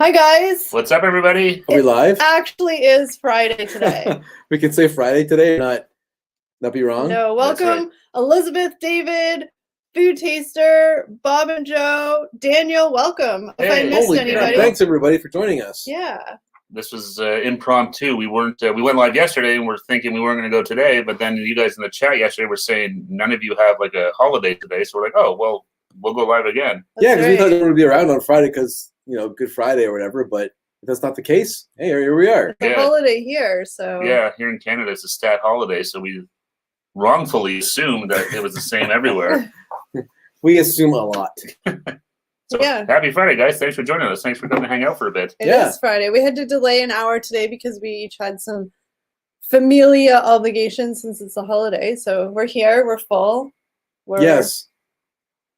Hi guys. What's up, everybody? Are we live? Actually is Friday today. We can say Friday today, not be wrong. No, That's welcome right. Elizabeth, David, Food Taster, Bob and Joe, Daniel. Welcome. If I Hey. missed Holy anybody, crap! Thanks everybody for joining us. yeah. This was impromptu. We went live yesterday, and we're thinking we weren't going to go today. But then you guys in the chat yesterday were saying none of you have like a holiday today, so we're like, oh well, we'll go live again. Yeah, because we thought right. they would be around on Friday because Good Friday or whatever. But if that's not the case, hey, here we are. It's a Yeah. holiday here, so Yeah, here in Canada, it's a stat holiday, so we wrongfully assumed that it was the same everywhere. We assume a lot. So Yeah. happy Friday, guys! Thanks for joining us. Thanks for coming to hang out for a bit. It Yeah. is Friday. We had to delay an hour today because we each had some familia obligations since it's a holiday. So we're here, we're full. We're Yes,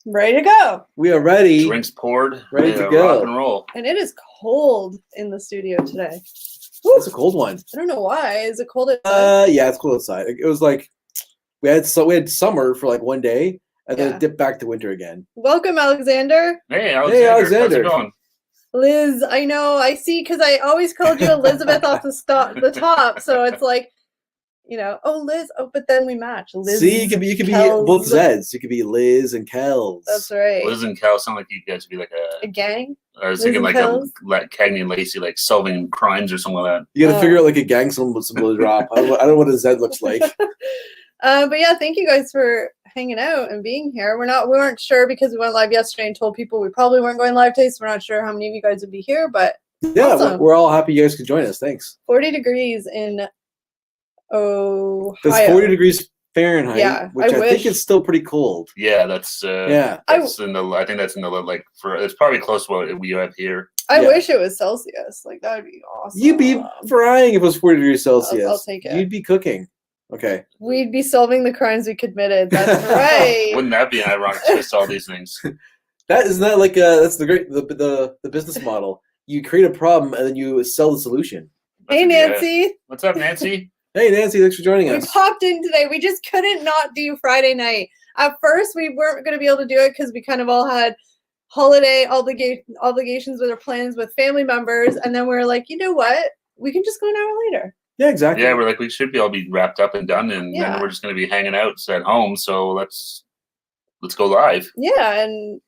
ready to go. we are ready. Drinks poured, Ready to go. rock and roll. And it is cold in the studio today. It's a cold one. I don't know why. Is it cold outside? Yeah, it's cold outside. It was like we had summer for like one day, and then Yeah. it dipped back to winter again. Welcome, Alexander. Hey, Alexander. How's Alexander. it going? Liz, I know. I see, because I always called you Elizabeth off the top. So it's like, oh, Liz. Oh, but then we match. Liz. See, you could be Kels. both Zeds. You could be Liz and Kels. That's right. Liz and Cal sound like you guys would be like A gang? I was Liz thinking and like Kels? like Cagney and Lacey, like solving crimes or something like You got to Oh. figure out like a gang symbol to drop. I don't know what a Z looks like. But yeah, thank you guys for hanging out and being here. We weren't sure because we went live yesterday and told people we probably weren't going live today, so we're not sure how many of you guys would be here, but Yeah, Awesome. we're all happy you guys could join us. Thanks. 40 degrees in Ohio. That's 40 degrees Fahrenheit, Yeah, which I I think wish. is still pretty cold. that. Yeah, that's Yeah. that's in the I think that's in the like for it's probably close to what we have here. I Yeah. wish it was Celsius. Like, that would be awesome. You'd be frying if it was 40 degrees Celsius. I'll take it. You'd be cooking. Okay. We'd be solving the crimes we committed. That's right. Wouldn't that be an ironic twist? All these things. That's the business model. You create a problem and then you sell the solution. Hey, Yeah. Nancy. What's up, Nancy? Hey Nancy, thanks for joining We us. popped in today. We just couldn't not do Friday night. At first, we weren't going to be able to do it because we kind of all had holiday obligations with our plans with family members. And then we were like, you know what? We can just go an hour later. Yeah, exactly. Yeah, we're like we should be all be wrapped up and done, and Yeah. then we're just gonna be hanging out at home. So let's go live, Yeah, and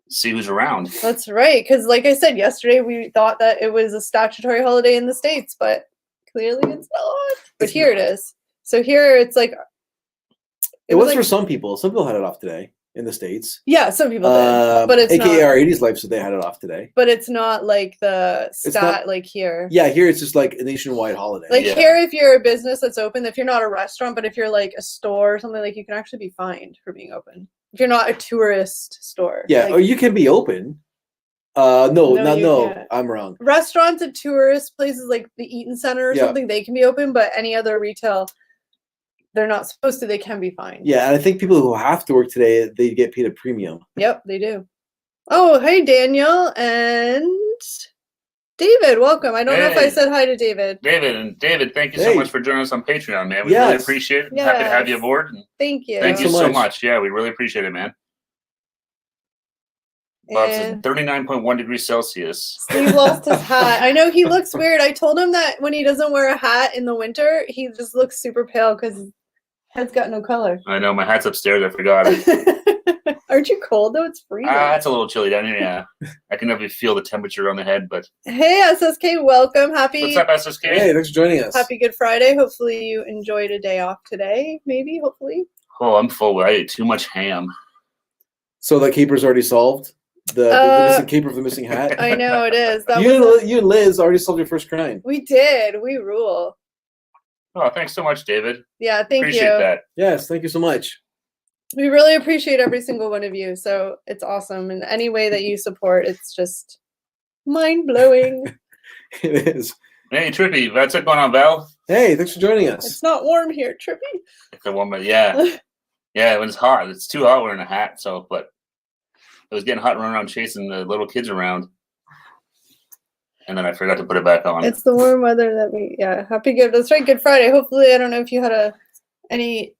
see who's around. that's right. Because like I said yesterday, we thought that it was a statutory holiday in the States, but clearly it's not. But It's here it is. So here it's like... It was like- for some people. Some people had it off today in the States. Yeah, some people did. But it's AKA not. our 80s life, so they had it off today. But it's not like the stat not- like here. Yeah, here it's just like a nationwide holiday. Like Yeah. here, if you're a business that's open, if you're not a restaurant, but if you're like a store or something, like you can actually be fined for being open. If you're not a tourist store. Yeah, Like, or you can be open. No, No, you can't. I'm wrong. restaurants and tourist places like the Eaton Center or Yeah. something, they can be open, but any other retail, they're not supposed to. They can be fined. Yeah, and I think people who have to work today, they get paid a premium. Yep, they do. Oh, hey, Daniel and David. Welcome. I don't know if I Hey. said hi to David. David, thank you so Hey. much for joining us on Patreon, man. We really Yes. appreciate it. Happy to have you Yes. aboard. And Thank you. thank you so so much. much. Yeah, we really appreciate it, man. Bob says And 39.1 degrees Celsius. Steve lost his hat. I know he looks weird. I told him that when he doesn't wear a hat in the winter, he just looks super pale because his head's got no color. I know my hat's upstairs. I forgot it. Aren't you cold though? It's freezing. It's a little chilly down here. Yeah, I can definitely feel the temperature on the head. But Hey, SSK, welcome. Happy what's up, SSK? Hey, thanks for joining us. Happy Good Friday. Hopefully you enjoyed a day off today. Maybe, hopefully. Oh, I'm full. I ate too much ham. So the caper's already solved. The missing caper for the missing hat. I know it is. That You was and Liz already solved your first crime. we did. We rule. Oh, thanks so much, David. Yeah, thank Appreciate you. that. Yes, thank you so much. We really appreciate every single one of you. So it's awesome. And any way that you support, it's just mind blowing. It is. Hey, Trippy, what's up going on, Val? Hey, thanks for joining us. It's not warm here, Trippy. It's a woman. Yeah, yeah. When it's hot, it's too hot wearing a hat. So, but it was getting hot running around chasing the little kids around, and then I forgot to put it back on. It's the warm weather that happy good. That's right, Good Friday. Hopefully, I don't know if you had any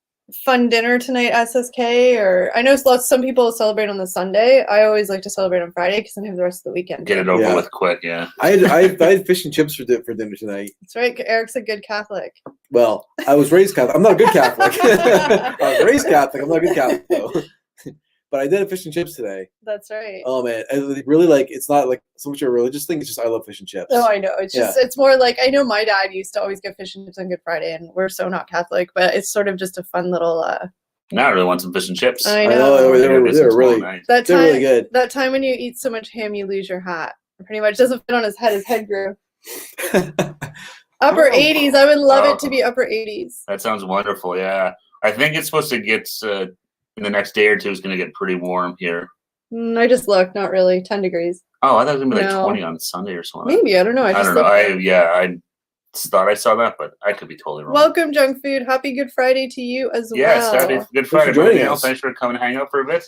fun dinner tonight, SSK, or I know some people celebrate on the Sunday. I always like to celebrate on Friday because then I have the rest of the weekend. Get it over Yeah. with quick. Yeah. I had fish and chips for dinner tonight. That's right. Eric's a good Catholic. Well, I was raised Catholic. I'm not a good Catholic. I was raised Catholic. I'm not a good Catholic though. But I did have fish and chips today. That's right. Oh man, and really like it's not like so much a religious thing. It's just I love fish and chips. Oh, I know. It's just it's more like I know my dad used to always get fish and chips on Good Friday, and we're so not Catholic, but it's sort of just a fun little. Now I really want some fish and chips. I I know. know they were Maybe some really tomorrow night. That they're time, really good. that time when you eat so much ham, you lose your hat. Pretty much doesn't fit on his head. His head grew. Upper Oh. 80s. I would love Oh. it to be upper 80s. That sounds wonderful. Yeah. I think it's supposed to get in the next day or two. It's going to get pretty warm here. I just looked. Not really. 10 degrees. Oh, I thought it was going to be like No. 20 on Sunday or something. Maybe. I don't know. I I just don't know. looked. I thought I saw that, but I could be totally wrong. Welcome, Junk Food. Happy Good Friday to you as Yes, well. happy Good for Friday. joining Neil, us. thanks for coming and hang out for a bit.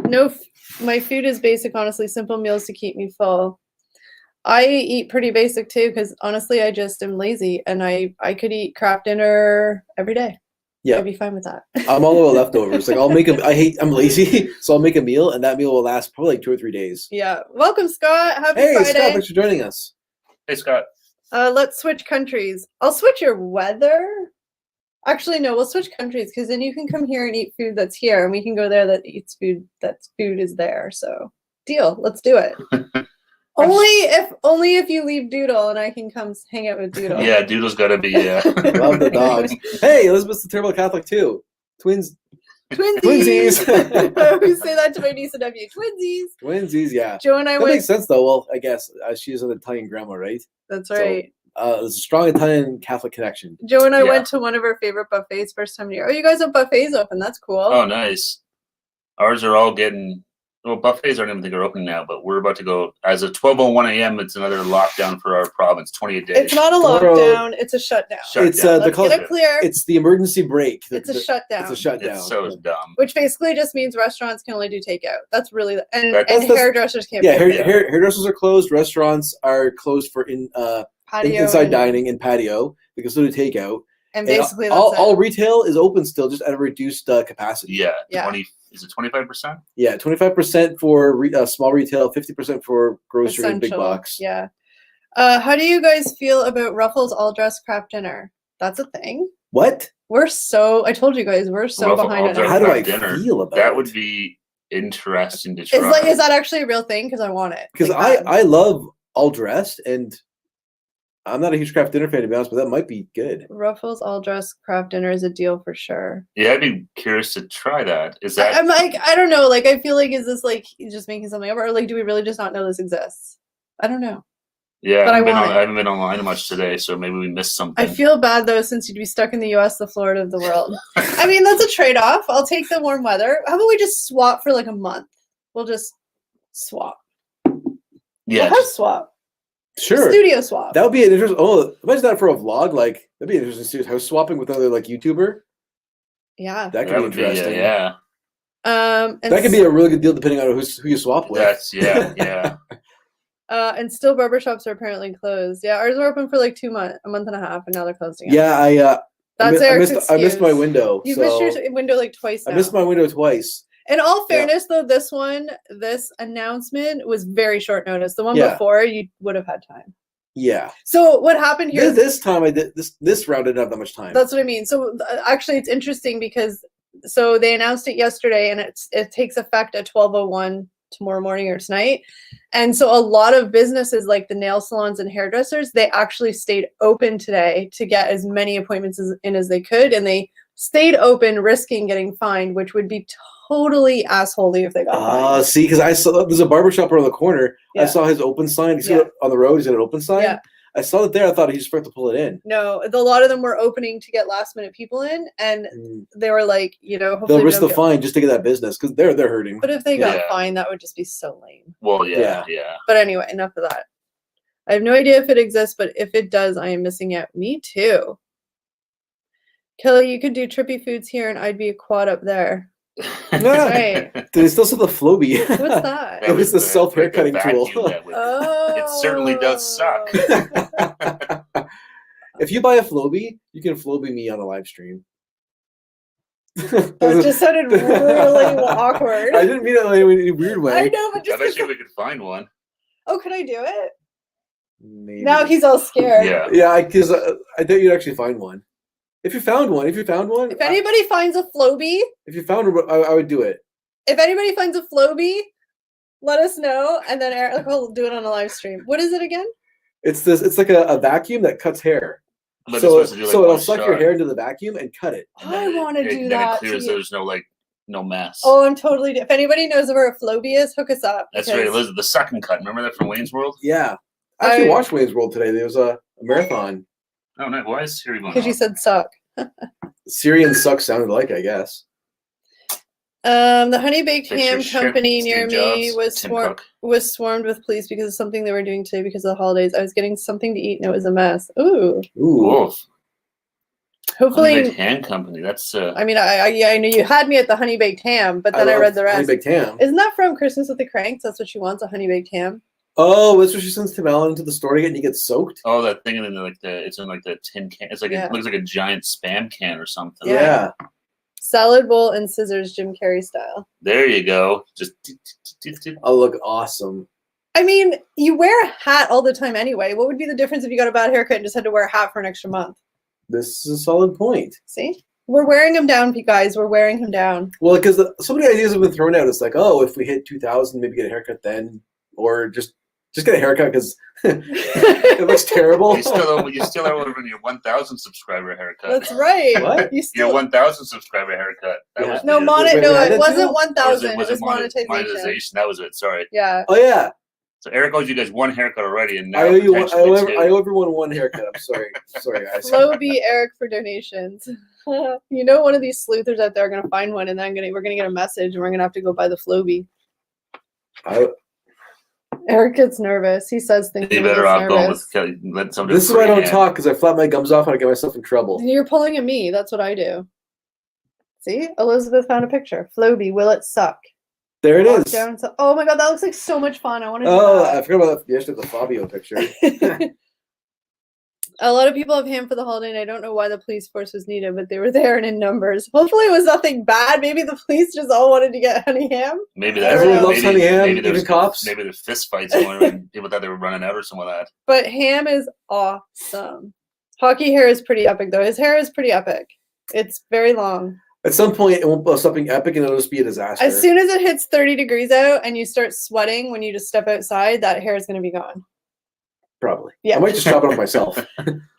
No, my food is basic, honestly. Simple meals to keep me full. I eat pretty basic too, because honestly, I just am lazy, and I could eat crap dinner every day. Yeah. I'd be fine with that. I'm all about leftovers. Like I'm lazy, so I'll make a meal, and that meal will last probably like 2 or 3 days. Yeah. Welcome, Scott. Happy Hey, Friday. Scott, thanks for joining us. Hey, Scott. Let's switch countries. I'll switch your weather. Actually, no, we'll switch countries because then you can come here and eat food that's here, and we can go there that eats food that's food is there. So, deal. Let's do it. only if you leave Doodle and I can come hang out with Doodle. Yeah, Doodle's got to be. Love the dogs. Hey, Elizabeth's the Terrible Catholic too. Twins. Twinsies. Twinsies. I always say that to my niece and nephew. Twinsies. Twinsies, yeah. Joe and I That went. makes sense though. Well, I guess she is an Italian grandma, right? That's So- right. There's a strong Italian Catholic connection. Joe and I Yeah. went to one of our favorite buffets first time of year. Oh, you guys have buffets open. That's cool. Oh, nice. Ours are all getting. Well, buffets aren't even think are open now, but we're about to go as of 12:01 a.m. It's another lockdown for our province, 28 days. It's not a Tomorrow- lockdown. It's a shutdown. Shut It's down. the Let's call- get it clear. It's the emergency break. It's a shutdown. It's a shutdown. It's so dumb. Which basically just means restaurants can only do takeout. That's really and That's- hairdressers can't. Yeah, be hairdressers are closed. Restaurants are closed for patio inside and- dining and patio. They can still do takeout. and And basically that's all, it. all retail is open still, just at a reduced capacity. Yeah, Yeah. 20. Is it 25%? Yeah, 25% for small retail, 50% for grocery and big Essential. box. Yeah. How do you guys feel about Ruffles all dress craft dinner? That's a thing. What? I told you guys, we're so Ruffles behind all it. dress How do I dinner. feel about That it? would be interesting to try. Is that actually a real thing? Because I want it. Because Like, I love all dressed, and I'm not a huge craft dinner fan to be honest, but that might be good. Ruffles all dress craft dinner is a deal for sure. Yeah, I'd be curious to try that. Is that I'm like, I don't know. Like, I feel like, is this like just making something up, or like, do we really just not know this exists? I don't know. yeah? but I I want it. haven't been online much today, so maybe we missed something. I feel bad though, since you'd be stuck in the U.S., the Florida of the world. I mean, that's a trade-off. I'll take the warm weather. How about we just swap for like a month? We'll just swap. yeah, We'll have swap. Sure. Studio swap. That would be an interesting. Oh, imagine that for a vlog. Like that'd be interesting to see house swapping with another like YouTuber. Yeah. That could that be would be interesting. yeah. And That could be a really good deal depending on who you swap with. That's yeah. and still barbershops are apparently closed. Yeah, ours were open for like a month and a half, and now they're closing. again. Yeah, I That's I Eric's missed my excuse. window. You've so missed your window like twice now. I missed my window twice. In all Yeah. fairness, though, this announcement was very short notice. The one Yeah. before, you would have had time. Yeah. So what happened here? This time I did this round didn't have that much time. That's what I mean. So actually, it's interesting because so they announced it yesterday, and it takes effect at 12:01 tomorrow morning or tonight. And so a lot of businesses like the nail salons and hairdressers, they actually stayed open today to get as many appointments as they could, and they stayed open, risking getting fined, which would be totally assholey if they got fined. See, because I saw there's a barbershop around the corner. Yeah. I saw his open sign. You see Yeah. it on the road? Is it an open sign? Yeah. I saw it there. I thought he just forgot to pull it in. No, a lot of them were opening to get last minute people in, and they were like, hopefully They'll we risk don't the get- fine just to get that business because they're hurting. But if they got Yeah. fined, that would just be so lame. Well, Yeah. yeah. But anyway, enough of that. I have no idea if it exists, but if it does, I am missing out. Me too. Kelly, you could do trippy foods here, and I'd be a quad up there. Right. Do they still sell the Floby? What's that? It was the self haircutting tool. vacuum that would- Oh, It certainly does suck. If you buy a Floby, you can Floby me on a live stream. That just sounded really awkward. I didn't mean it in any weird way. I know, but I just bet you we could find one. oh, can I do it? Maybe. Now he's all scared. Yeah. Yeah, because I thought you'd actually find one. If you found one, If anybody finds a Floby, if you found one, I would do it. if anybody finds a Floby, let us know, and then Eric will do it on a live stream. What is it again? It's this. It's like a vacuum that cuts hair. But it's So supposed to do, like, it'll one suck your shot. hair into the vacuum and cut it. And then I want to do then that. it clears. too. There's no mess. Oh, I'm totally. If anybody knows where a Floby is, hook us up. That's because- right, Elizabeth. The second cut. Remember that from Wayne's World? Yeah, I actually I- watched Wayne's World today. There was a marathon. Oh no! Why is Siri going? Because you off? said suck. Siri and Suck sounded alike, I guess. The Honey Baked Fix Ham your shit, company Steve near me Jobs, Tim Cook. was swarmed with police because of something they were doing today because of the holidays. I was getting something to eat and it was a mess. Ooh. Ooh. Wolf. Hopefully, Honey Baked Ham Company. That's I mean, I knew you had me at the Honey Baked Ham, but then I love read the rest. Honey Baked Ham. Isn't that from Christmas with the Cranks? That's what she wants, a Honey Baked Ham. Oh, that's what she sends Tim Allen into the store to get, and he gets soaked. oh that thing in it's in like the tin can. It's like Yeah. it looks like a giant spam can or something. Yeah. Salad bowl and scissors, Jim Carrey style. There you go. Just I'll look awesome. I mean, you wear a hat all the time anyway. What would be the difference if you got a bad haircut and just had to wear a hat for an extra month? This is a solid point. See? We're wearing him down, guys. We're wearing him down. Well, because so many ideas have been thrown out. It's like, oh, if we hit 2,000, maybe get a haircut then, or just get a haircut because it looks terrible. you still are over your 1,000 subscriber haircut. That's right. What? You Your still 1,000 subscriber haircut. That Yeah. was no the- monet. Wait, No, we had it it wasn't too? 1,000. It was was monetization. monetization. That was it. Sorry. Yeah. Oh yeah, So Eric owes you guys one haircut already, and now I owe you. I potentially owe, two. I owe everyone one haircut. I'm sorry. Sorry, guys. Floby Eric for donations. You know, one of these sleuthers out there are gonna find one, and then we're gonna get a message, and we're gonna have to go buy the Floby. Eric gets nervous. He says things. You when he better gets off going nervous. with Kelly. Let somebody. This is why I don't freehand. talk because I flap my gums off and I get myself in trouble. You're pulling at me. That's what I do. See, Elizabeth found a picture. Floby, will it suck? There it Walk is. down to- oh my god, that looks like so much fun. I want to do Oh, that. I forgot about yesterday the Fabio picture. A lot of people have ham for the holiday, and I don't know why the police force was needed, but they were there and in numbers. Hopefully, it was nothing bad. Maybe the police just all wanted to get honey ham. Maybe that's Everyone maybe, loves honey ham, maybe even there's cops. Maybe there's fist fights going, and people thought they were running out or some of that. But ham is awesome. Hockey hair is pretty epic, though. His hair is pretty epic. It's very long. At some point, it won't post something epic and it'll just be a disaster. As soon as it hits 30 degrees out and you start sweating when you just step outside, that hair is going to be gone. Probably. Yeah. I might just chop it off myself.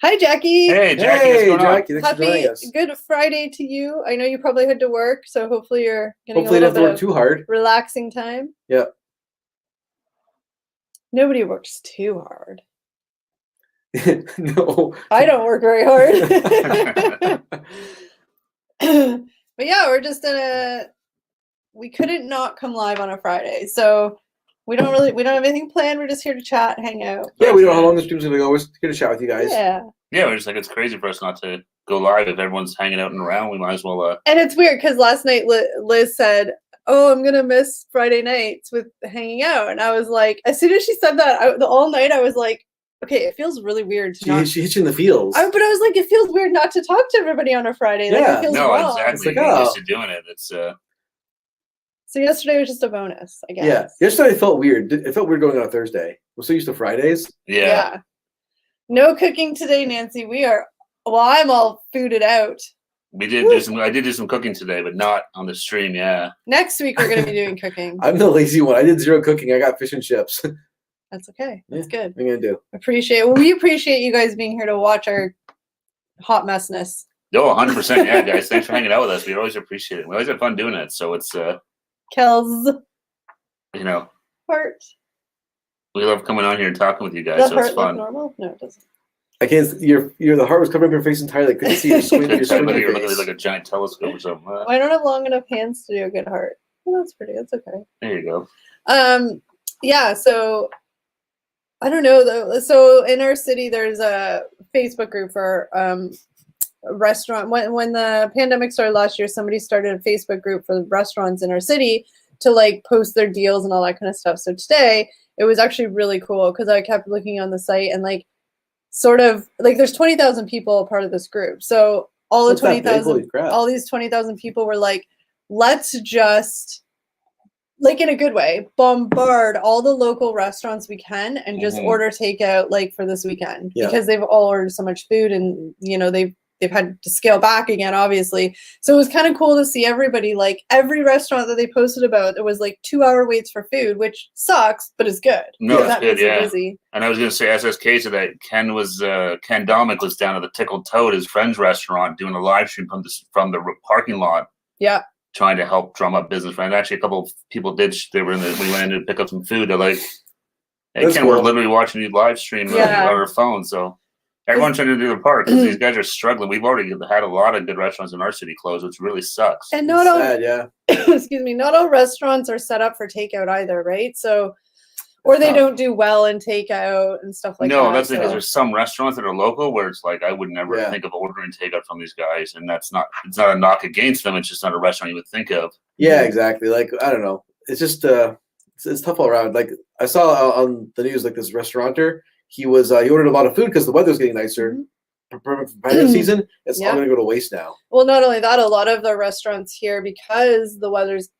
Hi, Jackie. Hey, Jackie, what's Hey, going on? Jackie, thanks for Happy joining us. Good Friday to you. I know you probably had to work, so hopefully you're getting Hopefully, a you don't little have to bit work of too hard. relaxing time. Yeah. Nobody works too hard. No. I don't work very hard. But yeah, we're just we couldn't not come live on a Friday. So we don't have anything planned. We're just here to chat, hang out. Yeah, we don't know how long the stream's gonna go. We're just here to chat with you guys. Yeah. Yeah, we're just like, it's crazy for us not to go live. If everyone's hanging out and around, we might as well. And it's weird because last night Liz said, "Oh, I'm gonna miss Friday nights with hanging out," and I was like, as soon as she said that, all night I was like, "Okay, it feels really weird to not." She hit you in the feels. But I was like, it feels weird not to talk to everybody on a Friday. Like Yeah. it feels No, wrong. exactly. It's like, We're oh. used to doing it. It's So yesterday was just a bonus, I guess. Yeah. Yesterday it felt weird. It felt weird going on a Thursday. We're so used to Fridays. yeah. No cooking today, Nancy. I'm all fooded out. We did do some. I did do some cooking today, but not on the stream. Yeah. Next week we're gonna be doing cooking. I'm the lazy one. I did zero cooking. I got fish and chips. What That's okay. That's good. am I gonna do? We appreciate you guys being here to watch our hot messness. No, 100%. Yeah, guys. Thanks for hanging out with us. We always appreciate it. We always have fun doing it. So it's Kel's you know, heart. we love coming on here and talking with you guys. Does So it's heart look fun. normal? No, it doesn't. I can't. The heart was covering up your face entirely. I couldn't see your squint. Your You're squint looking your at face. like a giant telescope or something. I don't have long enough hands to do a good heart. Well, that's pretty. That's okay. There you go. Yeah, so I don't know though. So in our city there's a Facebook group for a restaurant. When the pandemic started last year, somebody started a Facebook group for restaurants in our city to like post their deals and all that kind of stuff. So today it was actually really cool because I kept looking on the site and like sort of like there's 20,000 people a part of this group. So all the What's that big? 20,000, Holy crap. all these 20,000 people were like, let's just, like in a good way, bombard all the local restaurants we can and just Mhm. order takeout like for this weekend Yeah. because they've all ordered so much food and they've had to scale back again, obviously. So it was kind of cool to see everybody, like every restaurant that they posted about, there was like 2-hour waits for food, which sucks, but it's good. No, because it's that good, makes it yeah. busy. And I was going to say SSK today. Ken Domick was down at the Tickled Toad, his friend's restaurant, doing a live stream from the parking lot, Yeah. trying to help drum up business. And actually, a couple of people did. They were we went in to pick up some food. They're like, "Hey, That's Ken, we're cool. literally watching you live stream Yeah. on our phone." So everyone's trying to do their part because these guys are struggling. We've already had a lot of good restaurants in our city close, which really sucks. And It's not all, sad, yeah. excuse me, not all restaurants are set up for takeout either, right? So, or they Tough. don't do well in takeout and stuff like that. No, that's because so- there's some restaurants that are local where it's like I would never Yeah. think of ordering takeout from these guys, and it's not a knock against them. It's just not a restaurant you would think of. Yeah, exactly. Like, I don't know. It's just it's tough all around. Like I saw on the news, like this restaurateur, he ordered a lot of food because the weather's getting nicer. For patio season, it's Yeah. all going to go to waste now. Well, not only that, a lot of the restaurants here, because the weather's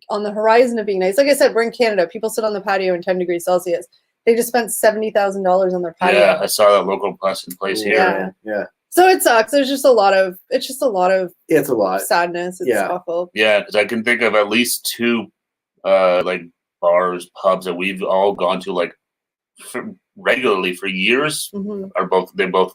on the horizon of being nice. Like I said, we're in Canada. People sit on the patio in 10 degrees Celsius. They just spent $70,000 on their patio. Yeah, I saw that local place here. Yeah. Yeah. So it sucks. There's just a lot of. It's just a lot of Yeah, it's a lot. sadness. It's Yeah. awful. Yeah, because I can think of at least two, like bars, pubs that we've all gone to like regularly for years. hmm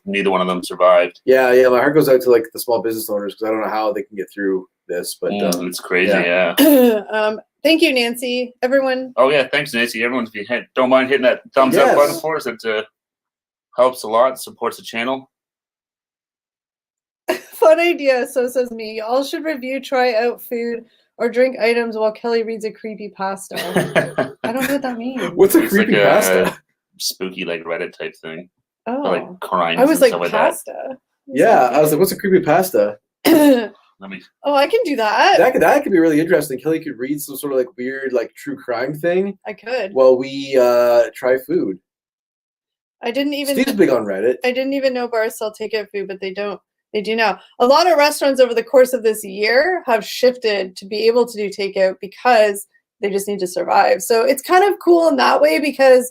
Neither one of them survived. Yeah, yeah. My heart goes out to like the small business owners because I don't know how they can get through this. But It's crazy. yeah. Yeah. Thank you, Nancy. Everyone. Oh yeah, thanks, Nancy. Everyone, if you don't mind hitting that thumbs up Yes. button for us, it helps a lot. Supports the channel. Fun idea. So says me. Y'all should review, try out food, or drink items while Kelly reads a creepy pasta. I don't know what that means. what's a It's like creepy a pasta? spooky like Reddit type thing, Oh, like crimes I was and like stuff like pasta. Yeah, I was like, what's a creepy pasta? that. Let me. Oh, I can do that. That could be really interesting. Kelly could read some sort of like weird like true crime thing I could. while we try food. I didn't even. Steve's big on Reddit. I didn't even know bars sell takeout food, but they don't. They do now. A lot of restaurants over the course of this year have shifted to be able to do takeout because they just need to survive. So it's kind of cool in that way because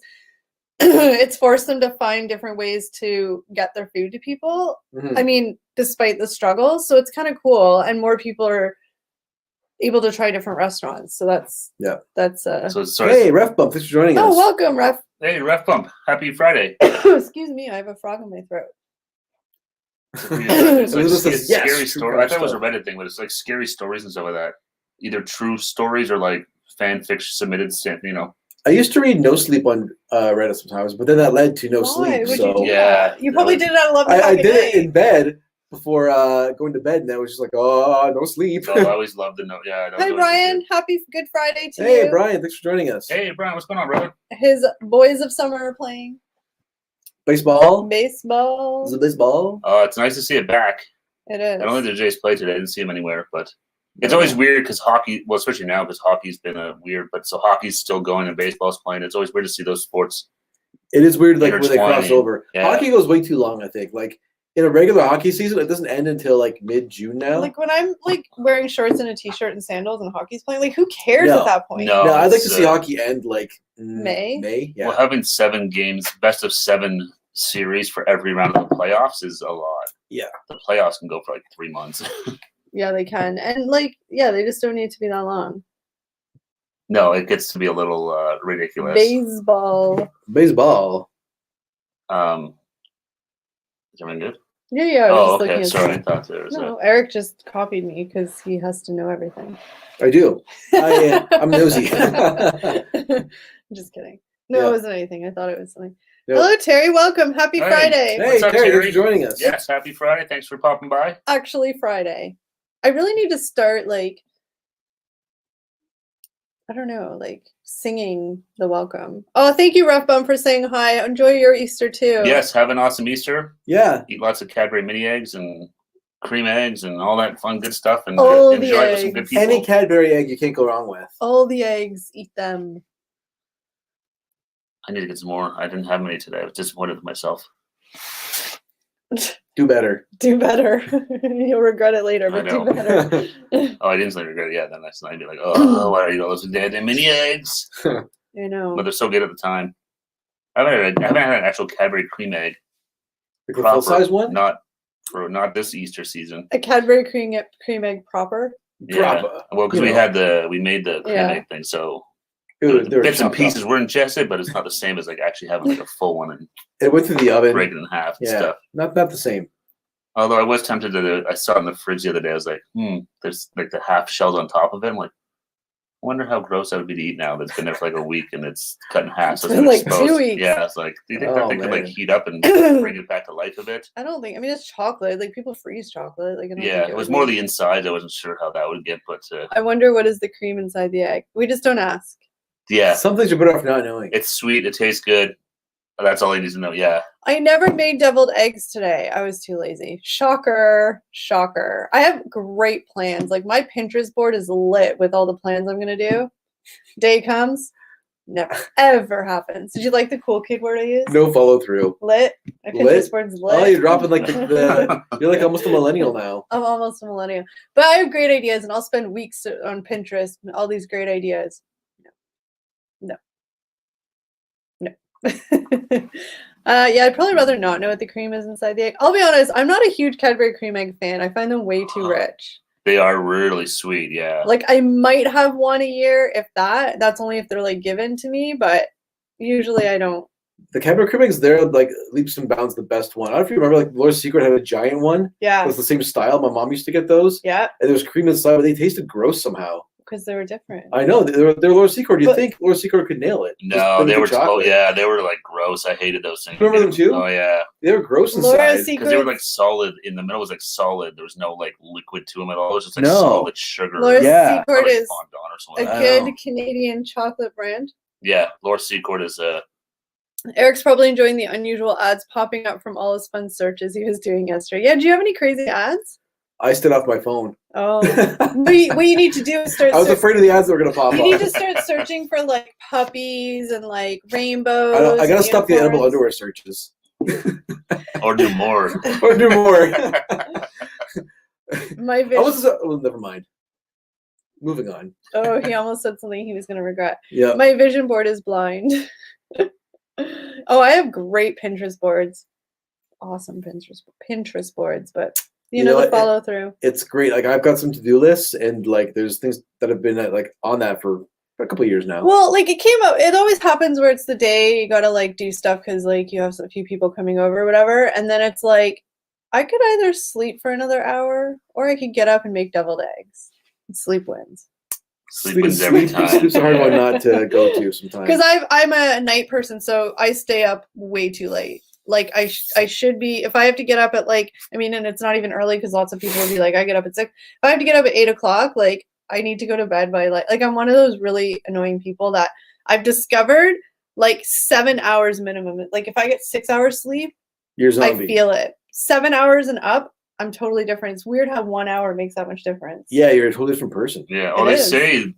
it's forced them to find different ways to get their food to people. Mhm. I mean, despite the struggles. So it's kind of cool, and more people are able to try different restaurants. So that's So sorry. Hey, Ref Bump, thanks for joining Oh, us. welcome, Ref. Hey, Ref Bump. Happy Friday. Excuse me, I have a frog in my throat. It's like Elizabeth says, it's yes, scary true story. crime I thought it was a stuff. Reddit thing, but it's like scary stories and stuff like that. Either true stories or like fan fiction submitted. I used to read No Sleep on Reddit sometimes, but then that led to No Why Sleep. would So you do Yeah, that? You probably that did it at 11 I o'clock at did it night. in bed before going to bed, and I was just like, oh, no sleep. No, I always loved the note. Yeah. that was Hi, always Brian. good. Happy Good Friday to Hey, you. Brian, thanks for joining us. Hey, Brian, what's going on, brother? His boys of summer are playing Baseball? baseball. Is it baseball? It's nice to see it back. It is. I don't think the Jays played today. I didn't see him anywhere, but it's always weird because hockey, well, especially now because hockey's been weird, but so hockey's still going and baseball's playing. It's always weird to see those sports. It is weird, like, where they cross Intertwining. over. Yeah. Hockey goes way too long, I think. Like, in a regular hockey season, it doesn't end until, like, mid-June now. Like when I'm like wearing shorts and a t-shirt and sandals and hockey's playing, like who cares No. at that point? No. no, I'd like to it's, see hockey end, like, May? May, yeah. Well, having 7 games, best of 7 series for every round of the playoffs is a lot. Yeah. The playoffs can go for like 3 months. Yeah, they can. And like, yeah, they just don't need to be that long. No, it gets to be a little ridiculous. Baseball. Baseball. Is everything good? Yeah, I was Oh, just looking okay. at Sorry, I stuff. thought there was No, Eric just copied me because he has to know everything. I do. I'm nosy. Just kidding. No, Yeah. it wasn't anything. I thought it was something. Yeah. Hello, Terry. Welcome. Happy Hey. Friday. Hey, What's up, Terry, thanks Terry? for joining us. Yes, happy Friday. Thanks for popping by. Actually, Friday. I really need to start like, I don't know, like singing the welcome. Oh, thank you, Rough Bum, for saying hi. Enjoy your Easter too. Yes, have an awesome Easter. Yeah. Eat lots of Cadbury mini eggs and cream eggs and all that fun good stuff and All the enjoy it with some good eggs. people. Any Cadbury egg you can't go wrong with. All the eggs, eat them. I need to get some more. I didn't have many today. I was disappointed with myself. Do better. Do better. You'll regret it later, I but do know. better. Oh, I didn't regret it. Yeah, then next night I'd be like, oh, why are you all those dead mini eggs? I know. But they're so good at the time. I haven't had an actual Cadbury cream egg. Like the full size one? Not this Easter season. A Cadbury cream egg proper. Yeah. Proper. Well, because we made the cream Yeah. egg thing, so They were bits and chopped pieces up. were ingested, but it's not the same as like actually having like a full one and It went through the oven. break it in half and Yeah, stuff. not the same. Although I was tempted to, I saw it in the fridge the other day. I was like, there's like the half shells on top of it. I'm like, I wonder how gross that would be to eat now. That's been there for like a week and it's cut in half. So It's it's been like exposed. 2 weeks. Yeah, it's like, do you think that Oh, thing could like man. heat up and bring it back to life a bit? I don't think. I mean, it's chocolate. Like people freeze chocolate. Like I don't Yeah, think it was would more be- the inside. I wasn't sure how that would get, but I wonder what is the cream inside the egg. We just don't ask. yeah, Some things are better off not knowing. it's sweet. It tastes good. That's all I need to know. Yeah. I never made deviled eggs today. I was too lazy. Shocker. Shocker. I have great plans. Like my Pinterest board is lit with all the plans I'm going to do. Day comes. Never ever happens. Did you like the cool kid word I used? No follow through. Lit. My Lit? Pinterest board's lit. Oh, you're dropping like you're like almost a millennial now. I'm almost a millennial. But I have great ideas and I'll spend weeks on Pinterest. All these great ideas. No. Yeah, I'd probably rather not know what the cream is inside the egg. I'll be honest, I'm not a huge Cadbury cream egg fan. I find them way too rich. They are really sweet. Yeah. Like I might have one a year, if that. That's only if they're like given to me, but usually I don't. The Cadbury cream eggs, they're like leaps and bounds the best one. I don't know if you remember, like Laura's Secret had a giant one. It Yeah. was the same style. My mom used to get those, Yeah, and there was cream inside, but they tasted gross somehow. because they were different. I know they're Laura's Secret. You But- think Laura's Secret could nail it? Just No, with they the were. chocolate. Yeah, they were like gross. I hated those things. Remember them too? Oh yeah, They were gross Laura's inside. Secret. because they were like solid. In the middle was like solid. There was no like liquid to them at all. It was just like No. solid sugar. Laura's Yeah. Secret Like is fondant or something. a I good know. Canadian chocolate brand. Yeah, Laura's Secret is Eric's probably enjoying the unusual ads popping up from all his fun searches he was doing yesterday. Yeah, do you have any crazy ads? I stood off my phone. Oh, I what you need to do is start. was afraid of the ads that were gonna pop You need up. to start searching for like puppies and like rainbows. I gotta and stop the edible unicorns. underwear searches or do more. or do more. My I vision. was well, never mind. Moving on. Oh, he almost said something he was gonna regret. Yeah. My vision board is blind. Oh, I have great Pinterest boards. Awesome Pinterest boards, but you You know know the what? follow through. It's great. Like I've got some to-do lists, and like there's things that have been like on that for a couple of years now. Well, like it came up. It always happens where it's the day you gotta like do stuff because like you have a few people coming over or whatever, and then it's like I could either sleep for another hour or I could get up and make deviled eggs. Sleep wins. Sleep wins every time. Sleep's a hard one not to go to sometimes. Because I'm a night person, so I stay up way too late. Like I should be, if I have to get up at like, I mean, and it's not even early because lots of people will be like, I get up at 6. If I have to get up at 8 o'clock, like I need to go to bed by like I'm one of those really annoying people that I've discovered like 7 hours minimum. Like if I get 6 hours sleep, You're I zombie. feel it. 7 hours and up, I'm totally different. It's weird how 1 hour makes that much difference. Yeah, you're a totally different person. Yeah. Well, It they is. say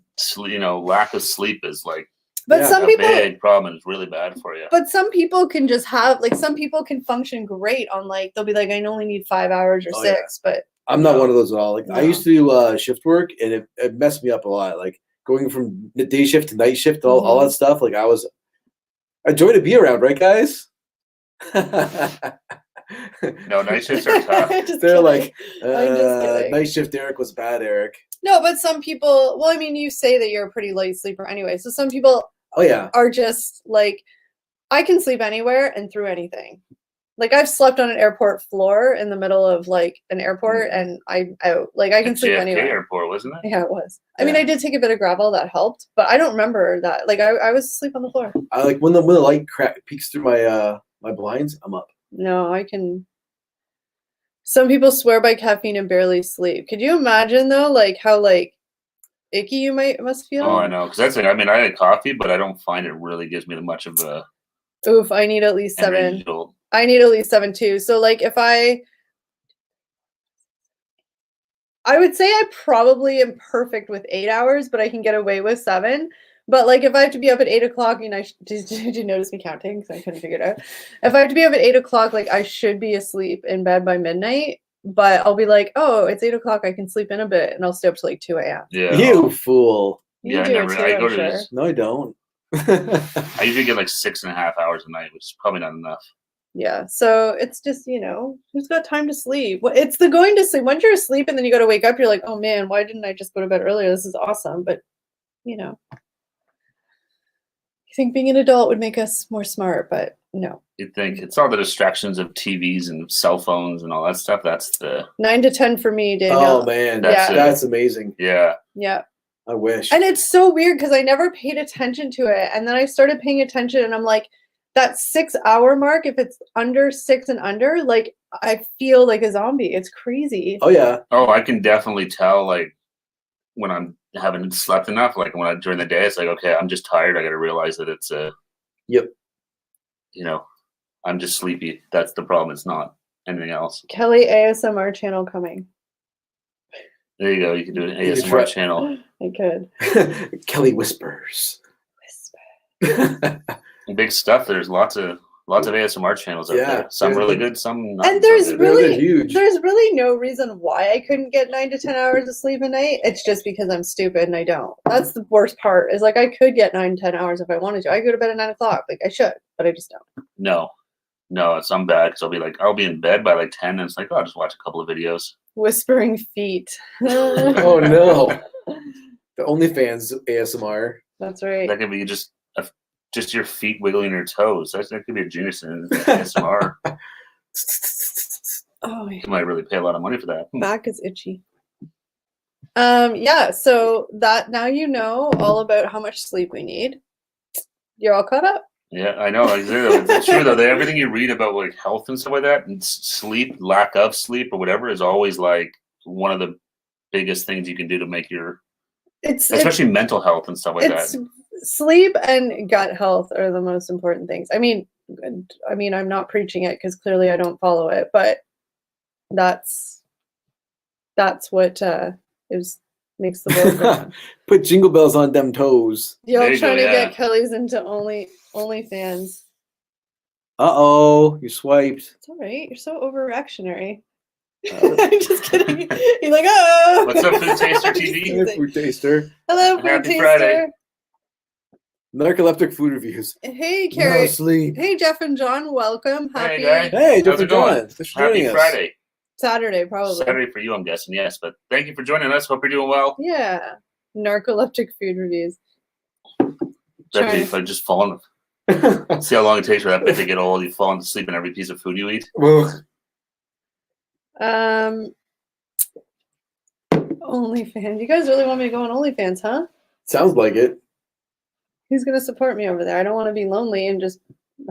lack of sleep is like But Yeah, some a people big problem. It's really bad for you. But some people can just have like some people can function great on like they'll be like I only need 5 hours or Oh, 6, but I'm not No. one of those at all. Like I No. used to do shift work, and it messed me up a lot. Like going from day shift to night shift, and all that stuff. Like I was a joy to be around, right, guys? No, night shifts are tough. Just They're kidding. like I'm just kidding. night shift. Eric was bad, Eric. No, but some people. Well, I mean, you say that you're a pretty light sleeper anyway. So some people Oh yeah, are just like, I can sleep anywhere and through anything. Like I've slept on an airport floor in the middle of like an airport, and I'm out. Like I can At sleep JFK anywhere. Airport, wasn't it? Yeah, it was. I mean, Yeah. I did take a bit of gravel that helped, but I don't remember that. Like I was asleep on the floor. I like when the light peeks through my my blinds. I'm up. No, I can. Some people swear by caffeine and barely sleep. Could you imagine though, like how like icky you must feel? Oh, I know. Because that's it. I mean, I had coffee, but I don't find it really gives me much of a Oof, I need at least 7. energy jolt. I need at least 7 too. So like if I would say I probably am perfect with 8 hours, but I can get away with 7. But like if I have to be up at 8 o'clock, you know, did you notice me counting? Because I couldn't figure it out. If I have to be up at 8 o'clock, like I should be asleep in bed by midnight. But I'll be like, oh, it's 8 o'clock. I can sleep in a bit, and I'll stay up till like 2 a.m. Yeah. You fool. You Yeah, do I it never. too, I I'm go to sure. this. No, I don't. I usually get like 6.5 hours a night, which is probably not enough. Yeah, so it's just, you know, who's got time to sleep? Well, it's the going to sleep. Once you're asleep and then you got to wake up, you're like, oh man, why didn't I just go to bed earlier? This is awesome. But, you know, I think being an adult would make us more smart, but no. You'd think it's all the distractions of TVs and cell phones and all that stuff. That's the 9 to 10 for me, Daniel. Oh man, That's Yeah. that's amazing. yeah. Yeah. I wish. And it's so weird because I never paid attention to it. And then I started paying attention and I'm like, that 6 hour mark, if it's under 6 and under, like I feel like a zombie. It's crazy. Oh yeah. Oh, I can definitely tell like when I'm haven't slept enough. Like when I during the day, it's like okay, I'm just tired. I got to realize that it's a Yep. you know, I'm just sleepy. That's the problem. It's not anything else. Kelly ASMR channel coming. There you go. You can do an You can ASMR try- channel. I could. Kelly whispers. Big stuff. There's lots of ASMR channels out Yeah, there. Some there's really the- good, some not. And so there's good. really They're huge. there's really no reason why I couldn't get 9 to 10 hours of sleep a night. It's just because I'm stupid and I don't. That's the worst part. Is like I could get 9, 10 hours if I wanted to. I go to bed at 9 o'clock. Like I should, but I just don't. No, it's I'm bad because I'll be in bed by like 10, and it's like, oh, I'll just watch a couple of videos. Whispering feet. Oh no. The OnlyFans ASMR. That's right. That could be just your feet wiggling your toes. That could be a genius in ASMR. Oh, yeah. You might really pay a lot of money for that. Back is itchy. Yeah, so that now you know all about how much sleep we need. You're all caught up. Yeah, I know. Like, it's true though. Everything you read about like health and stuff like that, and sleep, lack of sleep, or whatever, is always like one of the biggest things you can do to make your, especially mental health and stuff like it's that. sleep and gut health are the most important things. I mean, I'm not preaching it because clearly I don't follow it, but that's what makes the world go on. Put jingle bells on them toes. Y'all There you go, trying to yeah. get Kelly's into OnlyFans. Uh-oh, you swiped. It's all right. You're so overreactionary. Uh, I'm just kidding. He's like, oh. What's up, Food Taster TV? Hey, food taster. Hello, food Happy taster. Friday. Narcoleptic food reviews. Hey, No Carrie. sleep. Hey, Jeff and John. Welcome. Happy guys. Hey, How's Jeff it and John. going? Thanks for joining Happy us. Friday. Saturday, probably. Saturday for you, I'm guessing, yes. But thank you for joining us. Hope you're doing well. Yeah. Narcoleptic food reviews. That'd be Trying- if I just fallen. See how long it takes for that bit to get old. You fall into sleep in every piece of food you eat. Well, OnlyFans. You guys really want me to go on OnlyFans, huh? sounds like it. Who's gonna support me over there? I don't want to be lonely and just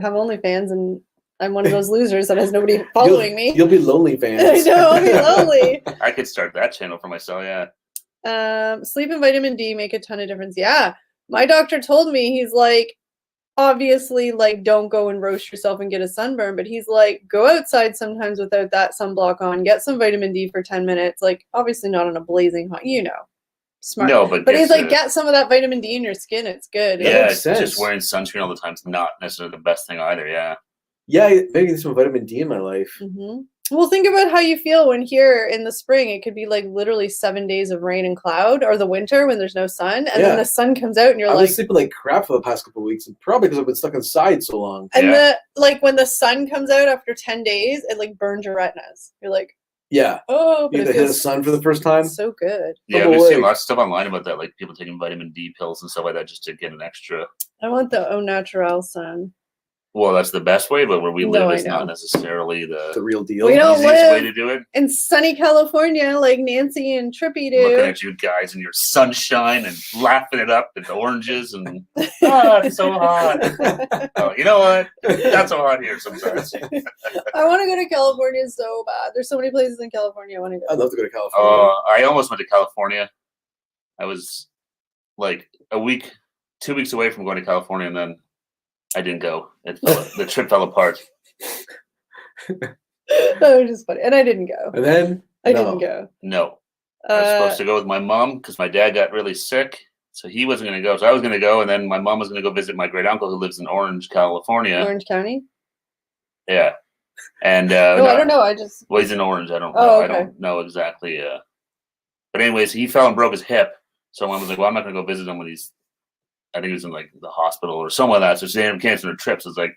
have OnlyFans and I'm one of those losers that has nobody following me. You'll be lonely fans. I know, I'll be lonely. I could start that channel for myself, yeah. Sleep and vitamin D make a ton of difference. Yeah. My doctor told me, he's like, obviously, like, don't go and roast yourself and get a sunburn, but he's like, go outside sometimes without that sunblock on, get some vitamin D for 10 minutes. Like, obviously not on a blazing hot, smart. No, but But he's guess like, get some of that vitamin D in your skin. It's good. That yeah, makes it's sense. just wearing sunscreen all the time is not necessarily the best thing either, yeah. Yeah, maybe get some vitamin D in my life. hmm Well, think about how you feel when here in the spring, it could be like literally 7 days of rain and cloud, or the winter when there's no sun, and Yeah. then the sun comes out and you're I've like, been sleeping like crap for the past couple of weeks, and probably because I've been stuck inside so long. and Yeah. when the sun comes out after 10 days, it like burns your retinas. You're like, Yeah, oh, but you it get to hit the feels sun for the first time. so good. Yeah, Double I've been seeing leg. lots of stuff online about that, like people taking vitamin D pills and stuff like that just to get an extra. I want the au naturel sun. Well, that's the best way, but where we No, live, I it's not know. necessarily The the real deal. We don't easiest way live to do it. in sunny California like Nancy and Trippy Looking do. at you guys in your sunshine and laughing it up and oranges and it's so hot. Oh, you know what? Not so hot here sometimes. I want to go to California so bad. There's so many places in California I want to go. I'd love to go to California. I almost went to California. I was like 2 weeks away from going to California, and then I didn't go. The trip fell apart. That was just funny. And I didn't go. And then I no. didn't go. No, I was supposed to go with my mom because my dad got really sick. So he wasn't going to go. So I was going to go, and then my mom was going to go visit my great uncle who lives in Orange, California. Orange County? Yeah. And No, I don't know. I just. Well, he's in Orange. I don't know. Oh, okay. I don't know exactly. But anyways, he fell and broke his hip. So mom was like, "Well, I'm not going to go visit him when he's. I think he was in like the hospital or something like that." So she ended up canceling her trip. So it's like,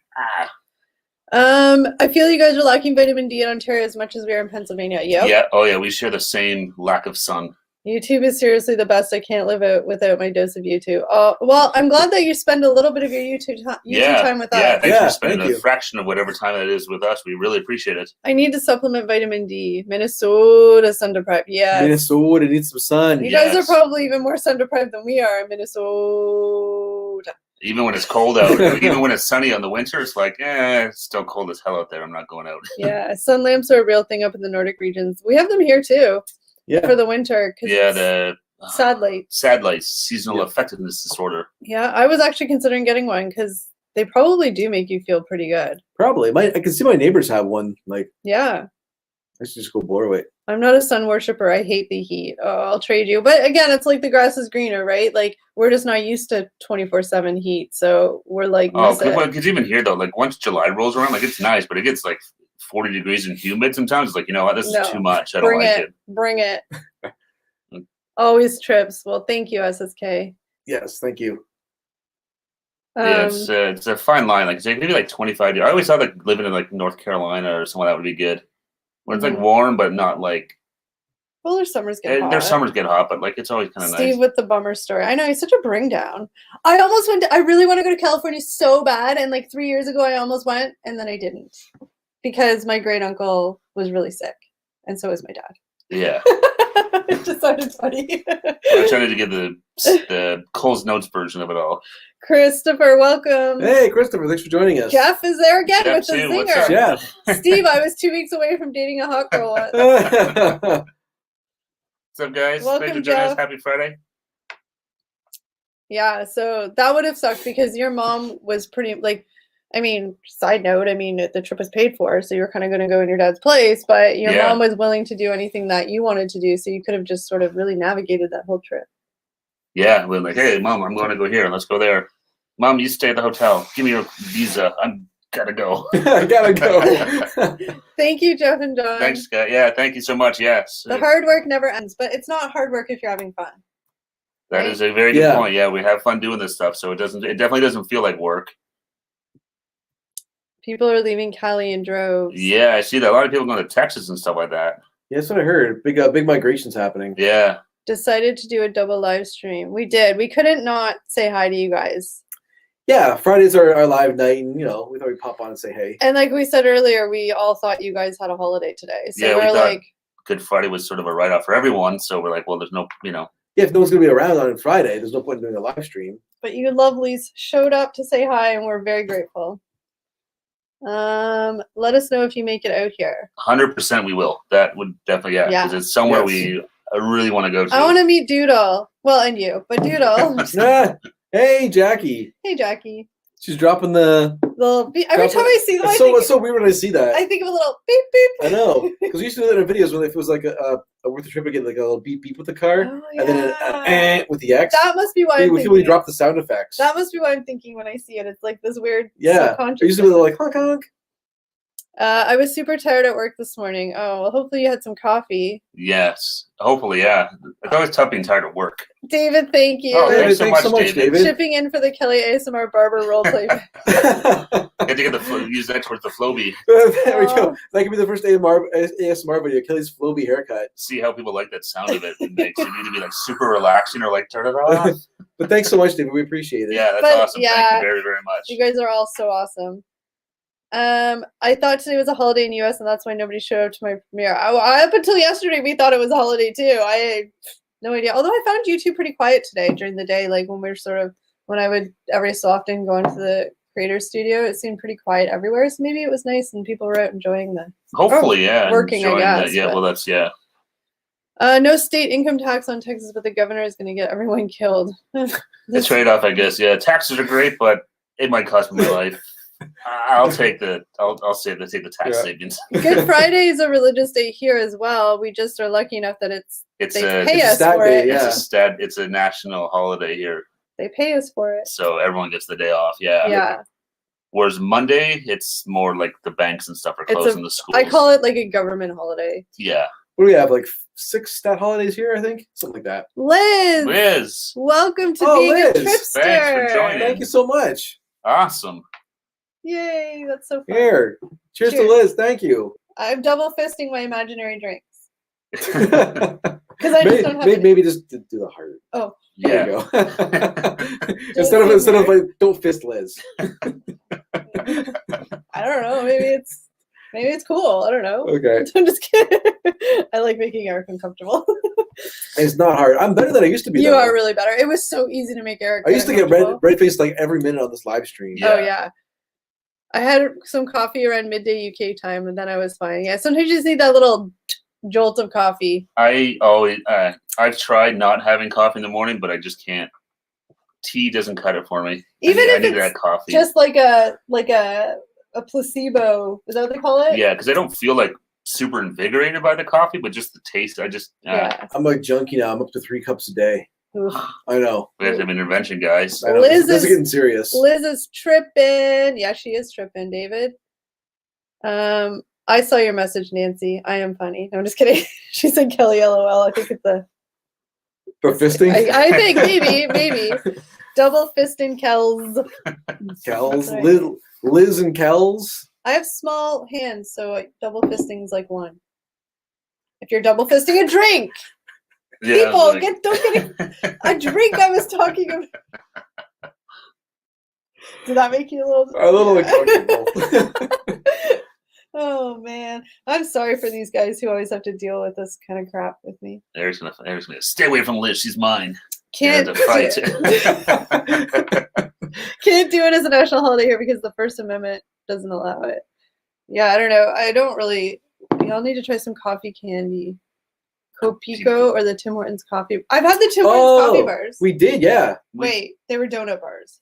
I feel you guys are lacking vitamin D in Ontario as much as we are in Pennsylvania. Yep. Yeah. Oh, yeah. We share the same lack of sun. YouTube is seriously the best. I can't live out without my dose of YouTube. Well, I'm glad that you spend a little bit of your YouTube time with us. Yeah, thanks Yeah, for spending thank a you. fraction of whatever time that is with us. We really appreciate it. I need to supplement vitamin D. Minnesota sun deprived. Yes. Minnesota needs some sun. You guys are Yes. probably even more sun deprived than we are in Minnesota. Even when it's cold out, even when it's sunny on the winter, it's like, it's still cold as hell out there. I'm not going out. Yeah, sun lamps are a real thing up in the Nordic regions. We have them here too Yeah. for the winter. Yeah, the sad light. SAD lights, seasonal Yeah. effectiveness disorder. Yeah, I was actually considering getting one because they probably do make you feel pretty good. Probably. I can see my neighbors have one. Like, Yeah. I should just go borrow it. I'm not a sun worshiper. I hate the heat. Oh, I'll trade you. But again, it's like the grass is greener, right? Like we're just not used to 24/7 heat, so we're like, Oh, miss it. because even here though, like once July rolls around, like it's nice, but it gets like 40 degrees and humid sometimes. It's like, you know what, this No. is too much. I don't Bring like it. it. Bring it. Always trips. Well, thank you, SSK. Yes, thank you. Yeah, it's a fine line. Like maybe like 25 degrees. I always thought like living in like North Carolina or somewhere that would be good. Where it's like Mhm. warm, but not like Well, their summers get hot. their summers get hot, but like it's always kind of Steve nice. with the bummer story. I know he's such a bring down. I really want to go to California so bad, and like 3 years ago I almost went, and then I didn't because my great uncle was really sick, and so was my dad. Yeah. It just sounded funny. I'm trying to get the Cole's Notes version of it all. Christopher, welcome. Hey, Christopher, thanks for joining us. Jeff is there again Jeff with the too, what's zinger. up? Yeah. Steve, I was 2 weeks away from dating a hot girl. once. What's up, guys? Welcome, Thanks for joining us. Jeff. Happy Friday. Yeah, so that would have sucked because your mom was pretty like, I mean, side note, the trip was paid for, so you were kind of going to go in your dad's place, but your Yeah. mom was willing to do anything that you wanted to do, so you could have just sort of really navigated that whole trip. Yeah, we're like, hey, Mom, I'm going to go here. Let's go there. Mom, you stay at the hotel. Give me your visa. I'm gotta go. I gotta go. Thank you, Jeff and John. Thanks, guys. Yeah, thank you so much. Yes, The hard work never ends, but it's not hard work if you're having fun. that is a very good Yeah. point. Yeah, we have fun doing this stuff, so it definitely doesn't feel like work. People are leaving Cali in droves. Yeah, I see that a lot of people going to Texas and stuff like that. Yeah, that's what I heard. Big migrations happening. Yeah, Decided to do a double live stream. We did. We couldn't not say hi to you guys. Yeah, Fridays are our live night, and we thought we'd pop on and say hey. And like we said earlier, we all thought you guys had a holiday today. So Yeah, we we're thought- like, Good Friday was sort of a write-off for everyone, so we're like, well, there's no, Yeah, if no one's gonna be around on Friday, there's no point in doing a live stream. but you lovelies showed up to say hi, and we're very grateful. Let us know if you make it out here. 100% we will. That would definitely, yeah, Yeah. because it's somewhere Yes. I really want to go to. I want to meet Doodle. Well, and you, but Doodle. Ah, hey, Jackie. Hey, Jackie. She's dropping the. Little beep. Every time I see them, It's so weird when I see that. I think of a little beep beep. I know, because we used to do that in videos when if it was like a worth the trip again, like a little beep beep with the car, Oh, and then yeah. with the X. That must be why I'm we thinking. drop the sound effects. That must be what I'm thinking when I see it. It's like this weird Yeah, subconscious. it used to be like honk honk. I was super tired at work this morning. Oh, well, hopefully you had some coffee. Yes, hopefully, yeah. It's always tough being tired at work. David, thank you. Oh, David, thanks so much, David. Shipping in for the Kelly ASMR Barber roleplay. Get to get use that towards the Flowbee. There we go. That could be the first ASMR video. Kelly's Flowbee haircut. See how people like that sound of it. It makes it need to be like super relaxing or like turn it off. But thanks so much, David. We appreciate it. Yeah, that's But, awesome. Thank yeah, you very, very much. You guys are all so awesome. I thought today was a holiday in the US, and that's why nobody showed up to my premiere. Up until yesterday, we thought it was a holiday too. I had no idea. Although I found YouTube pretty quiet today during the day, like when I would every so often go into the creator studio, it seemed pretty quiet everywhere. So maybe it was nice and people were out enjoying the Hopefully, yeah. working, I enjoying that. guess, Yeah, but- well, that's, yeah. no state income tax on Texas, but the governor is going to get everyone killed. The trade off, I guess. Yeah, taxes are great, but it might cost me my life. I'll take the. I'll say the take the tax Yeah. savings. Good Friday is a religious day here as well. We just are lucky enough that It's they a pay it's a us stat for day, it. yeah. It's a national holiday here, They pay us for it. so everyone gets the day off. Yeah. Yeah. Whereas Monday, it's more like the banks and stuff are It's closed a- and the schools. I call it like a government holiday. Yeah. What do we have? Like 6 stat holidays here, I think, something like that. Liz, Liz, welcome to Oh, being a Liz, tripster. thanks for joining. Thank you so much. awesome. Yay, that's so fun. Here, cheers to Cheers. Liz. Thank you. I'm double fisting my imaginary drinks Because because I just don't have any. maybe just do the heart. Oh, There Yeah. you go. instead of like, don't fist Liz. I don't know. Maybe it's cool. I don't know. Okay, I'm just kidding. I like making Eric uncomfortable. it's not hard. I'm better than I used to be. You though. are really better. It was so easy to make Eric. I used to get red faced like every minute on this live stream. Yeah. Oh yeah. I had some coffee around midday UK time, and then I was fine. Yeah, sometimes you just need that little jolt of coffee. I've tried not having coffee in the morning, but I just can't. Tea doesn't cut it for me. Even I if need it's that coffee. just like a placebo. Is that what they call it? Yeah, because I don't feel like super invigorated by the coffee, but just the taste. I just Yeah. I'm a junkie now. I'm up to 3 cups a day. Oof. I know. we have to have intervention, guys. I know. Liz This is is- getting serious. Liz is tripping. Yeah, she is tripping, David. I saw your message, Nancy. I am funny. No, I'm just kidding. She said Kelly LOL. I think it's a For fisting? I think maybe. Double fisting Kells. Kells. Right. Liz and Kells. I have small hands, so double fisting is like one. If you're double fisting a drink, Yeah, people like- don't get a drink. I was talking about. Did that make you A little uncomfortable. Oh man, I'm sorry for these guys who always have to deal with this kind of crap with me. Eric's gonna stay away from Liz. She's mine. Can't to fight. can't do it as a national holiday here because the First Amendment doesn't allow it. Yeah, I don't know. I don't really. Y'all need to try some coffee candy. Copico or the Tim Hortons coffee. I've had the Tim Hortons coffee bars. We did, yeah. Wait, they were donut bars.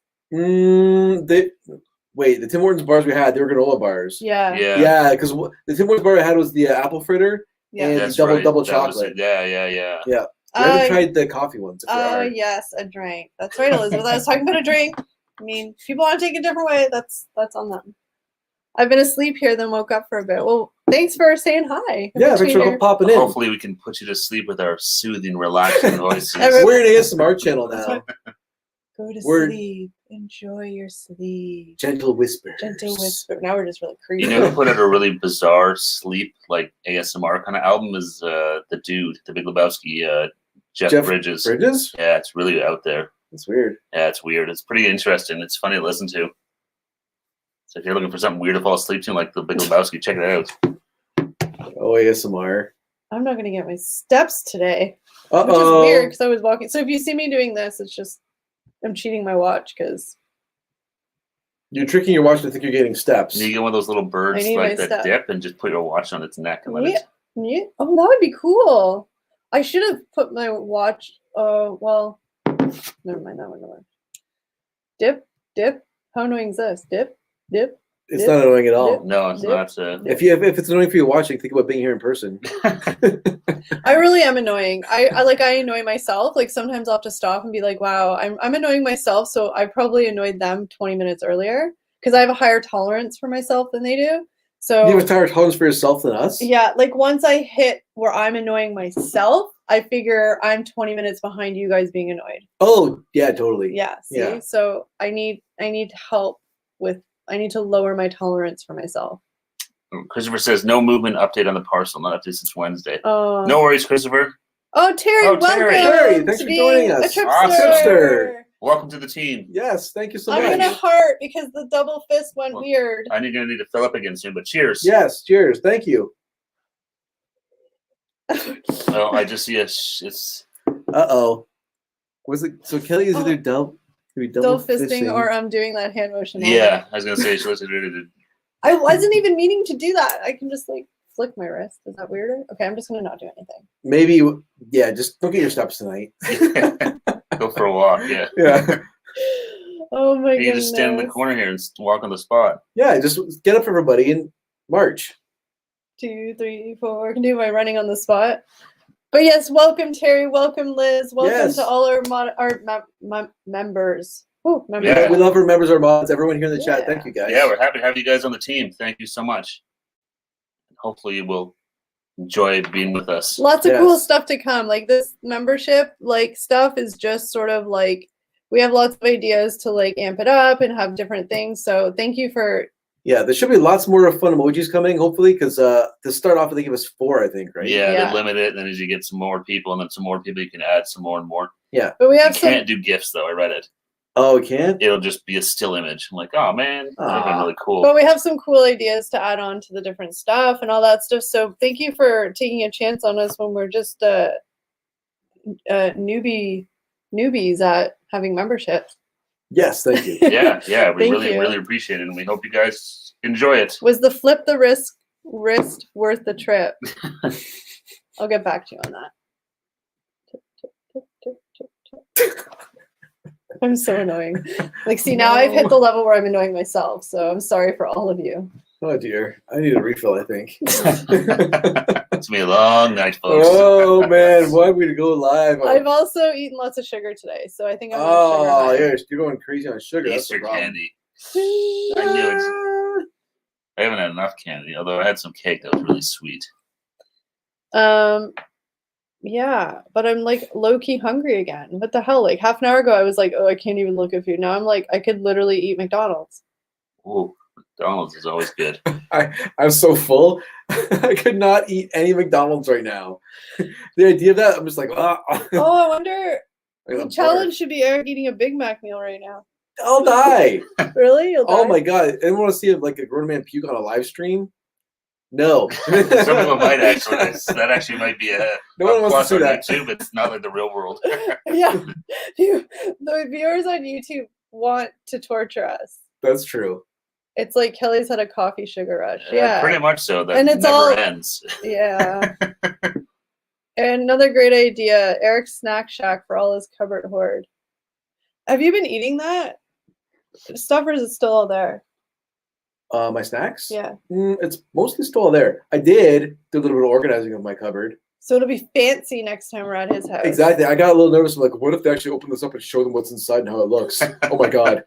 Wait, the Tim Hortons bars we had, they were granola bars. Yeah. Yeah. Yeah, because the Tim Hortons bar I had was the apple fritter Yeah. and That's double right. double That was chocolate. it. Yeah. Yeah. I haven't tried the coffee ones. If they Oh are. yes, a drink. That's right, Elizabeth. I was talking about a drink. I mean, if people want to take it a different way, that's on them. I've been asleep here, then woke up for a bit. Well, thanks for saying hi. Yeah, thanks Between for your- popping in. Hopefully, we can put you to sleep with our soothing, relaxing voices. Every- We're an ASMR channel now. Go to We're- sleep. Enjoy your sleep. Gentle whispers. Gentle whisper. Now we're just really creepy. You know who put out a really bizarre sleep like ASMR kind of album is the dude, the Big Lebowski, Jeff Bridges. Bridges? Yeah, it's really out there. That's weird. Yeah, it's weird. It's pretty interesting. It's funny to listen to. So if you're looking for something weird to fall asleep to, like the Big Lebowski, check it out. Oh, ASMR. I'm not gonna get my steps today, Uh which is oh. weird because I was walking. So if you see me doing this, it's just I'm cheating my watch because You're tricking your watch to think you're getting steps. You get one of those little birds I need like my that stuff. dip and just put your watch on its neck and let Yeah. it. Yeah. Oh, that would be cool. I should have put my watch. Well, never mind that one. Dip. How annoying is this? Dip. It's not annoying at all. No, it's Dip. not. If it's annoying for you watching, think about being here in person. I really am annoying. I annoy myself. Like sometimes I'll have to stop and be like, wow, I'm annoying myself. So I probably annoyed them 20 minutes earlier because I have a higher tolerance for myself than they do. So You have a higher tolerance for yourself than us? yeah, like once I hit where I'm annoying myself, I figure I'm 20 minutes behind you guys being annoyed. Oh, yeah, totally. Yeah. See, Yeah. so I need help with. I need to lower my tolerance for myself. Christopher says no movement update on the parcel, not updated since Wednesday. Oh. No worries, Christopher. Oh, Terry, Oh, welcome. Terry. Terry, thanks to for being joining a us. tripster. Awesome. Tripster. Welcome to the team. Yes, thank you so I'm much. gonna heart because the double fist went Well, weird. I'm gonna need to fill up again soon, but cheers. Yes, cheers. Thank you. Oh, I just see it's Uh-oh. Was it so Kelly is Oh. either double Double fisting or I'm doing that hand motion. all yeah. night. I was gonna say she listed it. I wasn't even meaning to do that. I can just like flick my wrist. Is that weirder? Okay, I'm just gonna not do anything. maybe just don't get your steps tonight. Go for a walk. Yeah. Yeah. Oh my You goodness. just stand in the corner here and walk on the spot. Yeah, just get up everybody and march. 2, 3, 4. I can do my running on the spot. But yes, welcome Terry, welcome Liz, welcome Yes. to all our members. Ooh, members. Yeah. We love our members, our mods, everyone here in the chat. Yeah. Thank you guys. Yeah, we're happy to have you guys on the team. Thank you so much. Hopefully you will enjoy being with us. Lots of Yes. cool stuff to come. Like this membership like stuff is just sort of like we have lots of ideas to like amp it up and have different things. So thank you for Yeah, there should be lots more fun emojis coming, hopefully, because to start off, I think it was 4, I think, right? Yeah, Yeah. they limit it, and then as you get some more people, and then some more people, you can add some more and more. but we You have some can't do GIFs though. I read it. Oh, we can't? It'll just be a still image. I'm like, oh man, that would have been Aw. really cool. but we have some cool ideas to add on to the different stuff and all that stuff. So thank you for taking a chance on us when we're just newbies at having memberships. Yes, thank you. Yeah, we Thank really, you. really appreciate it, and we hope you guys enjoy it. Was the flip the wrist worth the trip? I'll get back to you on that. I'm so annoying. Like, see, now I've hit the level where I'm annoying myself. So I'm sorry for all of you. Oh, dear. I need a refill, I think. It's gonna be a long night, folks. Oh, man. Why would we go live? I've also eaten lots of sugar today, so I think I'm on Oh, sugar high. yeah, you're going crazy on sugar. That's the Easter problem. candy. I knew it. I haven't had enough candy, although I had some cake that was really sweet. Yeah, but I'm like low key hungry again. What the hell? Like half an hour ago, I was like, oh, I can't even look at food. Now I'm like, I could literally eat McDonald's. Ooh, McDonald's is always good. I'm so full. I could not eat any McDonald's right now. The idea of that, I'm just like, Oh, I wonder. I'm The challenge should be Eric eating a Big Mac meal right now. I'll die. Really? You'll Oh die? my god! Anyone want to see like a grown man puke on a live stream? No. Some people might actually. That actually might be a No one wants plus to see on that. YouTube. It's not like the real world. Yeah, the viewers on YouTube want to torture us. That's true. It's like Kelly's had a coffee sugar rush. Yeah, pretty much so. That And it's never all- ends. yeah. And another great idea: Eric's snack shack for all his cupboard hoard. Have you been eating that? Stuffers is still all there. My snacks? Yeah. It's mostly still there. I did do a little bit of organizing of my cupboard. So it'll be fancy next time we're at his house. Exactly. I got a little nervous. I'm like, what if they actually open this up and show them what's inside and how it looks? Oh my god.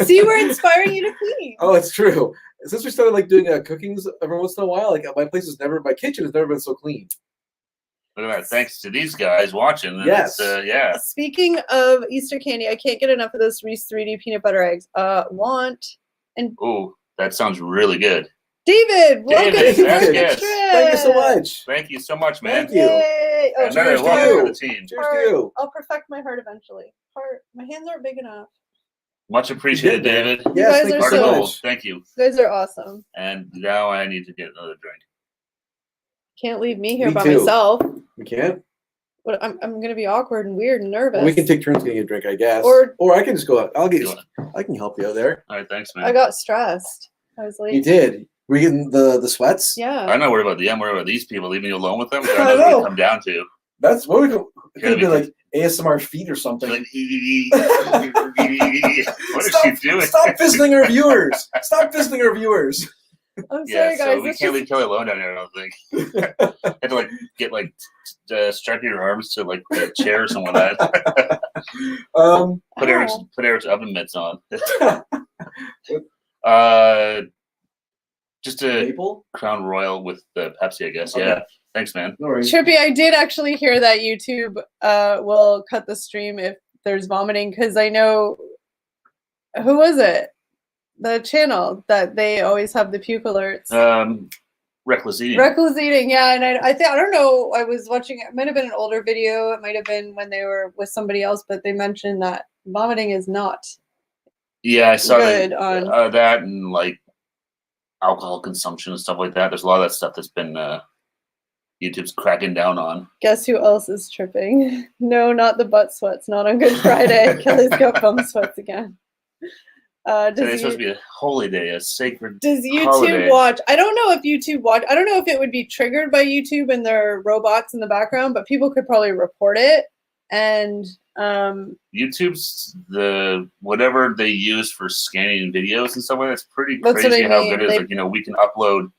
See, we're inspiring you to clean. Oh, it's true. Since we started like doing cookings every once in a while, like my kitchen has never been so clean. Look at that. Thanks to these guys watching. and Yes. it's, yeah. Speaking of Easter candy, I can't get enough of those Reese 3D peanut butter eggs. Ooh, that sounds really good. David, welcome David, to yes, the yes. trip. Thank you so much. Thank you so much, man. Thank you. Yay. Oh, Another cheers to welcome you. to the team. Cheers to you. I'll perfect my heart eventually. My hands aren't big enough. Much appreciated, You did, David. You Yes, guys thank are you Heart so of so- gold. much. Thank you. You guys are awesome. And now I need to get another drink. Can't leave me here Me by too. myself. We can't. But I'm gonna be awkward and weird and nervous. We can take turns getting a drink, I guess. Or- I can just go out. I'll get You you. want- I can help you out there. All right, thanks, man. I got stressed. I was like, You did. Were you getting the sweats? yeah. I'm not worried about I'm worried about these people. Leaving you alone with them. I I know what know. it come down to. That's what we could. It could have Yeah, been like ASMR feet or something. Like, what is she doing? Stop visiting our viewers. Stop visiting our viewers. I'm Yeah, sorry, so guys. we This can't just- leave Kelly alone down here. I don't think. Had to strap your arms to like a chair or something like that. Um, Put Ow. Eric's oven mitts on. Just a Maple? Crown Royal with the Pepsi, I guess. Okay. Yeah. Thanks, man. No worries. Trippy, I did actually hear that YouTube will cut the stream if there's vomiting because I know who was it? The channel that they always have the puke alerts. Reckless eating. Reckless eating, yeah, and I think I don't know. I was watching. It might have been an older video. It might have been when they were with somebody else, but they mentioned that vomiting is not Yeah, I saw good that, on. that and like alcohol consumption and stuff like that. There's a lot of that stuff that's been YouTube's cracking down on. Guess who else is tripping? No, not the butt sweats. Not on Good Friday. Kelly's got bum sweats again. Today's supposed to be a holy day, a sacred. Does YouTube holiday. watch? I don't know if YouTube watch. I don't know if it would be triggered by YouTube and their robots in the background, but people could probably report it. And YouTube's whatever they use for scanning videos and stuff like that's pretty That's what crazy I how mean. good it is. Like, you know, we can upload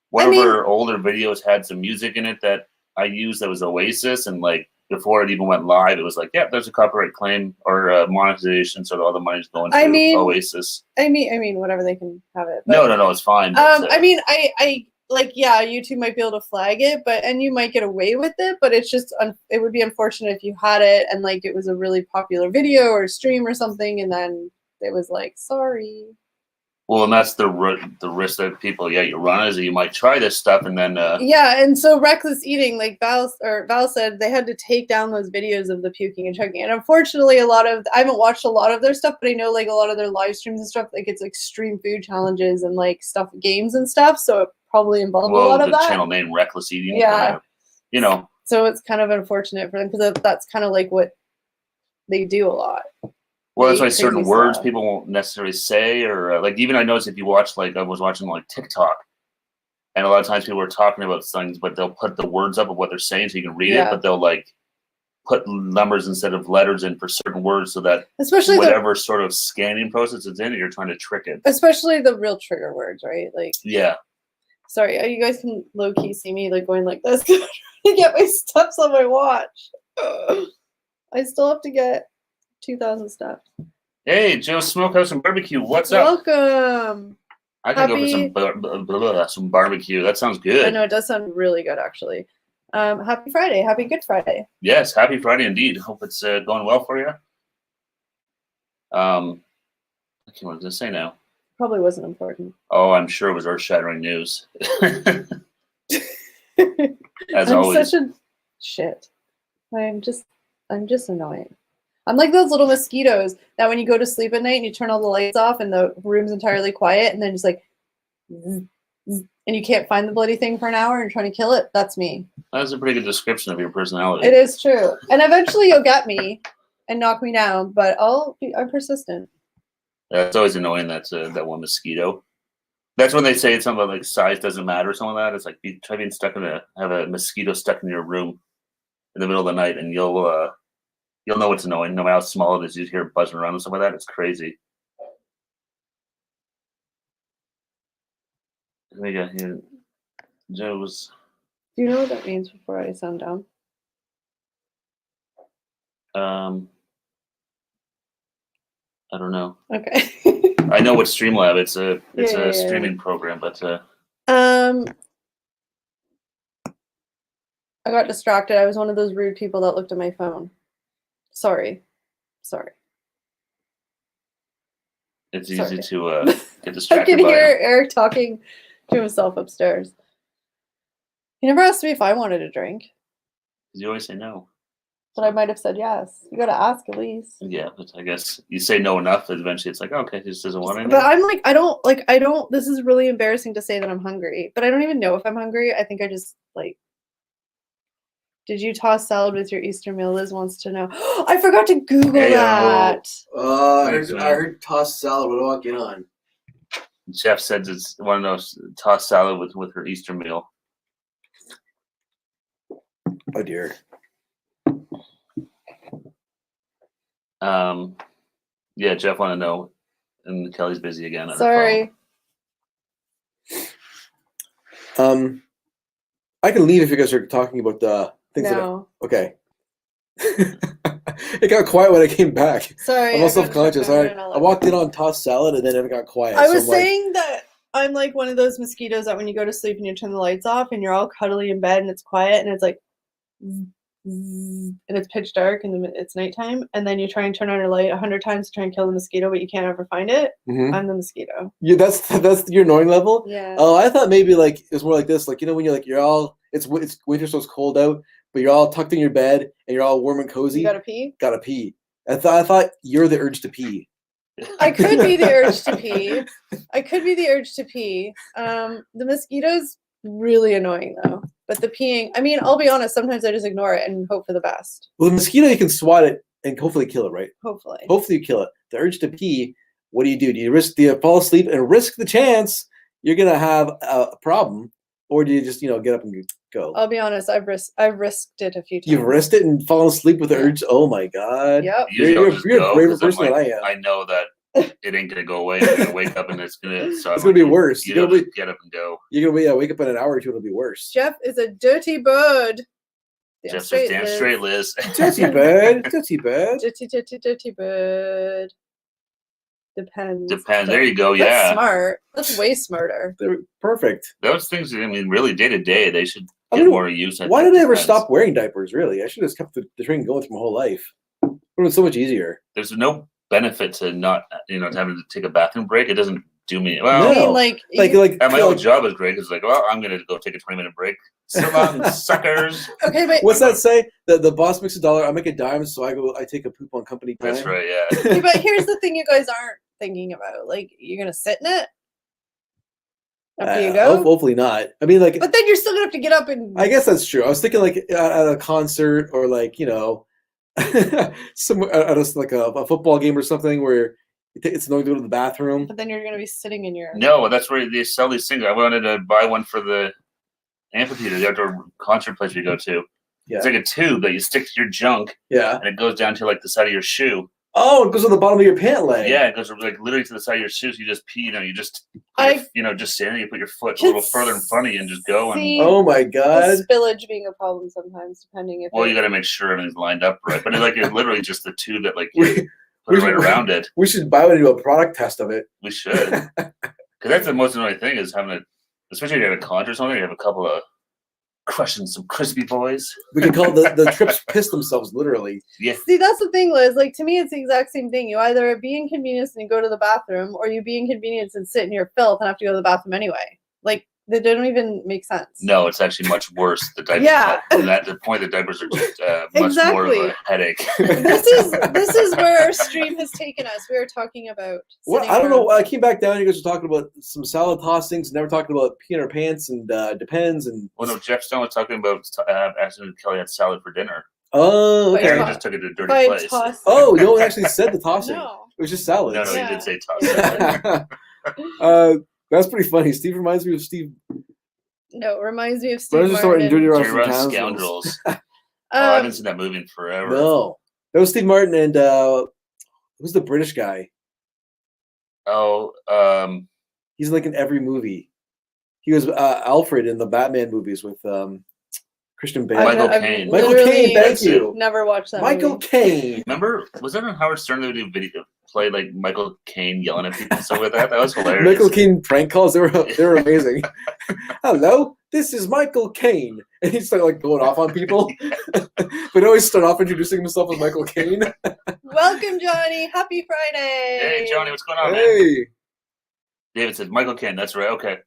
one of our older videos had some music in it that I used that was Oasis, and like before it even went live, it was like, yeah, there's a copyright claim or monetization, so all the money's going to Oasis. I mean, whatever, they can have it. But, no, it's fine. But, I mean, I like, yeah, YouTube might be able to flag it, and you might get away with it, but it's just, it would be unfortunate if you had it and like it was a really popular video or stream or something, and then it was like, sorry. Well, and that's the risk that people, you run is that you might try this stuff and then. Yeah, and so reckless eating, like Val said, they had to take down those videos of the puking and choking, and unfortunately, I haven't watched a lot of their stuff, but I know like a lot of their live streams and stuff, like it's extreme food challenges and like stuff, games and stuff, so it probably involved a lot of that. The channel name Reckless Eating. Yeah. You know. So it's kind of unfortunate for them because that's kind of like what they do a lot. Well, that's why certain words people won't necessarily say, or like even I noticed if you watch, like I was watching like TikTok, and a lot of times people are talking about things, but they'll put the words up of what they're saying so you can read it, but they'll like put numbers instead of letters in for certain words so that especially whatever sort of scanning process it's in, you're trying to trick it. Especially the real trigger words, right? Like Sorry, you guys can low key see me like going like this to get my steps on my watch. I still have to get 2,000 steps. Hey, Joe Smokehouse and Barbecue, what's up? Welcome. I can go for some barbecue. That sounds good. I know, it does sound really good, actually. Happy Friday. Happy Good Friday. Yes, happy Friday indeed. Hope it's going well for you. I can't what to say now. Probably wasn't important. Oh, I'm sure it was earth-shattering news. As I'm always. Such a shit. I'm just annoying. I'm like those little mosquitoes that when you go to sleep at night and you turn all the lights off and the room's entirely quiet and then just like, zzz, zzz, and you can't find the bloody thing for an hour and you're trying to kill it. That's me. That's a pretty good description of your personality. It is true. And eventually you'll get me and knock me down, but I'm persistent. Yeah, it's always annoying that one mosquito. That's when they say it's something like size doesn't matter or something like that. It's like try being have a mosquito stuck in your room in the middle of the night and you'll know it's annoying. No matter how small it is, you hear it buzzing around and stuff like that. It's crazy. We got here. Joe's. Do you know what that means before I sound down? I don't know. Okay. I know what Streamlab. It's a streaming program, but I got distracted. I was one of those rude people that looked at my phone. Sorry. It's easy to get distracted. I can hear Eric talking to himself upstairs. He never asked me if I wanted a drink. You always say no. But I might have said yes. You got to ask at least. Yeah, but I guess you say no enough that eventually it's like, okay, he just doesn't want anything. But I'm like, I don't, this is really embarrassing to say that I'm hungry, but I don't even know if I'm hungry. I think I just like, did you toss salad with your Easter meal? Liz wants to know. I forgot to Google that. I heard tossed salad. What do I get on? Jeff said it's one of those tossed salad with her Easter meal. Oh dear. Yeah, Jeff want to know, and Kelly's busy again. Sorry. I can leave if you guys are talking about the things. No. Okay. It got quiet when I came back. Sorry. I'm all self-conscious. I walked in on tossed salad and then it got quiet. I was saying that I'm like one of those mosquitoes that when you go to sleep and you turn the lights off and you're all cuddly in bed and it's quiet and it's like, and it's pitch dark and it's nighttime, and then you try and turn on your light 100 times to try and kill the mosquito, but you can't ever find it. Mm-hmm. I'm the mosquito. Yeah, that's your annoying level. Yeah. Oh, I thought maybe like it was more like this, like when you're all it's winter, so it's cold out, but you're all tucked in your bed and you're all warm and cozy. You gotta pee. Gotta pee. I thought you're the urge to pee. I could be the urge to pee. The mosquitoes really annoying though. But the peeing, I mean, I'll be honest, sometimes I just ignore it and hope for the best. Well, the mosquito, you can swat it and hopefully kill it, right? Hopefully you kill it. The urge to pee, what do? Do you fall asleep and risk the chance you're going to have a problem or do you just get up and go? I'll be honest. I've risked it a few times. You've risked it and fallen asleep with the urge. Oh my god! Yep. Usually I'll just You're a go braver 'cause I'm person than like, I am. I know that it ain't gonna go away. I'm gonna wake up and it's gonna. So It's gonna be worse. You You're know, gonna just get up and go. You're gonna wake up in an hour or two. It'll be worse. Jeff is a dirty bird. Damn Just straight, damn Liz. straight, Liz. Dirty bird. Dirty bird. Dirty bird. Depends. Depends. There you go. That's Yeah, smart. That's way smarter. They're perfect. those things. I mean, really, day to day, they should I get mean, more use. Why did I ever Depends. stop wearing diapers? Really, I should have just kept the train going through my whole life. It would have been so much easier. There's no benefit to not, having to take a bathroom break. It doesn't do me well. I No. mean, like At my old job is great. It's like, well, I'm gonna go take a 20-minute break. So long, suckers. okay, but What's that say? The boss makes $1, I make a dime, so I take a poop on company time. That's right. Yeah. okay, but here's the thing: you guys aren't thinking about. Like, you're gonna sit in it after you go, Hopefully not. I mean, like, but then you're still gonna have to get up and. I guess that's true. I was thinking like at a concert or like somewhere at a football game or something where it's annoying to go to the bathroom. But then you're gonna be sitting in your. No, that's where they sell these things. I wanted to buy one for the amphitheater, the outdoor concert place we go to. Yeah, It's like a tube that you stick to your junk, yeah. and it goes down to like the side of your shoe. Oh, it goes on the bottom of your pant leg. Yeah, it goes like literally to the side of your shoe. So you just pee. You just just stand there. You put your foot a little further in front of you and just go. And See Oh my the god. spillage being a problem sometimes, depending if. well, you got to make sure everything's lined up right. But it's literally just the tube that like We- you put it right around it. We should buy one and do a product test of it. We should, because that's the most annoying thing is having especially if you're at a concert or something. You have a couple of crushing some crispy boys. We can call the trips piss themselves literally. Yeah, See, that's the thing, Liz. Like, to me, it's the exact same thing. You either be inconvenienced and you go to the bathroom, or you be inconvenienced and sit in your filth and have to go to the bathroom anyway. Like, they don't even make sense. no, it's actually much worse. The diapers. Yeah. At the point, the diapers are just much more of Exactly. a headache. This is where our stream has taken us. We are talking about. Well, sitting I don't know. around- I came back down. You guys were talking about some salad tossings. Never talking about peeing in our pants and depends and. Well, no, Jeff Stone was talking about asking if Kelly had salad for dinner. Oh, Wait, okay. Karen Toss- just took it to a dirty By place. toss- Oh, no one actually said the tossing. No. It was just salad. No, he Yeah. did say toss. That's pretty funny. Steve reminds me of Steve. No, it reminds me of Steve Brothers Martin and Dirty Martin. Rotten Dirty Rotten Scoundrels. Scoundrels. I haven't seen that movie in forever. No, that was Steve Martin and who's the British guy? Oh, He's like in every movie. He was Alfred in the Batman movies with Christian Bale. Michael I've Caine. Michael literally Caine, thank you. Never watched that. Michael movie. Caine. remember? Was that on Howard Stern? They would do video play like Michael Caine yelling at people and stuff like that. That was hilarious. Michael Caine prank calls. They were amazing. Hello, this is Michael Caine, and he's like going off on people. But always start off introducing himself as Michael Caine. Welcome, Johnny. Happy Friday. Hey, Johnny, what's going on, man? Hey. David said Michael Caine. That's right. Okay.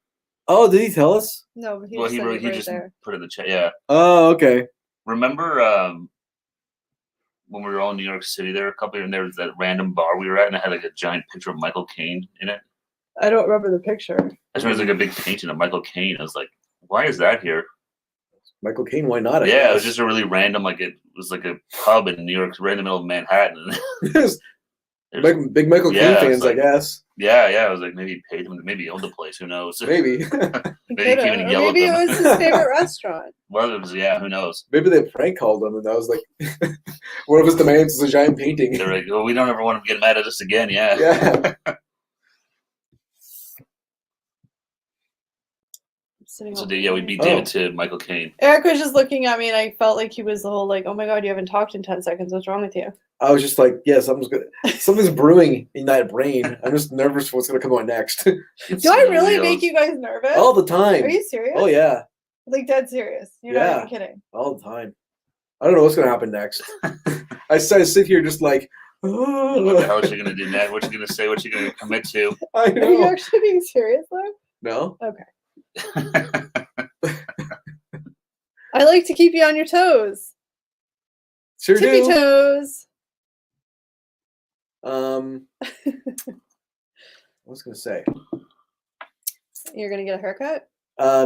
Oh, did he tell us? No, but he Well, just he said really, it he right just there. put it in the chat. Yeah. Oh, okay. Remember when we were all in New York City there a couple years, and there was that random bar we were at, and it had like a giant picture of Michael Caine in it. I don't remember the picture. I just remember it was like a big painting of Michael Caine. I was like, why is that here? Michael Caine, why not? I Yeah, it was guess. just a really random, like it was like a pub in New York, right in the middle of Manhattan. Big Michael Caine Yeah, it's fans, like- I guess. Yeah, I was like, maybe he paid him, maybe he owned the place. Who knows? Maybe. He Maybe he could've. came and Or yelled maybe it at them. was his favorite restaurant. Well, it was, yeah, who knows? Maybe they prank called him, and that was like one of his demands is a giant painting. They're like, oh, we don't ever want him to get mad at us again. Yeah. Yeah. Sitting So on- yeah, we beat Oh. David to Michael Caine. Eric was just looking at me, and I felt like he was the whole like, "Oh my god, you haven't talked in 10 seconds. What's wrong with you?" I was just like, yeah, something's brewing in that brain. I'm just nervous for what's gonna come on next. It's Do I really real. make you guys nervous? All the time. Are you serious? Oh yeah, Like dead serious? You're Yeah. not even kidding. all the time. I don't know what's gonna happen next. I sit here just like, What the hell is she gonna do next? What's she gonna say? What's she gonna commit to? I Are you know. actually being serious though? No, I like to keep you on your toes. sure Tippy do. toes. What was I gonna say? You're gonna get a haircut?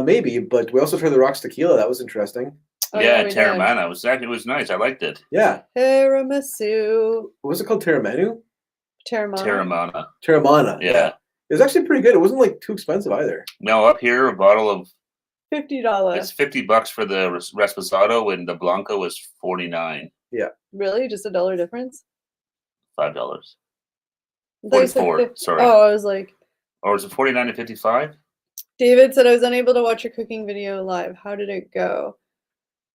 Maybe, but we also tried the Rocks Tequila. That was interesting. Oh, Yeah, we did. Terramana it was nice. I liked it. Yeah. Tiramisu. What was it called? Terramanu? Terramana. Terramana. Terramana. Yeah. It was actually pretty good. It wasn't like too expensive either. Now up here, a bottle of $50. It's $50 for the Reposado, and the Blanco was $49. Really? Just $1 difference? $5. I thought you said 44, 50. sorry. Oh, I was like, Or was it 49 to 55? David said I was unable to watch your cooking video live. How did it go?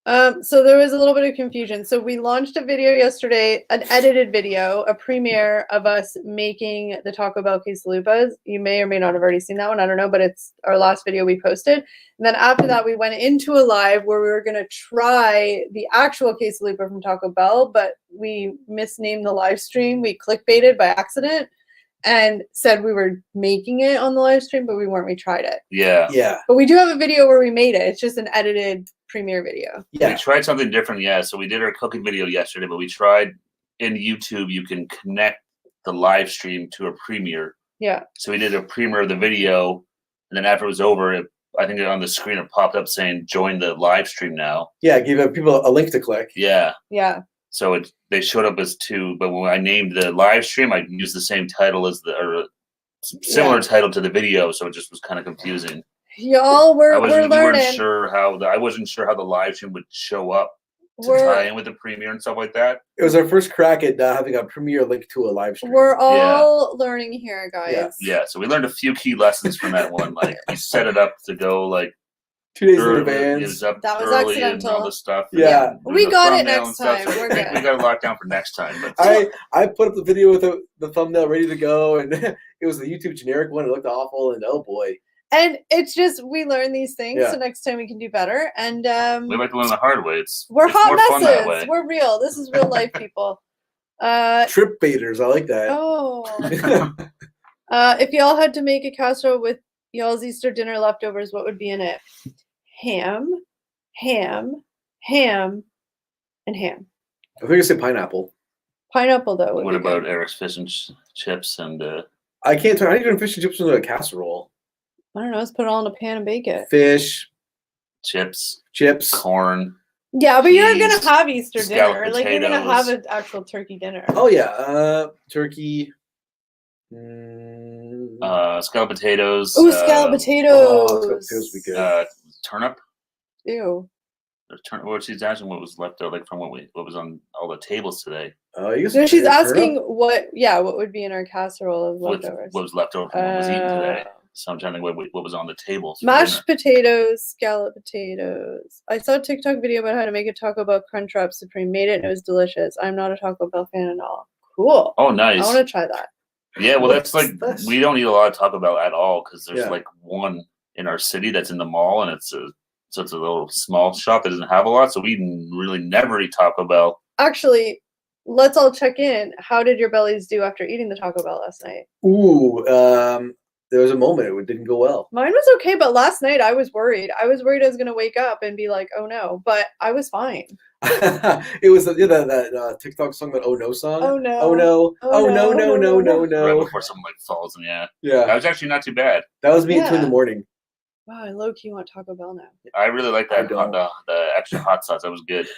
So there was a little bit of confusion. So we launched a video yesterday, an edited video, a premiere of us making the Taco Bell quesalupas. You may or may not have already seen that one. I don't know, but it's our last video we posted. And then after that, we went into a live where we were going to try the actual quesalupa from Taco Bell, but we misnamed the live stream. We clickbaited by accident and said we were making it on the live stream, but we weren't. We tried it. Yeah. Yeah. But we do have a video where we made it. It's just an edited premiere video. We Yeah. tried something different, yeah. So we did our cooking video yesterday, but we tried in YouTube, you can connect the live stream to a premiere. Yeah. So we did a premiere of the video, and then after it was over, I think on the screen it popped up saying join the live stream now. Yeah. Give people a link to click. Yeah. Yeah. So they showed up as two, but when I named the live stream, I used the same title as or similar title to the video, so it just was kind of confusing. Y'all, we're we learning. weren't sure how I wasn't sure how the live stream would show up to tie in with the premiere and stuff like that. It was our first crack at having a premiere link to a live stream. We're all learning here, guys. Yeah, so we learned a few key lessons from that one. Like we set it up to go like 2 days in early, advance. it was up That was early and accidental. all this stuff. Yeah. And We the got it thumbnail next and stuff, time. so We're I think good. we got it locked down for next time. But I put up the video with the thumbnail ready to go, and it was the YouTube generic one. It looked awful, and oh boy. And it's just we learn these things, Yeah. so next time we can do better. And we like to learn the hard way. we're it's hot more fun that way. messes. We're real. This is real life, people. Trip baiters, I like that. Oh. If y'all had to make a casserole with y'all's Easter dinner leftovers, what would be in it? Ham, and ham. I think you say pineapple. Pineapple, though. would What be about good. Eric's fish and chips and I can't turn. I need to turn fish and chips into a casserole. I don't know. Let's put it all in a pan and bake it. Fish, chips, chips. corn? Yeah, but you're Cheese, gonna have Easter scalloped dinner. Like you're gonna have potatoes. an actual turkey dinner. Oh yeah, turkey. Scalloped potatoes. Ooh, scalloped potatoes. Oh, scalloped potatoes would be good. Turnip. Ew. What she's asking, what was left out, like from what was on all the tables today, You guess No, she's turnip? asking what would be in our casserole of with leftovers. what was left over from what was eaten today. So I'm trying to think what was on the table. for Mashed dinner. potatoes, scalloped potatoes. I saw a TikTok video about how to make a Taco Bell Crunchwrap Supreme. Made it and it was delicious. I'm not a Taco Bell fan at all. Cool. Oh, I nice. want to try that. Yeah, well, that's like That's- we don't eat a lot of Taco Bell at all because there's Yeah. like one in our city that's in the mall, and it's a little small shop that doesn't have a lot, so we really never eat Taco Bell. Actually, let's all check in. How did your bellies do after eating the Taco Bell last night? Ooh, there was a moment it didn't go well. Mine was okay, but last night I was worried. I was worried I was gonna wake up and be like, "Oh no!" But I was fine. It was that TikTok song, that "Oh No" song. Oh no! Oh no! Oh, Oh no! No! No! No! Right No! before someone like falls, and that Yeah, was actually not too bad. that was me at 2 in Yeah. the morning. Wow, I low key want Taco Bell now. I really like I that don't. the extra hot sauce. That was good.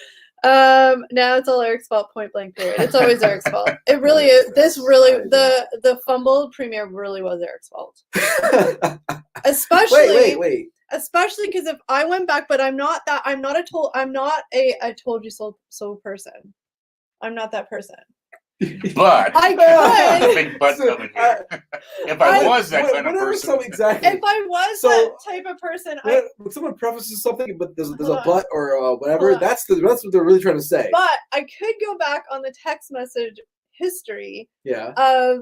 Now it's all Eric's fault. Point blank. Period. It's always Eric's fault. It really is. This really the fumbled premiere really was Eric's fault. Especially wait. especially because if I went back, but I'm not a told you so person. I'm not that person. But I the could. big butt So, coming here. If I was that kind of whatever, person, so exactly. If I was So- that type of person, When someone prefaces something, but there's Hold a on. but or whatever, Hold on. that's what they're really trying to say. but I could go back on the text message history Yeah. of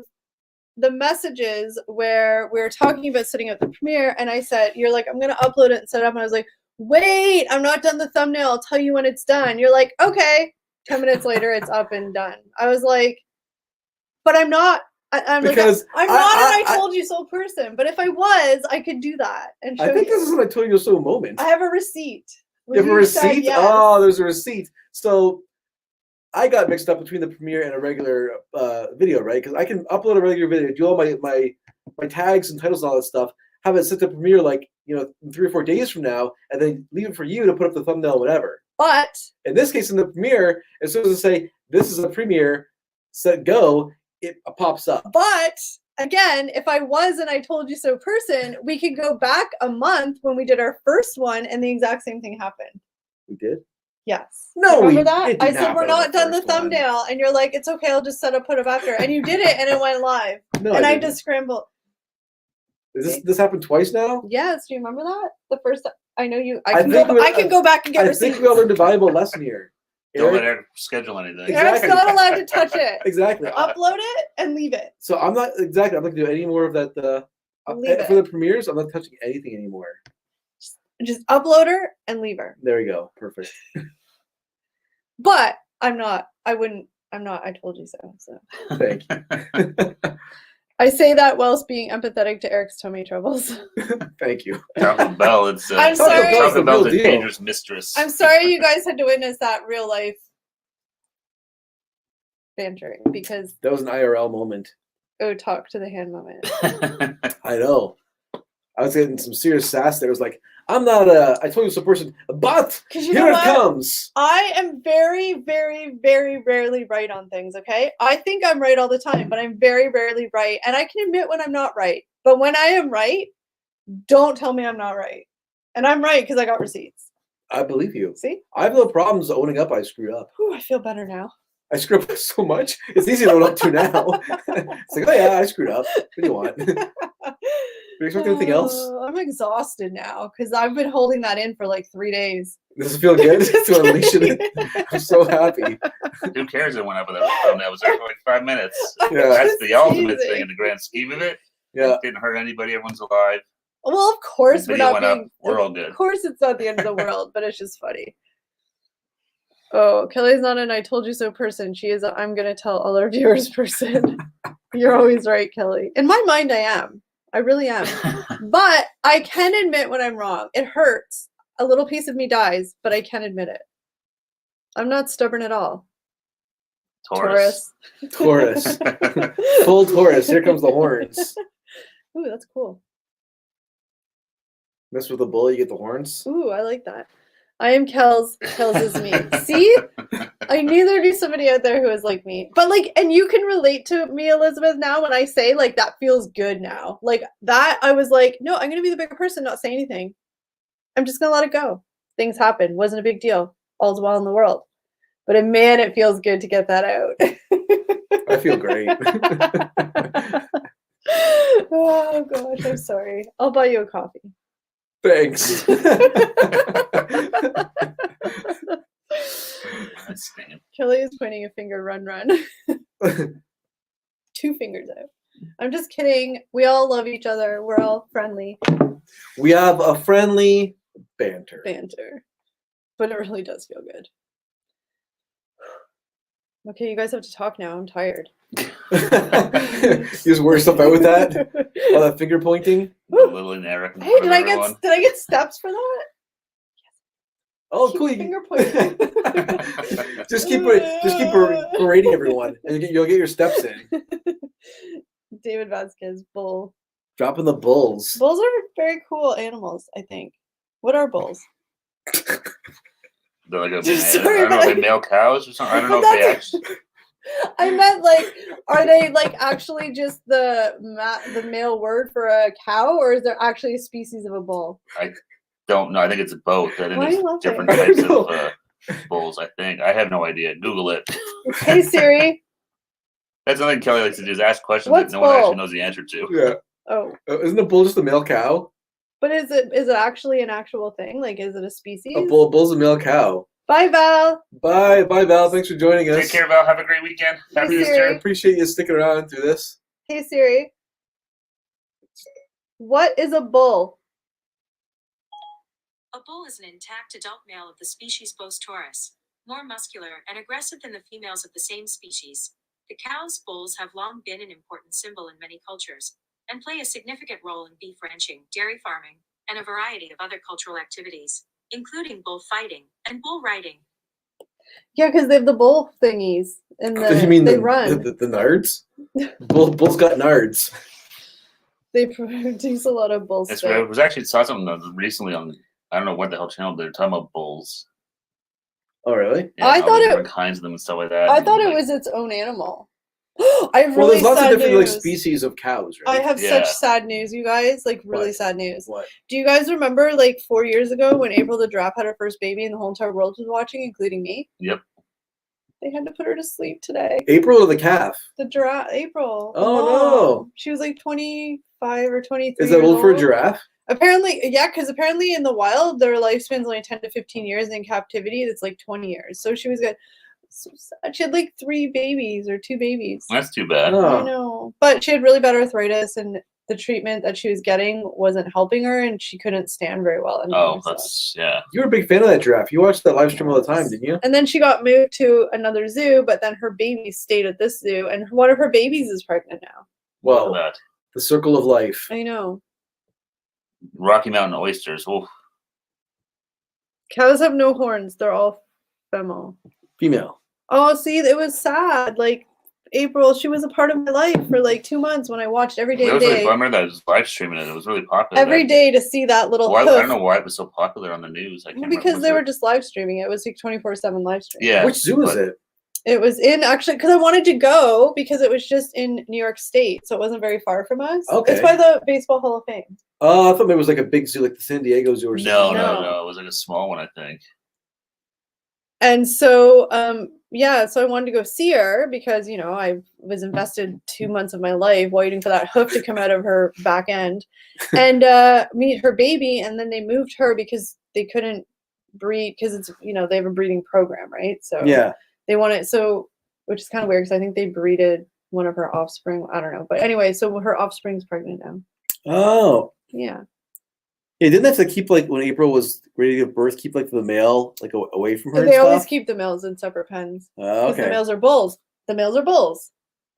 the messages where we were talking about setting up the premiere, and I said, "You're like, I'm gonna upload it and set it up," and I was like, "Wait, I'm not done the thumbnail. I'll tell you when it's done." You're like, "Okay." 10 minutes later, it's up and done. I was like, "But I'm not." I'm Because like, I'm not an I told you so person. But if I was, I could do that and show I think you. this is what I told you so moment. I have a receipt. You have a You said receipt? yes. Oh, there's a receipt. So I got mixed up between the premiere and a regular video, right? Because I can upload a regular video, do all my tags and titles and all that stuff, have it set to premiere like, in 3 or 4 days from now, and then leave it for you to put up the thumbnail, whatever. But In this case, in the premiere, as soon as I say this is a premiere, set go, it pops up. But again, if I was an I told you so person, we could go back a month when we did our first one and the exact same thing happened. We did? Yes. No, remember it that? I did said not we're go to not the done the first one. thumbnail, and you're like, it's okay, I'll just put it after. And you did it, and it went live. No, and I didn't. just scrambled. Is this happened twice now? Yes. Do you remember that? The first time. I know you. I I can think go. we- I can go back and get I receipts. think we all learned a valuable lesson here. Don't let Eric, Eric schedule anything. Eric's Exactly. not allowed to touch it. exactly. Upload it and leave it. So I'm not going to do any more of that. Leave For it. the premieres, I'm not touching anything anymore. Just upload her and leave her. There we go. Perfect. But I'm not. I wouldn't. I'm not. I told you so. So Thank you. I say that whilst being empathetic to Eric's tummy troubles. Thank you. Taco Bell, it's I'm sorry. Taco Bell's a Real deal. dangerous mistress. I'm sorry you guys had to witness that real life bantering because That was an IRL moment. talk to the hand moment. I know. I was getting some serious sass there. It was like, I'm not I told you so person, but Because you here know it what? comes. I am very, very, very rarely right on things, okay? I think I'm right all the time, but I'm very rarely right. And I can admit when I'm not right. But when I am right, don't tell me I'm not right. And I'm right because I got receipts. I believe you. See? I have no problems owning up I screwed up. Whew, I feel better now. I screwed up so much. It's easy to own up to now. It's like, oh yeah, I screwed up. What do you want? Do you expect anything else? I'm exhausted now because I've been holding that in for like 3 days. Does it feel good to unleash it? I'm so happy. Who cares? It went up with that thumbnail. It was there for like 5 minutes. Yeah. That's the ultimate Teasing. thing in the grand scheme of it. Yeah. It didn't hurt anybody. Everyone's alive. Well, of course The we're video not went up. being. We're all good. Of course, it's not the end of the world, but it's just funny. Oh, Kelly's not an I told you so person. She is a I'm going to tell all our viewers person. You're always right, Kelly. In my mind, I am. I really am. But I can admit when I'm wrong. It hurts. A little piece of me dies, but I can admit it. I'm not stubborn at all. Taurus. Taurus. Full Taurus. Here comes the horns. Ooh, that's cool. Mess with the bull, you get the horns. Ooh, I like that. I am Kels. Kels is me. See? I knew there'd be somebody out there who is like me. But like, and you can relate to me, Elizabeth, now when I say like that feels good now. Like that, I was like, no, I'm gonna be the bigger person, not say anything. I'm just gonna let it go. Things happen. Wasn't a big deal. All's well in the world. But man, it feels good to get that out. I feel great. Oh gosh, I'm sorry. I'll buy you a coffee. Thanks. Kelly is pointing a finger, run, run. 2 fingers out. I'm just kidding. We all love each other. We're all friendly. We have a friendly banter. But it really does feel good. Okay, you guys have to talk now. I'm tired. You just wear stuff out with that? All that finger pointing? Lily and Eric. Hey, did I get steps for that? Oh, Keep cool. finger pointing. just keep berating everyone, and you'll get your steps in. David Vasquez, bull. Dropping the bulls. Bulls are very cool animals, I think. What are bulls? They're like a, Sorry, I don't know, but they male cows or something. I don't know But if they that's- actually. I meant like, are they like actually just the male word for a cow, or is there actually a species of a bull? Don't know. I think it's both. I think Why are you there's different laughing? types of bulls. I think. I have no idea. Google it. Hey Siri. That's something Kelly likes to do: is ask questions What's that no one bull? actually knows the answer to. Yeah. Oh, Isn't a bull just a male cow? but is it actually an actual thing? Like, is it a species? A bull's a male cow. Bye, Val. Bye, Val. Thanks for joining us. Take care, Val. Have a great weekend. Happy Hey, Easter. Siri. I appreciate you sticking around through this. Hey Siri. What is a bull? A bull is an intact adult male of the species Bos taurus, more muscular and aggressive than the females of the same species. The cow's bulls have long been an important symbol in many cultures, and play a significant role in beef ranching, dairy farming, and a variety of other cultural activities, including bullfighting and bull riding. Yeah, because they have the bull thingies and You mean they the run. the nards? Bull's got nards. They produce a lot of bull It's, stuff. I was actually saw something recently on, I don't know what the hell channel they're talking about bulls. Oh, really? Yeah, I all thought the it- different kinds of them and stuff like that. I and, thought it like, was its own animal. I have Well, really there's lots of sad different like news. species of cows, I right? have Yeah. such sad news, you guys. Like really What? sad news. What? Do you guys remember like 4 years ago when April the giraffe had her first baby and the whole entire world was watching, including me? Yep. They had to put her to sleep today. April or the calf? The giraffe, April. the Oh, mom. no. She was like 25 or 23. Is that years old for a giraffe? Apparently, yeah, because apparently in the wild their lifespan's only 10 to 15 years. In captivity, it's like 20 years. So she was good. So sad. She had like 3 babies or 2 babies. That's too bad. Oh. I know, but she had really bad arthritis, and the treatment that she was getting wasn't helping her, and she couldn't stand very well anymore. Oh, so. that's yeah. You were a big fan of that giraffe. You watched that live stream all the time, didn't you? And then she got moved to another zoo, but then her baby stayed at this zoo, and one of her babies is pregnant now. Well, That the circle of life. I know. Rocky Mountain oysters. Oh, Cows have no horns; they're all female. Female. Oh, see, it was sad. Like April, she was a part of my life for like 2 months when I watched every day. that was really bummer that it was live streaming it. It was really popular. Every day to see that little. Why, I hoof. don't know why it was so popular on the news. I can't Well, remember. because Was they it- were just live streaming. It was like 24/7 live stream. Yeah. Which zoo is but- it? It was in actually because I wanted to go because it was just in New York State, so it wasn't very far from us. Okay. It's by the Baseball Hall of Fame. Oh, I thought maybe it was like a big zoo, like the San Diego Zoo or something. No, No. no, no. It was like a small one, I think. And so, yeah, so I wanted to go see her because, you know, I was invested 2 months of my life waiting for that hoof to come out of her back end and meet her baby. And then they moved her because they couldn't breed because it's, you know, they have a breeding program, right? So Yeah. they wanted, so, which is kind of weird because I think they breeded one of her offspring. I don't know. But anyway, so her offspring's pregnant now. Oh. Yeah. Yeah, didn't they have to keep like when April was ready to give birth, keep like the male like away from her? But and they always stuff? keep the males in separate pens. Oh, 'Cause the okay. males are bulls. The males are bulls.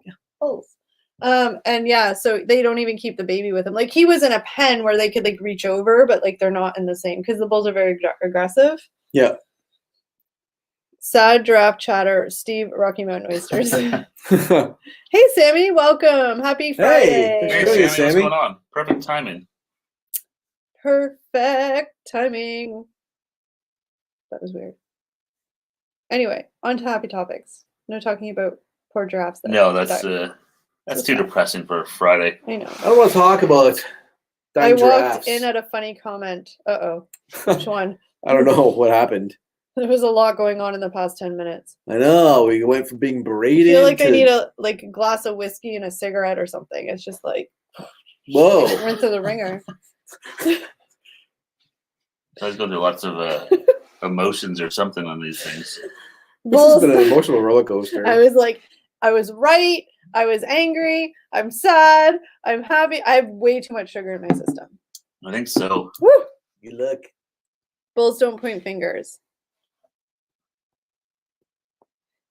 Yeah, bulls. And yeah, so they don't even keep the baby with them. Like he was in a pen where they could like reach over, but like they're not in the same because the bulls are very aggressive. Yeah. Sad giraffe chatter. Steve, Rocky Mountain Oysters. Hey, Hey Sammy, welcome. Happy Friday. thanks Hey, for joining Sammy, us, what's Sammy. going on? Perfect timing. Perfect timing. That was weird. Anyway, on to happy topics. No talking about poor giraffes. that No, that's died. that's So too sad. depressing for a Friday. I know. I don't want to talk about I dying walked giraffes. in at a funny comment. Uh-oh. Which one? I don't know what happened. There was a lot going on in the past 10 minutes. I know we went from being I berated. feel like I to, need a glass of whiskey and a cigarette or something. It's just like Whoa. rinse through the ringer. So I was going through lots of emotions or something on these things. This has been an emotional roller coaster. I was like, I was right. I was angry. I'm sad. I'm happy. I have way too much sugar in my system. I think so. Woo! You look. Bulls don't point fingers.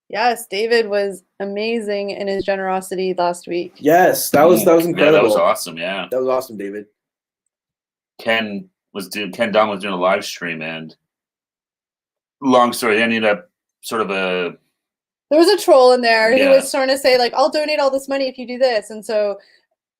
Yes, David was amazing in his generosity last week. Yes, that was Yeah, incredible. that was awesome. Yeah. That was awesome, David. Ken Dunn was doing a live stream, and long story, they ended up sort of a There was a troll in there who Yeah. was trying to say, like, I'll donate all this money if you do this. And so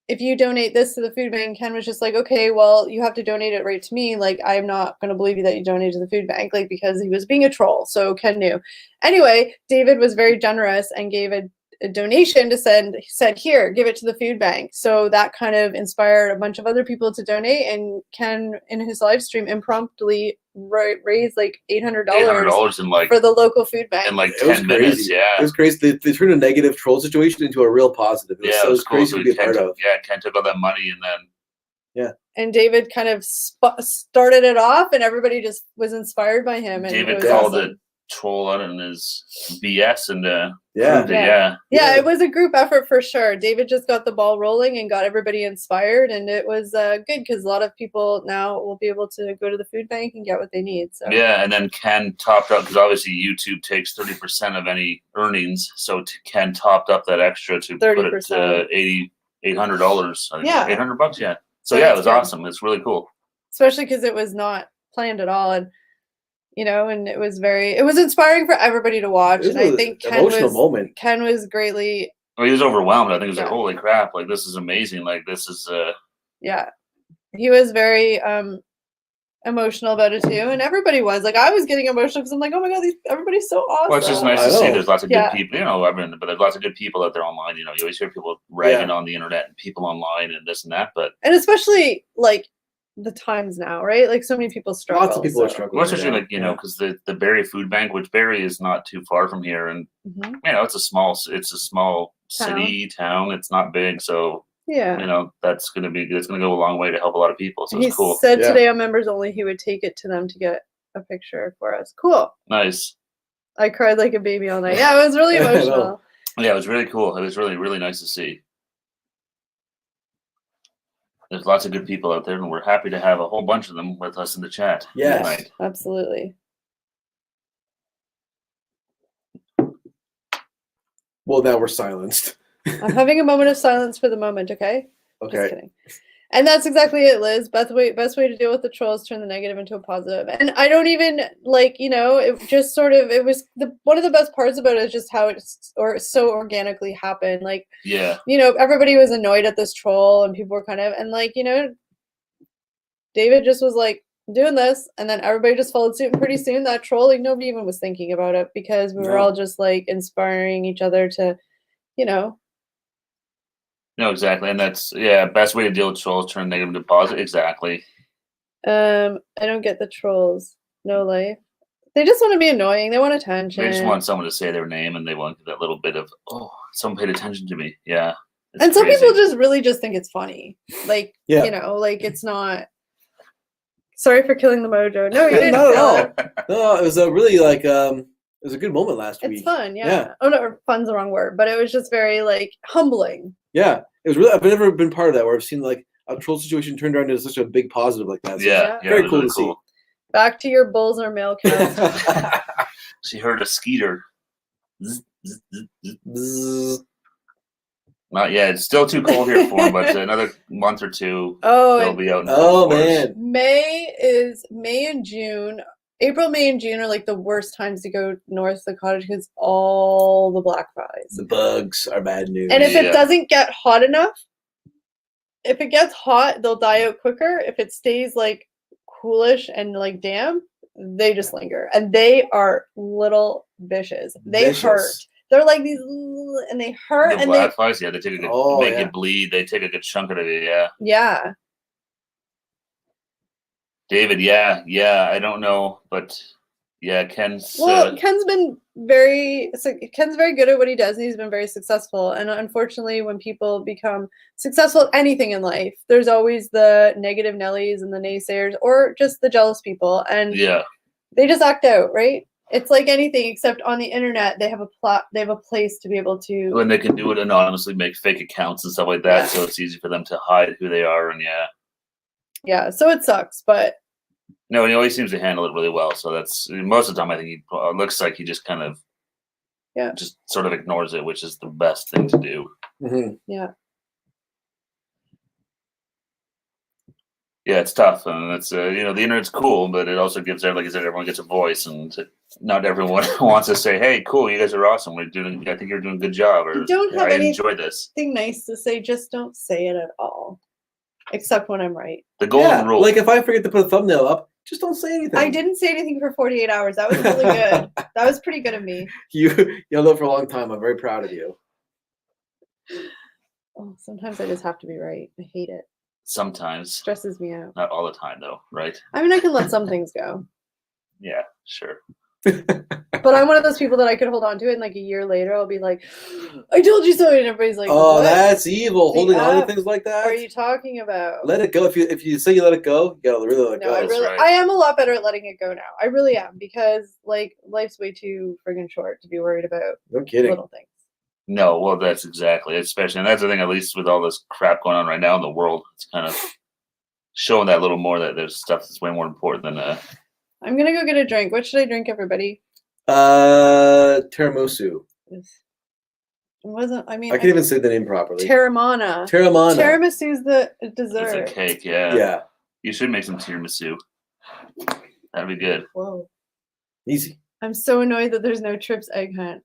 if you donate this to the food bank, Ken was just like, okay, well, you have to donate it right to me. Like, I'm not going to believe you that you donated to the food bank, like, because he was being a troll. So Ken knew. Anyway, David was very generous and gave a donation to said, here, give it to the food bank. So that kind of inspired a bunch of other people to donate. And Ken, in his live stream, impromptu raised like $800 $800 in like for the local food bank. in like It was 10 minutes. crazy. Yeah. It was crazy. They turned a negative troll situation into a real positive. It was, Yeah, so it was cool. crazy So to be a Ken part took, of. yeah, Ken took all that money and then And David kind of started it off, and everybody just was inspired by him. And David it was called awesome. it troll out in his BS and Yeah. proved it, yeah. Yeah, Yeah. it was a group effort for sure. David just got the ball rolling and got everybody inspired, and it was good because a lot of people now will be able to go to the food bank and get what they need. So Yeah, and then Ken topped up because obviously YouTube takes 30% of any earnings, so Ken topped up that extra to put it 30%. to $800. I think. Yeah. $800, yeah. So So yeah, it that's was good. awesome. It's really cool. especially because it was not planned at all, and and it was inspiring for everybody to watch. It was And I an think emotional moment. Ken was greatly. Well, he was overwhelmed. I think he was like, Yeah. "Holy crap! Like this is amazing! Like this is Yeah, he was very emotional about it too, and everybody was like, I was getting emotional because I'm like, oh my god, everybody's so awesome. Well, it's just nice I to see know. there's lots of Yeah. good people, I mean, but there's lots of good people out there online. You always hear people ragging on the internet and people online and this and that, but And especially like the times now, right? Like so many people struggle. Lots of people are so- struggling. well, especially right like now. because the Barrie Food Bank, which Barrie is not too far from here, and Mhm. it's a small city town. It's not big, so Yeah. that's gonna go a long way to help a lot of people. So He it's cool, said Yeah. today on members only he would take it to them to get a picture for us. Cool. nice. I cried like a baby all night. Yeah, it was really I know. emotional. Yeah, it was really cool. It was really really nice to see. There's lots of good people out there, and we're happy to have a whole bunch of them with us in the chat Yes. tonight. Absolutely. Well, now we're silenced. I'm having a moment of silence for the moment, okay? Just Okay. kidding. And that's exactly it, Liz. Best way to deal with the trolls, turn the negative into a positive. And I don't even it just sort of one of the best parts about it is just how so organically happened. Like, Yeah, everybody was annoyed at this troll and people were kind of David just was like doing this and then everybody just followed suit and pretty soon that troll, like nobody even was thinking about it because we were No. all just like inspiring each other to, no, exactly, and that's best way to deal with trolls, turn negative to positive. Exactly. I don't get the trolls. No life. They just want to be annoying. They want attention. They just want someone to say their name, and they want that little bit of someone paid attention to me. Yeah, it's and some crazy. people just really just think it's funny. Like, Yeah. like it's not. Sorry for killing the mojo. No, you didn't. Not at kill all. it. No, it was a really it was a good moment last week. It's fun, yeah. Yeah. Oh no, fun's the wrong word, but it was just very like humbling. Yeah, it was really. I've never been part of that where I've seen like a troll situation turned around into such a big positive like that. So Yeah, Yeah. very it was cool really to see. Back to your bulls or male cows. She heard a skeeter. Zzz, zzz, zzz, zzz. Bzzz. Not yet. It's still too cold here for them, but another month or two, Oh, they'll and be out. In Oh full force. man, May and June. April, May, and June are like the worst times to go north of the cottage because all the black flies. the bugs are bad news. And if Yeah. it doesn't get hot enough, if it gets hot, they'll die out quicker. If it stays like coolish and like damp, they just linger. And they are little bitches. They Vicious. hurt. They're like these little- and they hurt The and black flies, they take a good, Oh, make yeah. it bleed. They take a good chunk out of it. Yeah, yeah. David. Yeah. I don't know, but yeah, Ken's. Well, Ken's very good at what he does, and he's been very successful. And unfortunately, when people become successful at anything in life, there's always the negative Nellies and the naysayers, or just the jealous people, and yeah, they just act out, right? It's like anything, except on the internet, they have a place to be able to. when they can do it anonymously, make fake accounts and stuff like that, Yeah. so it's easy for them to hide who they are. And Yeah, so it sucks, but no, he always seems to handle it really well. So that's most of the time. I think he looks like he just kind of, just sort of ignores it, which is the best thing to do. Mhm. yeah. Yeah, it's tough, and it's the internet's cool, but it also gives like I said, everyone gets a voice, and not everyone wants to say, "Hey, cool, you guys are awesome. I think you're doing a good job," or You don't have "I any- enjoy this." Thing nice to say, just don't say it at all, except when I'm right. The golden Yeah, rule. like if I forget to put a thumbnail up, just don't say anything. I didn't say anything for 48 hours. That was really good. That was pretty good of me. You held up for a long time. I'm very proud of you. Oh, sometimes I just have to be right. I hate it. Sometimes, Stresses me out. not all the time, though, right? I mean, I can let some things go, Yeah, sure. but I'm one of those people that I could hold on to it, and like a year later, I'll be like, "I told you so," and everybody's like, Oh, "What that's evil. the Holding on F to things like that. are you talking about?" Let it go. If you say you let it go, you gotta really let it No, go. I That's really, right. I am a lot better at letting it go now. I really am, because like life's way too friggin' short to be worried about No kidding. little things. No, well, that's exactly, especially, and that's the thing. At least with all this crap going on right now in the world, it's kind of showing that a little more that there's stuff that's way more important than I'm gonna go get a drink. What should I drink, everybody? Tiramisu. It wasn't. I mean, I can't even say the name properly. Terramana. Terramana. Tiramisu's the it's dessert. a cake. Yeah. Yeah, You should make some tiramisu. That'd be good. Whoa. easy. I'm so annoyed that there's no Trips Egg Hunt.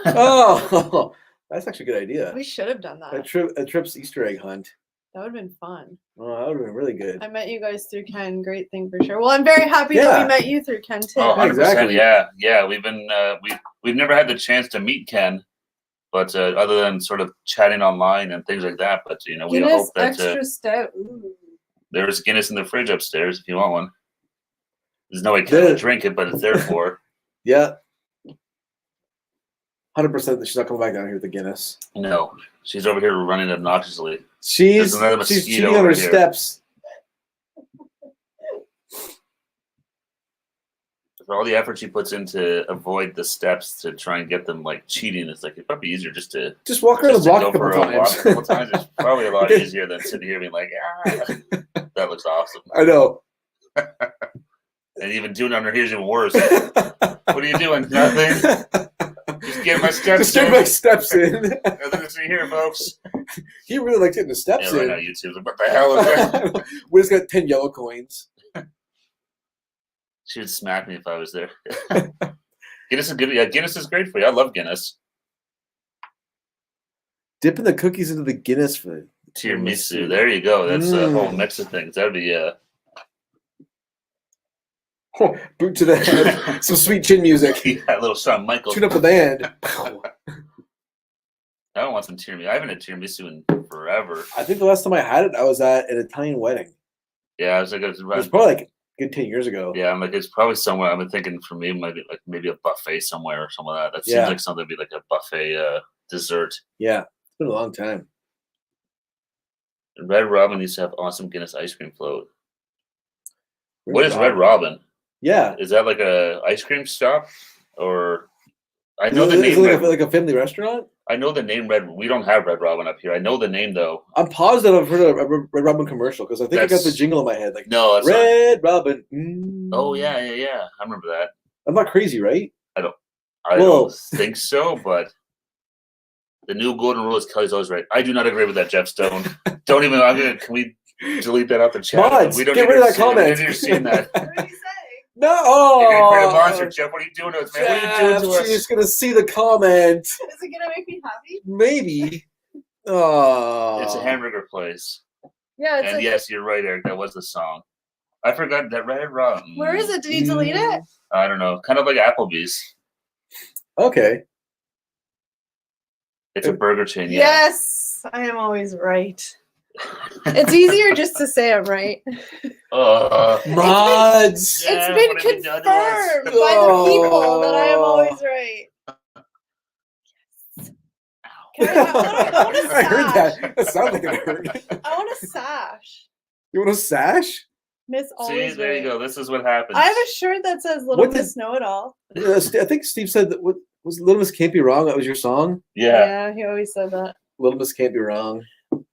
Oh, that's actually a good idea. We should have done that. A Trip's Easter egg hunt. That would have been fun. Oh, that would have been really good. I met you guys through Ken. Great thing for sure. Well, I'm very happy that Yeah. we met you through Ken too. Oh, 100%. Exactly. Yeah. We've been we've never had the chance to meet Ken, but other than sort of chatting online and things like that. But we Guinness hope that extra stout. Ooh. there's Guinness in the fridge upstairs if you want one. There's no way Ken would drink it, but it's there for. Yeah. 100% that she's not coming back down here with the Guinness. No, she's over here running obnoxiously. She's another she's mosquito cheating on her over here. steps. For all the effort she puts in to avoid the steps to try and get them like cheating, it's like it'd probably be easier just to Just walk around the just to block go a couple for a walk times. a couple times. It's probably a lot easier than sitting here being like, that looks awesome. I know. And even doing it under here is even worse. What are you doing? Nothing. Just get my steps Just get in. my steps in. Nothing to see here, folks. He really likes getting the steps Yeah, right in. now YouTube's like, what the hell is that? We just got 10 yellow coins. She would smack me if I was there. Guinness is good. Yeah, Guinness is great for you. I love Guinness. Dipping the cookies into the Guinness for Tiramisu. There you go. That's a whole Mm. mix of things. That would be boot to the head. Some sweet chin music. a little Shawn Michaels. Tune up the band. I don't want some tiramisu. I haven't had tiramisu in forever. I think the last time I had it, I was at an Italian wedding. Yeah, I was like, It was probably like a good 10 years ago. yeah, I'm like, it's probably somewhere. I've been thinking for me, maybe a buffet somewhere or something like that. That seems Yeah. like something to be like a buffet dessert. Yeah. It's been a long time. Red Robin used to have awesome Guinness ice cream float. What is Red Robin? Yeah. Is that like a ice cream shop, or I know the Is name. it Red, like a family restaurant? I know the name Red. We don't have Red Robin up here. I know the name though. I'm positive I've heard of a Red Robin commercial because I think I got the That's- jingle in my head. Like, No, that's not. Red Robin. Mm. Oh yeah. I remember that. I'm not crazy, right? I Whoa. don't think so, but the new golden rule is Kelly's always right. I do not agree with that, Jeff Stone. Don't even. Can we delete that out the chat? Mods, we don't get need rid of to that see- we don't comment. need to see that. What did he say? No. You're getting create a Oh, monster, Jeff. What are you doing to us, man? What are you doing to us? she's gonna see the comment. Is it gonna make me happy? Maybe. Oh. It's a hamburger place. Yeah, it's And like, yes, you're right, Eric. That was the song. I forgot that Red Robin. where is it? Did he delete it? I don't know. Kind of like Applebee's. Okay. It's a burger chain. Yeah. Yes, I am always right. It's easier just to say I'm right. Mods. Yeah, It's been what have you done confirmed to us? by the people that I am always right. I want a I heard sash. that. That sounded like it hurt. I want a sash. You want a sash? Miss See, always there right. you go. This is what happens. I have a shirt that says "Little What Miss Know It All." I think Steve said that. What was Little Miss Can't Be Wrong? That was your song. Yeah. He always said that. Little Miss Can't Be Wrong.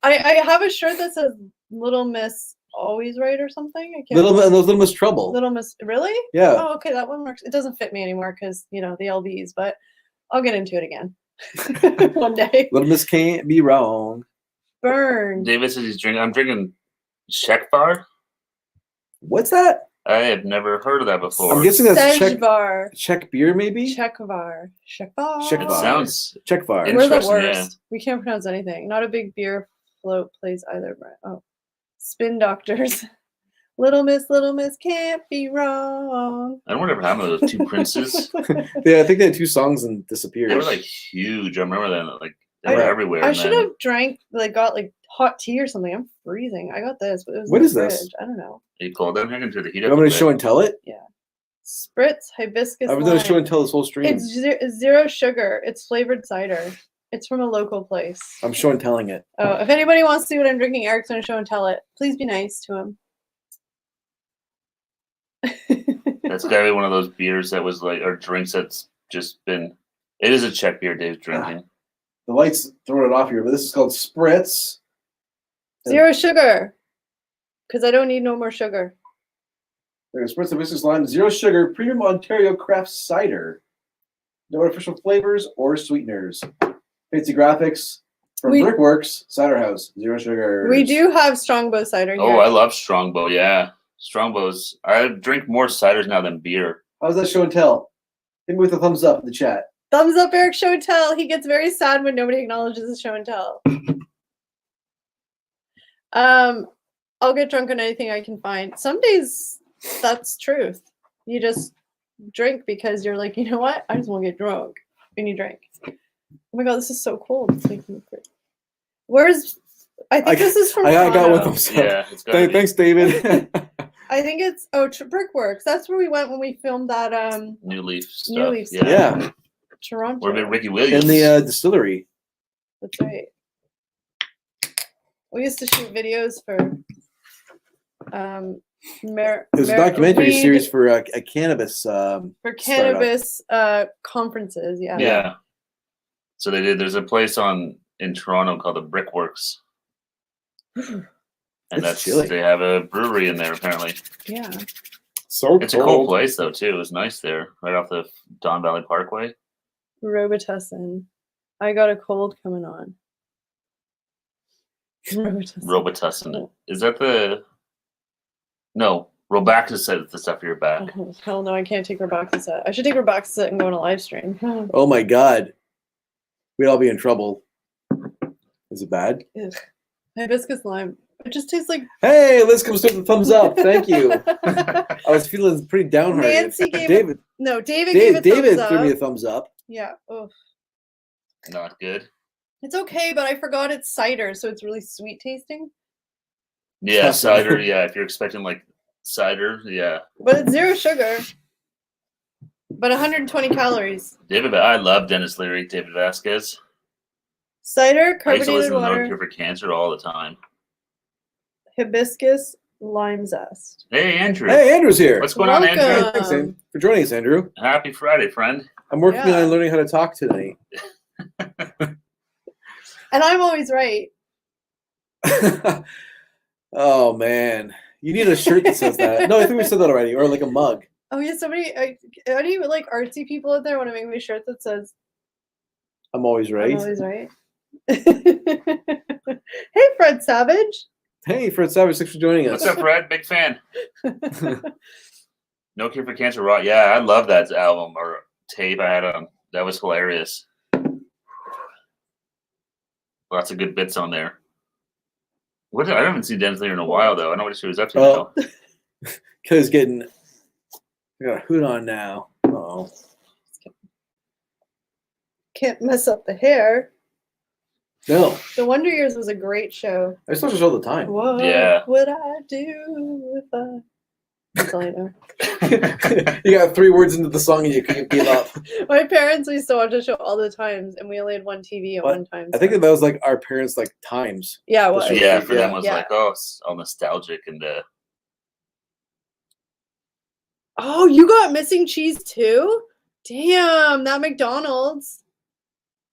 I have a shirt that says "Little Miss Always Right" or something. I can't. Little remember. and those Little Miss Trouble. Little Miss, really? Yeah. Oh, okay, that one works. It doesn't fit me anymore because the LBs, but I'll get into it again one day. Little Miss Can't Be Wrong. Burn. David says he's drinking. I'm drinking Czech Bar. What's that? I have never heard of that before. I'm guessing that's Czech Bar. Czech beer, maybe. Czechvar. Czechvar. Czech It bar. sounds. Czech bar. We're the Interesting, worst. yeah. We can't pronounce anything. Not a big beer float place either. Oh, Spin Doctors. Little Miss can't be wrong. I don't remember having those two princes. Yeah, I think they had two songs and disappeared. They were like huge. I remember that. Like they were I- everywhere. I and should then- have drank, got hot tea or something. I'm freezing. I got this, but it was What in the is this? fridge. I don't know. Are you cold down here? Can turn the heat You up. want a me to bit. show and tell it? Spritz hibiscus. I've been doing lime. show and tell this whole stream. It's zero sugar. It's flavored cider. It's from a local place. I'm show and telling it. Oh, if anybody wants to see what I'm drinking, Eric's gonna show and tell it. Please be nice to him. That's gotta be one of those beers that was like, or drinks that's just been. It is a Czech beer Dave's drinking. The lights throwing it off here, but this is called Spritz. Zero sugar. Because I don't need no more sugar. There's Spritz hibiscus lime, zero sugar, premium Ontario craft cider. No artificial flavors or sweeteners. Fancy graphics from We- Brickworks Cider House. Zero sugar. We do have Strongbow cider here. Oh, I love Strongbow. Yeah, Strongbows. I drink more ciders now than beer. How's that show and tell? Hit me with a thumbs up in the chat. Thumbs up, Eric show and tell. He gets very sad when nobody acknowledges the show and tell. I'll get drunk on anything I can find. Some days that's truth. You just drink because you're like, you know what? I just want to get drunk. And you drink. Oh my god, this is so cold. It's making me crazy. Where's I think this is from I got Toronto. one thumbs up. Yeah, it's gotta be. Thanks, David. I think it's Brickworks. That's where we went when we filmed that New Leaf stuff. New Leaf yeah. stuff. Yeah, Toronto. What about Ricky Williams? in the distillery. That's right. We used to shoot videos for It was a documentary weed series for a cannabis. for cannabis conferences. Yeah. Yeah. So they did. There's a place in Toronto called the Brickworks, and It's that's chilly. they have a brewery in there apparently. Yeah. So It's a cool place though too. It was nice there, right off the Don Valley Parkway. Robitussin. I got a cold coming on. Robitussin. Robitussin. Is that the? No, Robaxis is the stuff for your back. Oh, hell no, I can't take Robaxis. I should take Robaxis and go on a live stream. Oh my god, we'd all be in trouble. Is it bad? Ugh. Hibiscus lime. It just tastes like. Hey, Liz comes through with a thumbs up. Thank you. I was feeling pretty downhearted. Nancy gave David. No, David gave a David thumbs threw me a up. thumbs up. Yeah. Oh, Not good. it's okay, but I forgot it's cider, so it's really sweet tasting. Yeah, cider. Yeah, if you're expecting like cider, yeah. But it's zero sugar. But 120 calories. I love Dennis Leary, David Vasquez. Cider, I used to carbonated listen to No water, Cure for Cancer all the time. hibiscus, lime zest. Hey, Andrew. Hey, Andrew's here. What's going on, Andrew? Welcome. Thanks, Andrew, for joining us, Andrew. Happy Friday, friend. I'm working Yeah. on learning how to talk tonight. And I'm always right. Oh man, you need a shirt that says that. No, I think we said that already, or like a mug. Oh yeah, any like artsy people out there want to make me a shirt that says I'm always right. I'm always right. Hey, Fred Savage. Hey, Fred Savage, thanks for joining us. What's up, Fred? Big fan. No Cure for Cancer Raw. Yeah, I love that album or tape I had on. That was hilarious. Lots of good bits on there. I haven't seen Dennis Leary in a while, though. I know what she was up to Oh. now. Cause getting, I got a hood on now. Oh, Can't mess up the hair. no, The Wonder Years was a great show. I just watch this all the time. What Yeah. would I do if I? That's all I know. You got 3 words into the song and you can't give up. My parents used to watch the show all the times, and we only had one TV at What? one time. I think so- that was like our parents' like times. yeah, it was. That's Yeah, for them Yeah. was Yeah. like, oh, it's all nostalgic and Oh, you got missing cheese too? Damn, that McDonald's.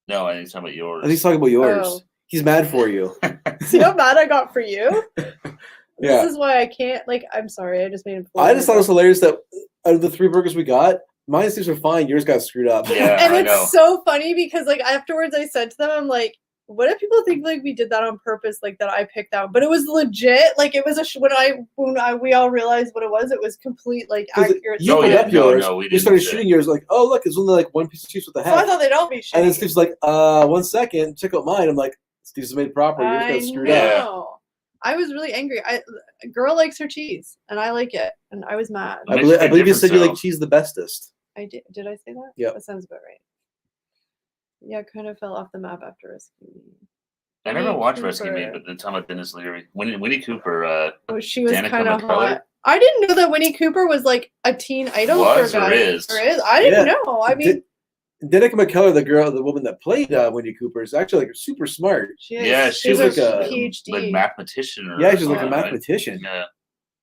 no, I think it's talking about yours. I think he's talking about yours. Oh. He's mad for you. See how mad I got for you? Yeah. This is why I can't. Like, I'm sorry, I just made. I just thought it was hilarious that out of the 3 burgers we got, mine seems were fine. Yours got screwed up. Yeah. And I it's know. so funny because like afterwards I said to them, I'm like, what if people think like we did that on purpose, like that I picked out? But it was legit. Like it was we all realized what it was complete like 'Cause accurate. You Oh, put yeah. up yours. No, we you didn't started say. shooting yours like, oh look, it's only like 1 piece of cheese with the So I head. thought they'd all be shitty. And then Steve's like, 1 second, check out mine. I'm like, Steve's made it proper. Yours I got screwed know. up. I was really angry. A girl likes her cheese, and I like it, and I was mad. It makes a I big believe you difference, said you like though. cheese the bestest. I did. Did I say that? Yep. That sounds about right. Yeah, kind of fell off the map after Rescue Me. I never Winnie watched Rescue Me, Cooper. but the time about Dennis Leary. Winnie Cooper, Oh, she was Danica kind of McCullough? hot. I didn't know that Winnie Cooper was like a teen idol Was for or guys. is? I didn't Yeah. know. I mean, Danica McKellar, the woman that played Wendy Cooper, is actually like super smart. she is. yeah, she's like a a- PhD. like mathematician. Or Yeah, she's like a something, right? mathematician. Yeah.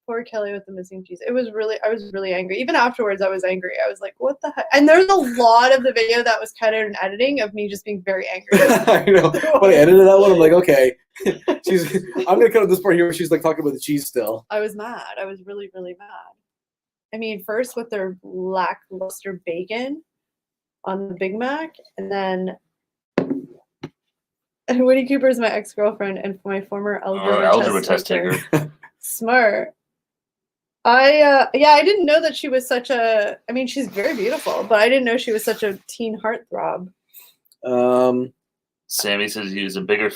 Poor Kelly with the missing cheese. I was really angry. Even afterwards, I was angry. I was like, what the heck? And there's a lot of the video that was cut out in editing of me just being very angry. I know. When I edited that one, I'm like, okay, I'm gonna cut out this part here where she's like talking about the cheese still. I was mad. I was really, really mad. I mean, first with their lackluster bacon on the Big Mac, and then Winnie Cooper is my ex-girlfriend and my former Algebra test taker. Smart. I didn't know that she was such a. I mean, she's very beautiful, but I didn't know she was such a teen heartthrob. Sammy says he was a bigger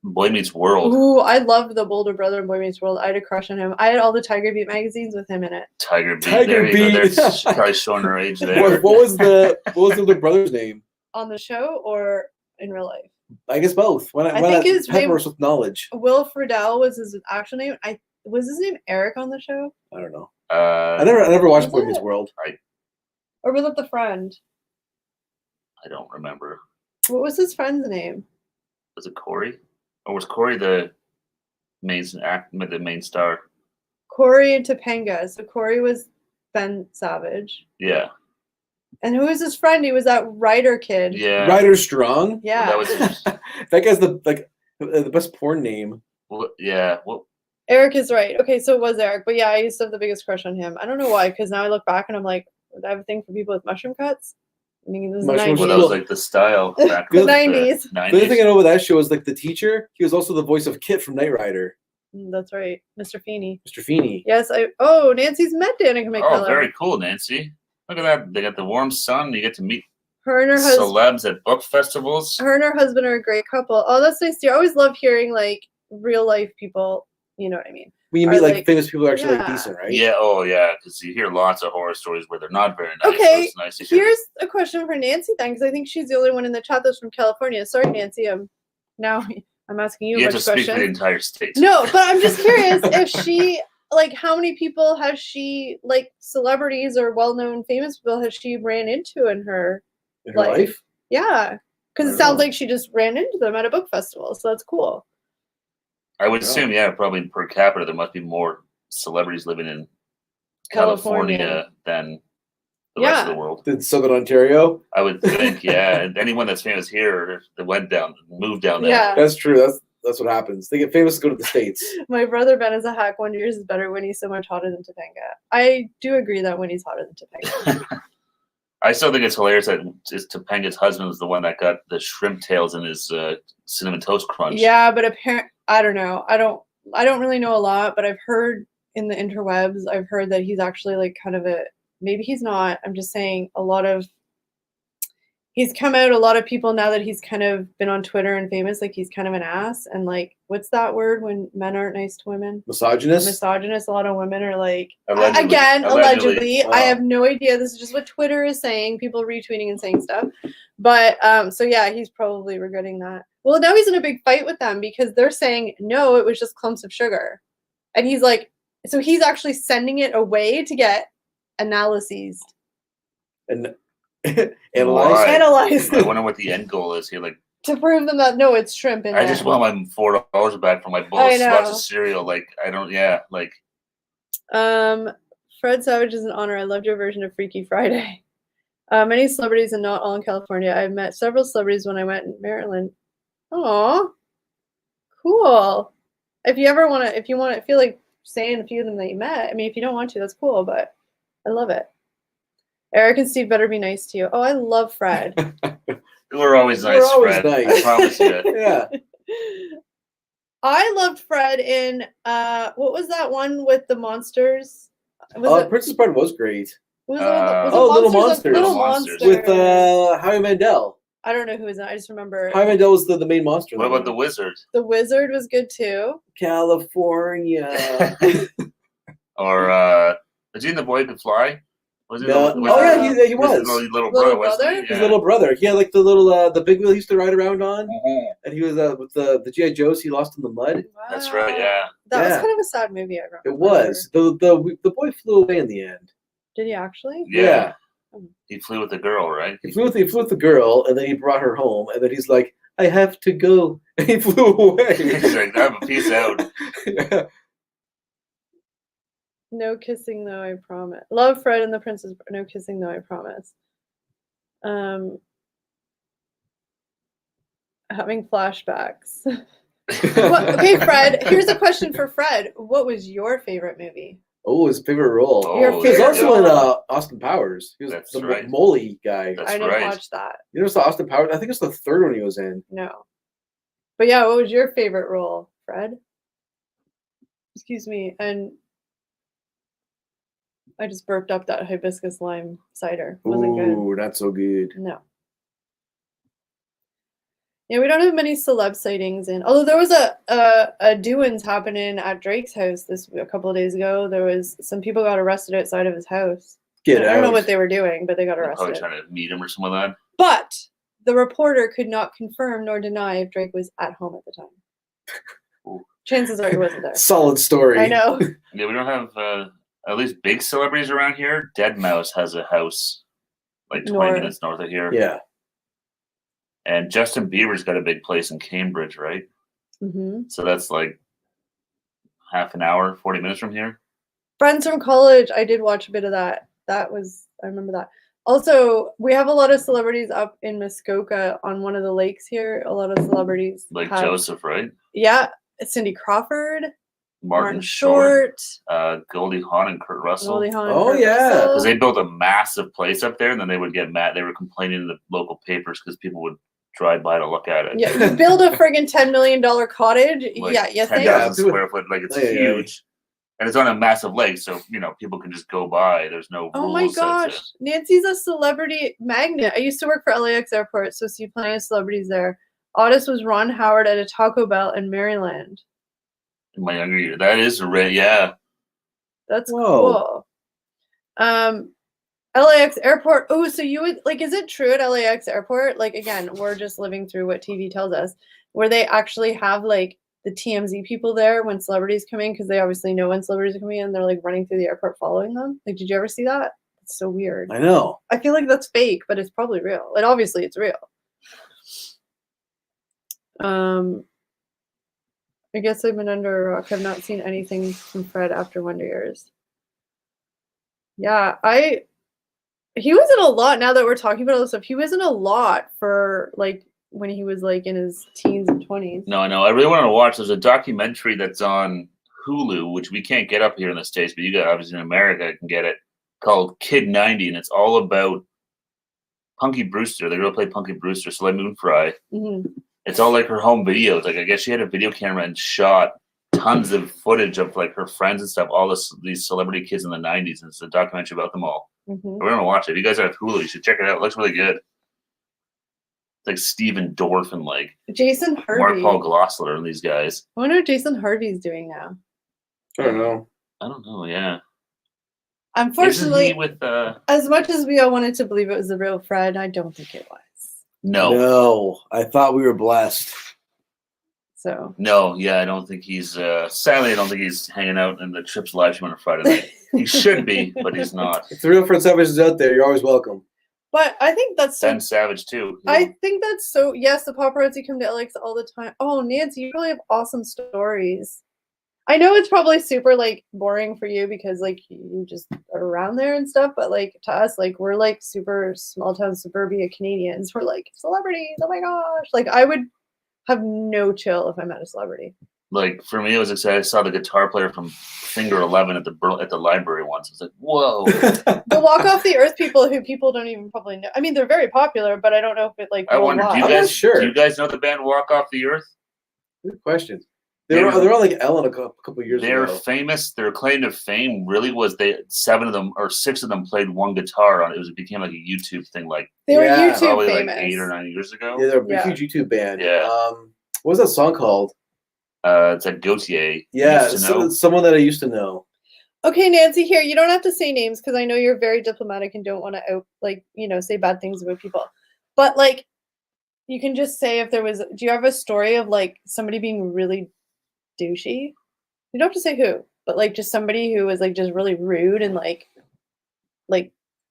Boy Meets World. Ooh, I loved the Boulder Brother in Boy Meets World. I had a crush on him. I had all the Tiger Beat magazines with him in it. Tiger Beat. Tiger There you go. Beat. There's probably showing her age there. What was the older brother's name? On the show or in real life? I guess both. Why not, I why think not his pepper name- us with knowledge? Will Friedle was his actual name. Was his name Eric on the show? I don't know. I never watched Was Boy Meets it? World. Or was it the friend? I don't remember. What was his friend's name? Was it Corey? Or was Corey the main star? Corey and Topanga. So Corey was Ben Savage. Yeah. And who was his friend? He was that writer kid. Yeah. Ryder Strong. Yeah. That was That guy's the best porn name. yeah. Well, Eric is right. Okay, so it was Eric. But yeah, I used to have the biggest crush on him. I don't know why, because now I look back and I'm like, would I have a thing for people with mushroom cuts? I mean, this is the Mushrooms 90s. that was like the style back The in 90s. The other thing I 90s. know about that show is like the teacher. He was also the voice of Kit from Knight Rider, That's right. Mr. Feeney. Mr. Feeney. Yes, Nancy's met Danica Oh, McKellar. very cool, Nancy. Look at that. They got the warm sun. You get to meet Her and her husband. celebs at book festivals. Her and her husband are a great couple. Oh, that's nice to hear. I always love hearing like real life people. You know what I mean? When you Are meet like like- famous people who are actually like yeah. decent, right? Yeah, oh yeah, because you hear lots of horror stories where they're not very nice. Okay, so it's nice to hear. Here's a question for Nancy then, because I think she's the only one in the chat that's from California. Sorry, Nancy. I'm asking you a You have bunch to of speak for the questions. entire state. No, but I'm just curious if she like how many people has she like celebrities or well-known famous people has she ran into in her In her life. yeah, because I it sounds know. like she just ran into them at a book festival, so that's cool. I would Yeah. assume, yeah, probably per capita there must be more celebrities living in California than the rest of Yeah. the world. In Southern Ontario. I would think, yeah. And anyone that's famous here that moved down there. Yeah. That's true. That's what happens. They get famous to go to the States. My brother Ben is a hack. Wonder Years is better. Winnie's so much hotter than Topanga. I do agree that Winnie's hotter than Topanga. I still think it's hilarious that Topanga's husband was the one that got the shrimp tails in his cinnamon toast crunch. Yeah, but I don't know. I don't really know a lot, but I've heard in the interwebs, I've heard that he's actually like kind of maybe he's not. I'm just saying he's come out a lot of people now that he's kind of been on Twitter and famous, like he's kind of an ass. And like, what's that word when men aren't nice to women? Misogynist. Misogynist. A lot of women are like, Allegedly. again, allegedly. Wow. I have no idea. This is just what Twitter is saying, people retweeting and saying stuff. But so yeah, he's probably regretting that. Well, now he's in a big fight with them because they're saying, no, it was just clumps of sugar. And he's like, so he's actually sending it away to get analyses. And Why? analyze. Analyzed. I wonder what the end goal is here. Like, To prove them that, no, it's shrimp in I there. just want my $4 back for my bowl I of lots know. of cereal. Like, I don't, yeah, like, Fred Savage is an honor. I loved your version of Freaky Friday. Many celebrities and not all in California. I've met several celebrities when I went in Maryland. Aw, cool. If you want to feel like saying a few of them that you met. I mean, if you don't want to, that's cool, but I love it. Eric and Steve better be nice to you. Oh, I love Fred. we're always We're nice, always Fred. nice. I promise you. Yeah. I loved Fred in what was that one with the monsters? Was it Princess Bride was great. was it Little Little Monsters? Monsters. Little Monsters. Monsters. With Howie Mandel. I don't know who was in it. I just remember Howie Mandel was the main monster. What about the wizard? the Wizard was good too. California? Or was he in The Boy Could Fly? Was he No. the Oh wizard? yeah, he was. His little Little brother, wasn't brother? he? His little brother. He had like the little the big wheel he used to ride around on, Mhm. and he was with the GI Joes he lost in the mud. That's right, Wow. yeah. That was Yeah. kind of a sad movie. I remember. It was the boy flew away in the end. Did he actually? Yeah. He flew with the girl, right? He flew with the girl, and then he brought her home, and then he's like, "I have to go," and he flew away. He's like, I'm a peace out. Yeah. No kissing though, I promise. Love Fred and the Princess. No kissing though, I promise. Having flashbacks. Okay, Fred. Here's a question for Fred. What was your favorite movie? Oh, his favorite role. Oh, Your He was favorite also in role. Austin Powers. He was That's the right. Moley guy. That's I didn't right. watch that. You know, saw Austin Powers. I think it's the third one he was in. No. But yeah, what was your favorite role, Fred? Excuse me. And I just burped up that hibiscus lime cider. Wasn't good. Ooh, not so good. No. Yeah, we don't have many celeb sightings in. Although there was a doings happening at Drake's house a couple of days ago. There was some people got arrested outside of his house. I don't know what they were doing, but they got They're probably arrested. trying to meet him or something like that. But the reporter could not confirm nor deny if Drake was at home at the time. Ooh. Chances are he wasn't there. Solid story. I know. Yeah, we don't have at least big celebrities around here. Dead Mouse has a house like 20 minutes north of here. Yeah. And Justin Bieber's got a big place in Cambridge, right? Mm-hmm. So that's like half an hour, 40 minutes from here. Friends from college. I did watch a bit of that. I remember that. Also, we have a lot of celebrities up in Muskoka on one of the lakes here. A lot of celebrities. Like Joseph, right? Yeah. Cindy Crawford. Martin Short. Goldie Hawn and Kurt Russell. Goldie Hawn. Oh, yeah. Because they built a massive place up there, and then they would get mad. They were complaining in the local papers because people would drive by to look at it. Yeah, you build a friggin' $10 million cottage. Like yeah, yes, 10,000 square foot. Like it's Yeah. huge. And it's on a massive lake, so people can just go by. There's no Oh rules. my that's gosh, it. Nancy's a celebrity magnet. I used to work for LAX Airport, so see plenty of celebrities there. Otis was Ron Howard at a Taco Bell in Maryland. In my younger year, that is yeah. That's Whoa. cool. LAX Airport. Oh, so you would is it true at LAX Airport? Like again, we're just living through what TV tells us, where they actually have like the TMZ people there when celebrities come in because they obviously know when celebrities are coming in. They're like running through the airport following them. Like, did you ever see that? It's so weird. I know. I feel like that's fake, but it's probably real. And obviously it's real. I guess I've been under a rock. I've not seen anything from Fred after Wonder Years. Yeah, he was in a lot now that we're talking about all this stuff. He was in a lot for like when he was like in his teens and 20s. No, I know. I really want to watch. There's a documentary that's on Hulu, which we can't get up here in the States, but you got obviously in America can get it, called Kid 90, and it's all about Punky Brewster. The girl who played Punky Brewster, Soleil Moon Frye. Mm-hmm. It's all like her home videos. Like I guess she had a video camera and shot tons of footage of like her friends and stuff. All these celebrity kids in the 90s, and it's a documentary about them all. Mm-hmm. We're gonna watch it. If you guys have Hulu, you should check it out. It looks really good. It's like Steven Dorff and like Jason Harvey. Mark Paul Gosselaar and these guys. I wonder what Jason Harvey's doing now. I don't know. I don't know. Yeah. Unfortunately, Isn't he with as much as we all wanted to believe it was the real Fred, I don't think it was. No. I thought we were blessed. So No, yeah, I don't think he's sadly I don't think he's hanging out in the Trips live stream on a Friday night. He should be, but he's not. If the real Fred Savage is out there, you're always welcome. but I think that's so Ben Savage too. I think that's so yes, the paparazzi come to LX all the time. Oh, Nancy, you really have awesome stories. I know it's probably super like boring for you because like you just are around there and stuff, but like to us, like we're like super small town suburbia Canadians. We're like celebrities, oh my gosh. Like I would have no chill if I met a celebrity. Like for me, it was exciting. I saw the guitar player from Finger 11 at the library once. I was like, whoa. The Walk Off the Earth people who people don't even probably know. I mean, they're very popular, but I don't know if it like. I wonder, worldwide. I'm not sure. do you guys know the band Walk Off the Earth? Good question. They're on like Ellen a couple years They're ago. famous. Their claim to fame really was 6 of them played one guitar on it. It became like a YouTube thing, like They were Yeah, YouTube probably famous. like 8 or 9 years ago. Yeah, they're a Yeah. huge YouTube band. Yeah. What was that song called? It's like Gautier. Yeah, Used to know. someone that I used to know. Okay, Nancy, here you don't have to say names because I know you're very diplomatic and don't want to say bad things about people. But like, you can just say if there was. Do you have a story of like somebody being really douchey? You don't have to say who, but like just somebody who was like just really rude and like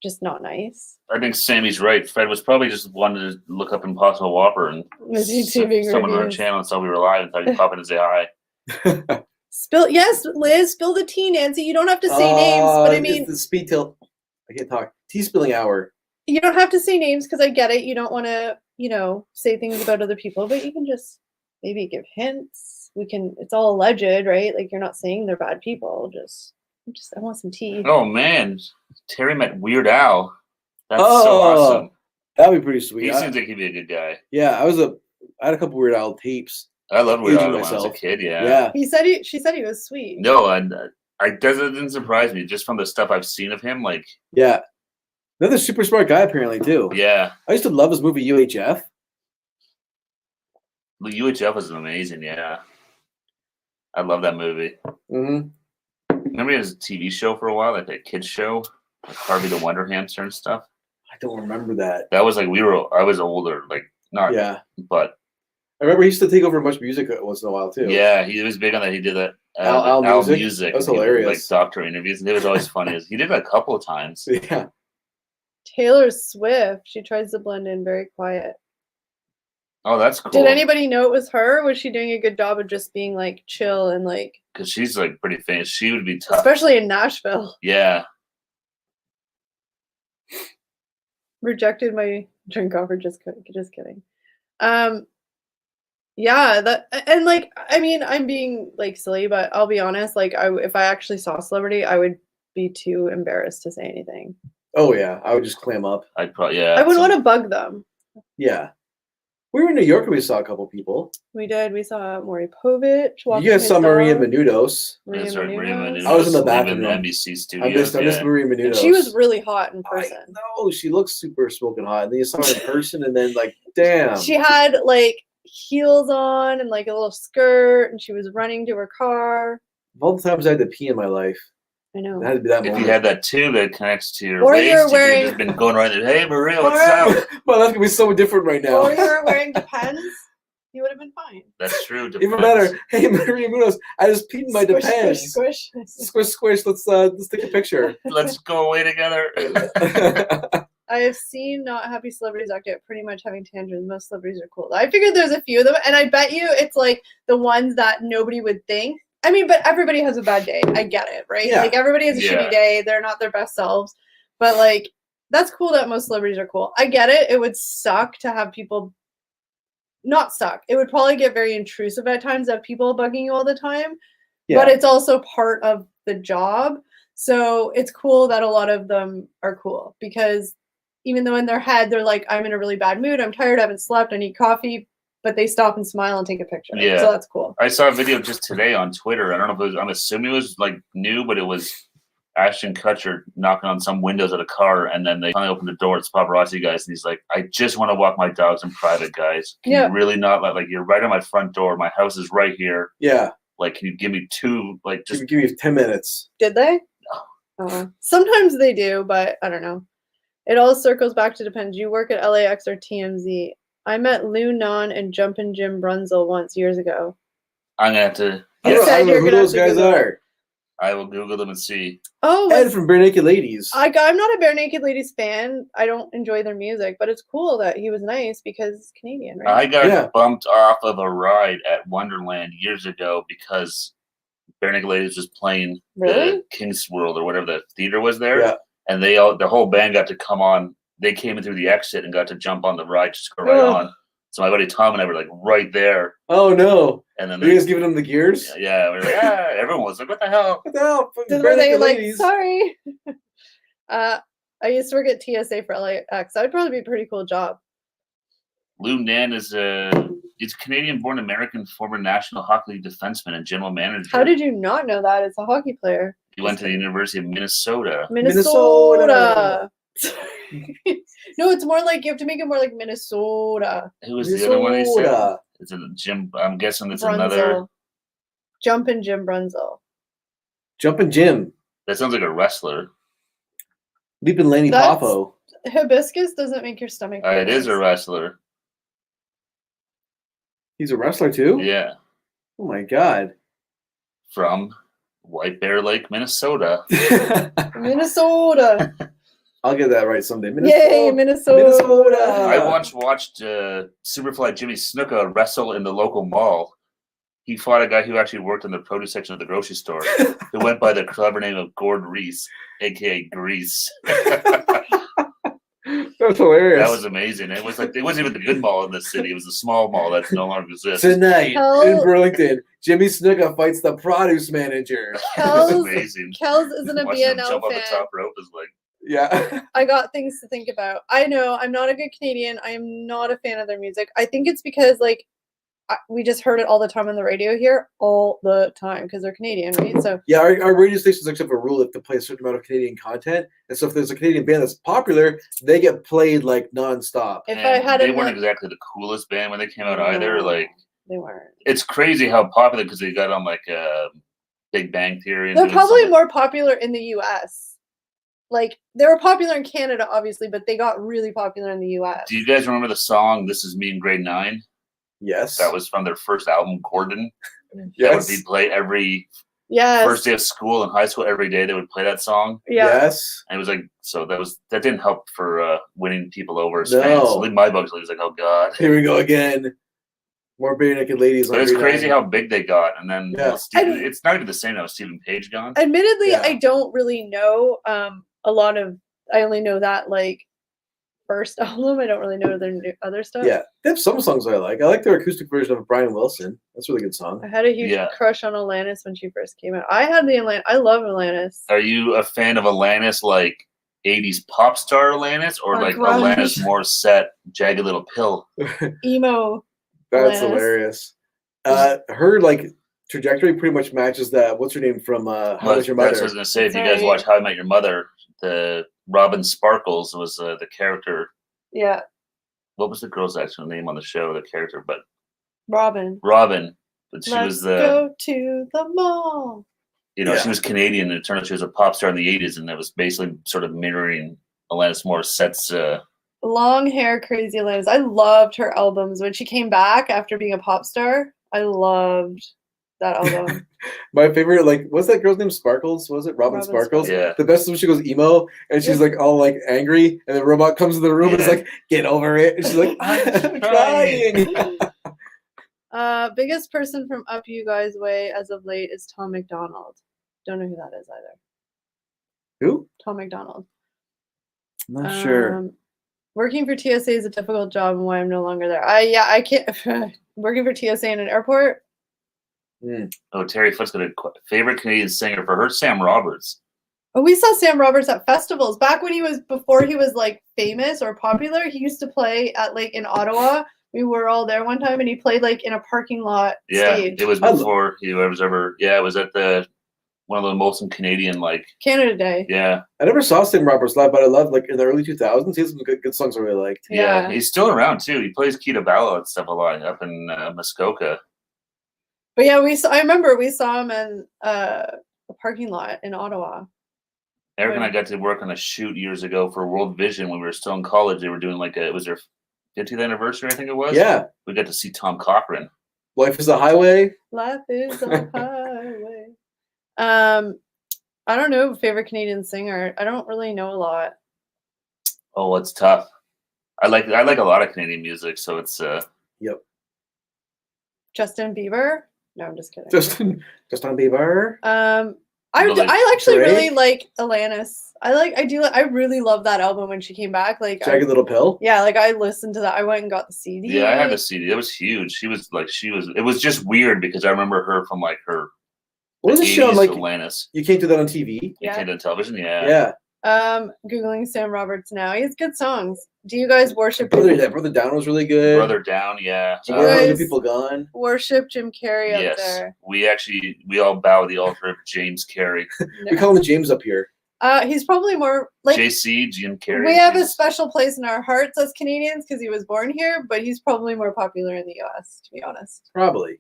just not nice. I think Sammy's right. Fred was probably just wanted to look up Impossible Whopper and Was YouTubing someone on our reviews. channel and saw we were live and thought he'd pop in and say hi. Yes, Liz, spill the tea, Nancy. You don't have to say names, but I it's mean, the speed tilt. I can't talk. Tea spilling hour. you don't have to say names because I get it. You don't want to, say things about other people, but you can just maybe give hints. It's all alleged, right? Like you're not saying they're bad people. I want some tea. Oh man, Terry met Weird Al. That's so awesome. That'd be pretty sweet. He seems like he'd be a good guy. Yeah, I had a couple Weird Al tapes. I loved Weird Al when I Aging was a myself. kid. Yeah. Yeah. She said he was sweet. No, and it didn't surprise me just from the stuff I've seen of him. Like, Yeah. Another super smart guy apparently too. yeah, I used to love his movie UHF. The UHF was amazing. Yeah, I love that movie. Mm-hmm. Remember, he has a TV show for a while, like a kids show, like Harvey the Wonder Hamster and stuff. I don't remember that. That was like I was older, like not, Yeah. but I remember he used to take over Much Music once in a while too. yeah, he was big on that. He did that. Al Music? Music. That was He would, hilarious. Like doctor interviews, and it was always funny. He did it a couple of times. Yeah. Taylor Swift. She tries to blend in very quiet. Oh, that's cool. Did anybody know it was her? Was she doing a good job of just being like chill and like, Because she's like pretty famous. She would be tough. especially in Nashville? Yeah. Rejected my drink offer. Just kidding. Yeah, that and like I mean I'm being like silly, but I'll be honest. Like if I actually saw a celebrity, I would be too embarrassed to say anything. Oh yeah, I would just clam up. I'd probably, yeah. I wouldn't want to bug them. Yeah. We were in New York and we saw a couple people. We did. We saw Maury Povich. You guys saw Maria Menounos. Maria That's right, Maria Menounos. Menounos. I was in the live bathroom. NBC studio. I missed Maria Menounos. And she was really hot in person. No, she looks super smoking hot. And then you saw her in person, and then like, damn. She had like heels on and like a little skirt, and she was running to her car. Of all the times I had to pee in my life, I know. it had to be that If moment. you had that tube that connects to your Or waist, you're you could wearing- have just been going right there. Hey, Maria, what's Or- up? Well, that's gonna be so different right now. Or you were wearing Depends, you would have been fine. That's true. Even Depends. better. Hey, Maria Menounos, I just peed in my Squish, Depends. squish, squish. Squish, squish. Let's take a picture. Let's go away together. I have seen not happy celebrities act out pretty much having tantrums. Most celebrities are cool. I figured there's a few of them, and I bet you it's like the ones that nobody would think. I mean, but everybody has a bad day. I get it, right? Yeah. Like everybody has a Yeah. shitty day. They're not their best selves. But like that's cool that most celebrities are cool. I get it. It would suck to have people not suck. It would probably get very intrusive at times to have people bugging you all the time. But it's also part of the job. So it's cool that a lot of them are cool because even though in their head they're like, I'm in a really bad mood, I'm tired, I haven't slept, I need coffee, but they stop and smile and take a picture. Yeah. So that's cool. I saw a video just today on Twitter. I don't know if it was, I'm assuming it was like new, but it was Ashton Kutcher knocking on some windows of a car, and then they finally opened the door. It's paparazzi guys, and he's like, I just want to walk my dogs in private, guys. Can Yeah. you really not like you're right on my front door. My house is right here. Yeah. Like, can you give me two, like, just Give me 10 minutes. Did they? Sometimes they do, but I don't know. It all circles back to depends. You work at LAX or TMZ. I met Lou Non and Jumpin' Jim Brunzel once years ago. I'm gonna have to. I You don't, said I don't know you're who gonna have those to guys Google it. are. I will Google them and see. Oh, Ed from Bare Naked Ladies. I'm not a Bare Naked Ladies fan. I don't enjoy their music, but it's cool that he was nice because he's Canadian, right? I got Yeah. bumped off of a ride at Wonderland years ago because Bare Naked Ladies was playing Really? the King's World or whatever the theater was there, Yeah. and the whole band got to come on. They came in through the exit and got to jump on the ride, just go right Ugh. on. So my buddy Tom and I were like right there, Oh no. and then Are you guys giving them the gears? yeah, we were like, everyone was like, what the hell? What the hell? Then Bare were they Naked like, Ladies. sorry? I used to work at TSA for LAX. That would probably be a pretty cool job. Lou Nan is he's a Canadian-born American former National Hockey League defenseman and general manager. How did you not know that? It's a hockey player. He went to the University of Minnesota. Minnesota. No, it's more like you have to make it more like Minnesota. Who was the other one he said? Minnesota. It's a Jim. I'm guessing it's Brunzel. another. Jumpin' Jim Brunzel. Jumpin' Jim. That sounds like a wrestler. Leapin' Lanny That's- Poffo. Hibiscus doesn't make your stomach. It is a feel nice. wrestler. He's a wrestler too? Yeah, Oh my god. from White Bear Lake, Minnesota. Minnesota. I'll get that right someday. Yay, Minnesota. Minnesota. I once watched Superfly Jimmy Snuka wrestle in the local mall. He fought a guy who actually worked in the produce section of the grocery store, who went by the clever name of Gord Reese, aka Grease. That's hilarious. That was amazing. It wasn't even the good mall in the city. It was the small mall that no longer exists. Tonight Hell- in Burlington, Jimmy Snuka fights the produce manager. It was Kel's, amazing. Kel's isn't a Watching him BNL jump on the fan. top rope is like, Yeah. I got things to think about. I know I'm not a good Canadian. I am not a fan of their music. I think it's because like we just heard it all the time on the radio here, all the time because they're Canadian, right? So Yeah, our radio stations actually have a rule that to play a certain amount of Canadian content. And so if there's a Canadian band that's popular, they get played like nonstop. if I and had they a weren't exactly the coolest band when they came out either. No. Like They weren't. It's crazy how popular because they got on like Big Bang Theory. And They're doing probably something. more popular in the U.S. Like they were popular in Canada, obviously, but they got really popular in the U.S. Do you guys remember the song "This Is Me in Grade 9"? Yes. That was from their first album, Gordon. That would Yes. be played every Yes. first day of school in high school. Every day they would play that song. Yeah. Yes. And it was like that didn't help for winning people over as No. fans. So my books was like, oh god. Here we go again. More bare naked ladies. But on it's Grade crazy 9. how big they got, and then Yeah. it's not even the same now with Stephen Page gone. Admittedly, Yeah. I don't really know a lot of. I only know that like first album. I don't really know their other stuff. Yeah, they have some songs I like. I like their acoustic version of Brian Wilson. That's a really good song. I had a huge Yeah. crush on Alanis when she first came out. I had the I love Alanis. Are you a fan of Alanis, like 80s pop star Alanis, or Or like grunge. Alanis Morissette, Jagged Little Pill? Emo. That's Alanis. hilarious. Her like trajectory pretty much matches that. What's her name from How I Met Your That's what I Mother? was gonna say. If you guys Right. watch How I Met Your Mother, the Robin Sparkles was the character. Yeah. What was the girl's actual name on the show? The character, but Robin. Robin. But she Let's was the go to the mall. Yeah. she was Canadian, and it turned out she was a pop star in the 80s, and that was basically sort of mirroring Alanis Morissette's. Long hair, crazy Alanis. I loved her albums when she came back after being a pop star. I loved that album. My favorite, like, what's that girl's name? Sparkles? Was it Robin Robin Sparkles? Yeah. The best is when she goes emo and she's like all like angry, and the robot comes in the room and is Yeah. like, "Get over it." And she's like, "I'm trying." Biggest person from up you guys' way as of late is Tom McDonald. Don't know who that is either. Who? Tom McDonald. I'm not sure. Working for TSA is a difficult job, and why I'm no longer there. I can't. Working for TSA in an airport. Oh, Terry Foot's got a favorite Canadian singer for her, Sam Roberts. Oh, we saw Sam Roberts at festivals back when before he was like famous or popular. He used to play at like in Ottawa. We were all there one time, and he played like in a parking lot Yeah, stage. it was before he was ever. Yeah, it was at one of the Molson Canadian, like, Canada Day. yeah. I never saw Sam Roberts live, but I loved like in the early 2000s. He has some good songs I really liked. Yeah, Yeah. he's still around too. He plays Kita Ballo and stuff a lot up in Muskoka. But yeah, I remember we saw him in a parking lot in Ottawa. Eric and I got to work on a shoot years ago for World Vision when we were still in college. They were doing like it was their 50th anniversary, I think it was. Yeah, We got to see Tom Cochran. Life is a Highway. Life is a highway. I don't know favorite Canadian singer. I don't really know a lot. Oh, it's tough. I like a lot of Canadian music, so it's Yep. Justin Bieber? No, I'm just kidding. Justin Bieber. I actually really Drake? like Alanis. I really love that album when she came back. Like Jagged Little Pill. yeah, like I listened to that. I went and got the CD. yeah, I had the CD. It was huge. It was just weird because I remember her from like her What was the show 80s like? Alanis. You can't do that on TV. Yeah. You came to television, yeah. Yeah. Googling Sam Roberts now. He has good songs. Do you guys worship Brother Down was really good. Brother Down, yeah. Do Where Are the guys- People Gone? worship Jim Carrey up Yes, there? we all bow at the altar of James Carey. We call him James up here. He's probably more like JC, Jim Carrey. we have a he's- special place in our hearts as Canadians because he was born here, but he's probably more popular in the US, to be honest. Probably.